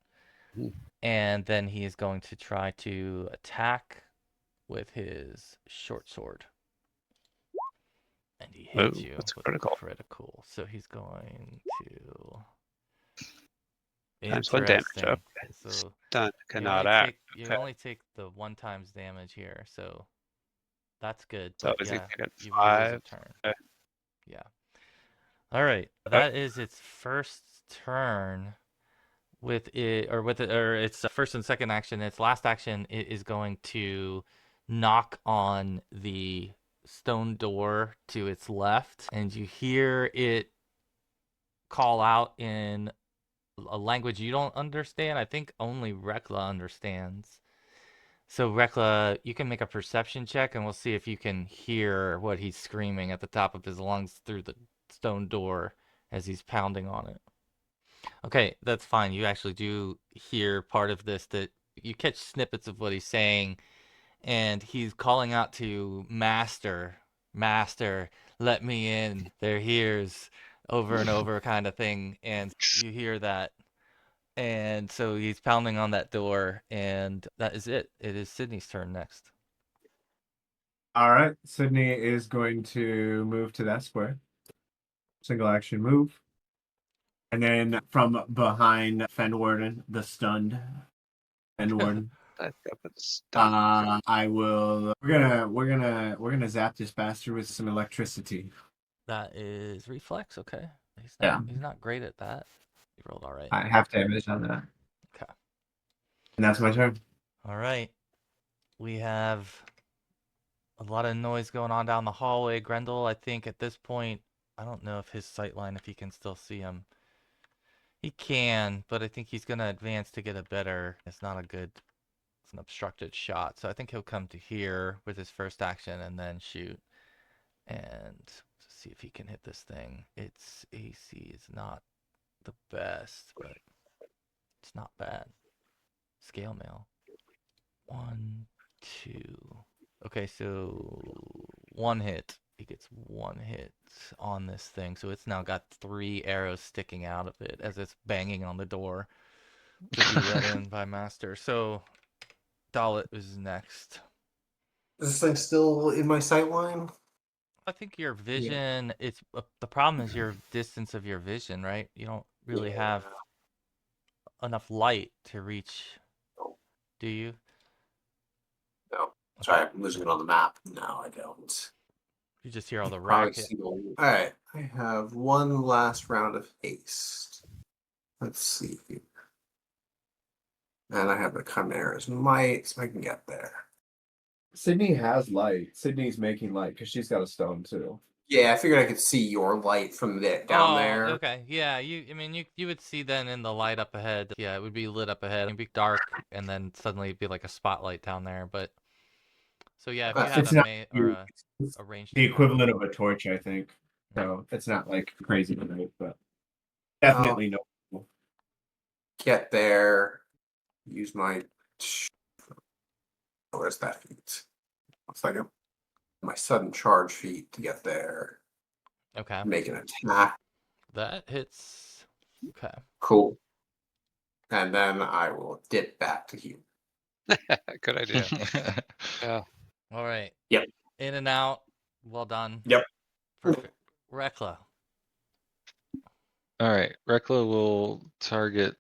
Mhm. And then he is going to try to attack with his short sword. And he hits you That's with critical. a critical. So he's going to. Times 1 damage. Interesting. Okay. So Done. you Cannot only act. you Okay. only take the 1 times damage here, so that's good. So But is he yeah, taking you will lose a 5? turn. Okay. Yeah. All right. That is its first turn. With it, or its first and second action. Its last action, it is going to knock on the stone door to its left, and you hear it call out in a language you don't understand. I think only Reckla understands. So Reckla, you can make a perception check, and we'll see if you can hear what he's screaming at the top of his lungs through the stone door as he's pounding on it. Okay, that's fine. You actually do hear part of this that You catch snippets of what he's saying, and he's calling out to Master, Master, let me in. They're here's over and over kind of thing, and you hear that. And so he's pounding on that door, and that is it. It is Sydney's turn next. All right. Sydney is going to move to that square. Single action move. And then from behind Fenwarden, the stunned Fenwarden, I got it stunned. I will. We're gonna zap this bastard with some electricity. That is reflex, okay. Yeah. He's not great at that. He rolled all right. I have damage on that. Okay. And that's my turn. All right. We have a lot of noise going on down the hallway. Grendel, I think at this point, I don't know if his sightline, if he can still see him. He can, but I think he's going to advance to get a better. It's not a good, it's an obstructed shot. So I think he'll come to here with his first action and then shoot. And see if he can hit this thing. Its AC is not the best, but it's not bad. Scale mail. 1, 2. Okay, so 1 hit. He gets 1 hit on this thing. So it's now got 3 arrows sticking out of it as it's banging on the door to be let in by Master. So Dallett is next. Is this thing still in my sight line? I think your vision, it's the problem is your distance of your vision, right? You don't really have enough light to reach, do you? No. Sorry, I'm losing it on the map. No, I don't. You just hear all the Probably racket. Alright, I have one last round of haste. Let's see here. And I have the Chimera's Might, so I can get there. Sydney has light. Sydney's making light because she's got a stone too. Yeah, I figured I could see your light from down there. Okay. Yeah, I mean you would see then in the light up ahead. Yeah, it would be lit up ahead. It'd be dark and then suddenly it'd be like a spotlight down there, but so yeah, if you had It's not a ranged the attack. equivalent of a torch, I think. So it's not like crazy tonight, but definitely no. Get there. Use my. Where's that feat? Looks like my sudden charge feat to get there. Okay. Make an attack. That hits. Okay. Cool. And then I will dip back to here. Good idea. Yeah. All right. Yep. In and out. Well done. Yep. Perfect. Reckla. All right, Reckla will target,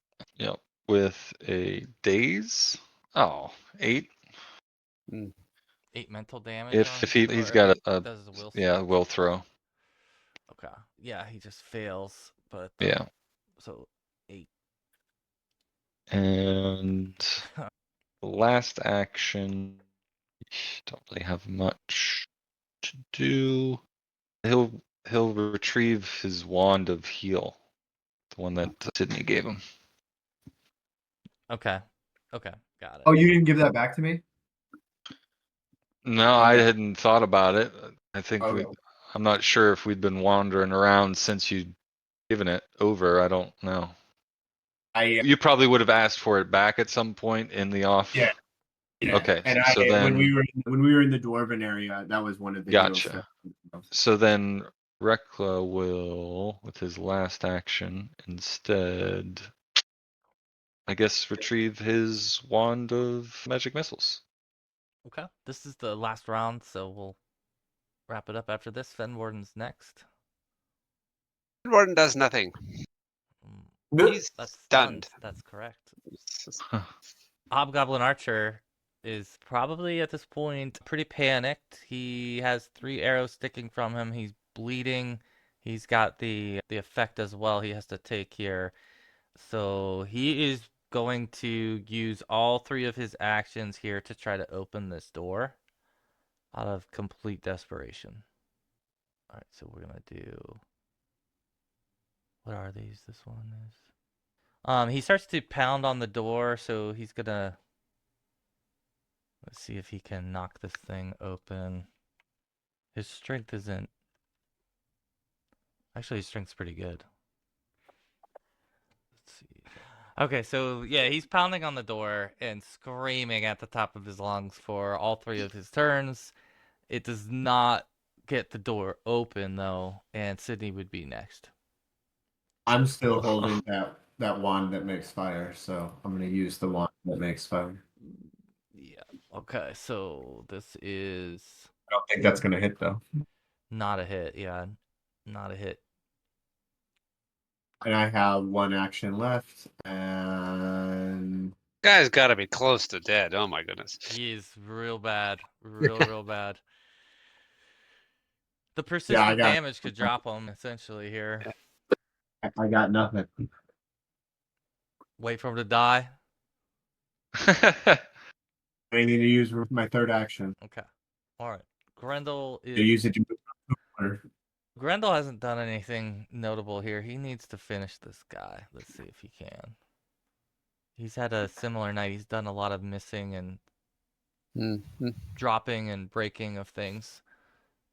with a daze. Oh, 8. 8 mental damage. If he's got a does his will will throw. Okay. Yeah, he just fails, but Yeah. So 8. And the last action, don't really have much to do. He'll retrieve his wand of heal, the one that Sydney gave him. Okay. Okay. Got it. Oh, you didn't give that back to me? No, I hadn't thought about it. I think Okay. I'm not sure if we'd been wandering around since you'd given it over. I don't know. You probably would have asked for it back at some point in the off. Yeah. Okay. And so then when we were in the dwarven area, that was one of the Gotcha. deals. So then Reckla will, with his last action, instead, I guess, retrieve his wand of magic missiles. Okay. This is the last round, so we'll wrap it up after this. Fenwarden's next. Warden does nothing. He's That's stunned. stunned. That's correct. Hobgoblin Archer is probably at this point pretty panicked. He has 3 arrows sticking from him. He's bleeding. He's got the effect as well he has to take here. So he is going to use all 3 of his actions here to try to open this door out of complete desperation. All right, so we're going to do... What are these? This one is... He starts to pound on the door, so he's going to... Let's see if he can knock this thing open. His strength isn't... Actually, his strength's pretty good. Let's see. Okay, so yeah, he's pounding on the door and screaming at the top of his lungs for all 3 of his turns. It does not get the door open though, and Sydney would be next. I'm still holding that wand that makes fire, so I'm gonna use the wand that makes fire. Yeah. Okay, so this is I don't think that's gonna hit though. not a hit. Yeah, not a hit. And I have 1 action left, and Guy's got to be close to dead. Oh my goodness. He's real bad, real bad. The I persistent got damage could drop him essentially here. I got nothing. Wait for him to die. I need to use my 3rd action. Okay. All right. Grendel To is. use it to move water. Grendel hasn't done anything notable here. He needs to finish this guy. Let's see if he can. He's had a similar night. He's done a lot of missing and Mhm. dropping and breaking of things.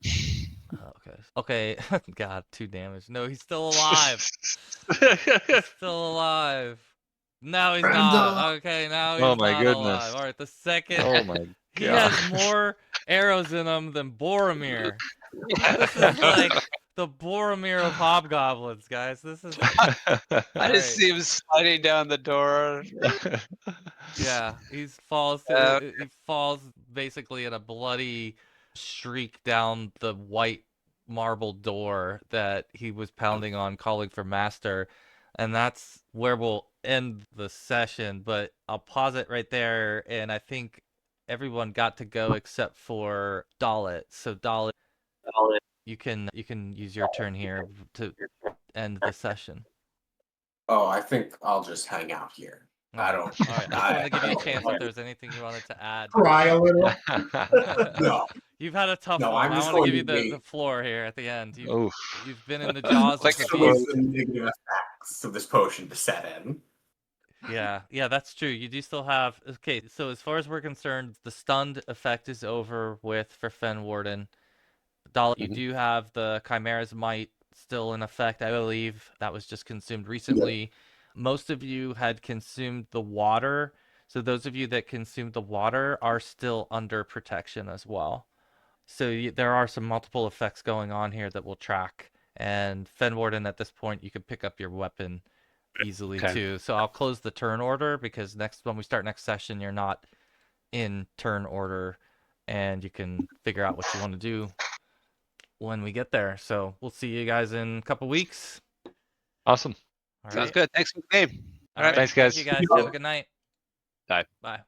Okay. Okay. God, 2 damage. No, he's still alive. He's still alive. No, he's not. Okay, now he's Oh my not goodness. alive. All right, the second. Oh my He god. has more arrows in him than Boromir. This is like the Boromir of hobgoblins, guys. This is. I Alright. just see him sliding down the door. Yeah, he falls basically in a bloody shriek down the white marble door that he was pounding on, calling for master. And that's where we'll end the session, but I'll pause it right there, and I think everyone got to go except for Dallett. So Dallett, you can use your turn here to end the session. Oh, I think I'll just hang out here. I don't. All right, I just wanted to give you a chance if there's anything you wanted to add. Cry a little. No, You've had a tough no, one. I'm I just want to going give you to the wait floor here at the end. Oof. You've been in the jaws Like of the for beast. the negative effects of this potion to set in. Yeah, that's true. You do still have. Okay, so as far as we're concerned, the stunned effect is over with for Fenwarden. Dallett, you Mhm. do have the Chimera's Might still in effect, I believe. That was just consumed recently. Most of you had consumed the water. So those of you that consumed the water are still under protection as well. So there are some multiple effects going on here that we'll track. And Fenwarden, at this point, you can pick up your weapon easily Okay. too. So I'll close the turn order because when we start next session, you're not in turn order, and you can figure out what you want to do when we get there. So we'll see you guys in a couple weeks. Awesome. All Sounds right. good. Thanks for the game. All right. Thanks, Thank guys. you guys. Have a good night. Bye. Bye.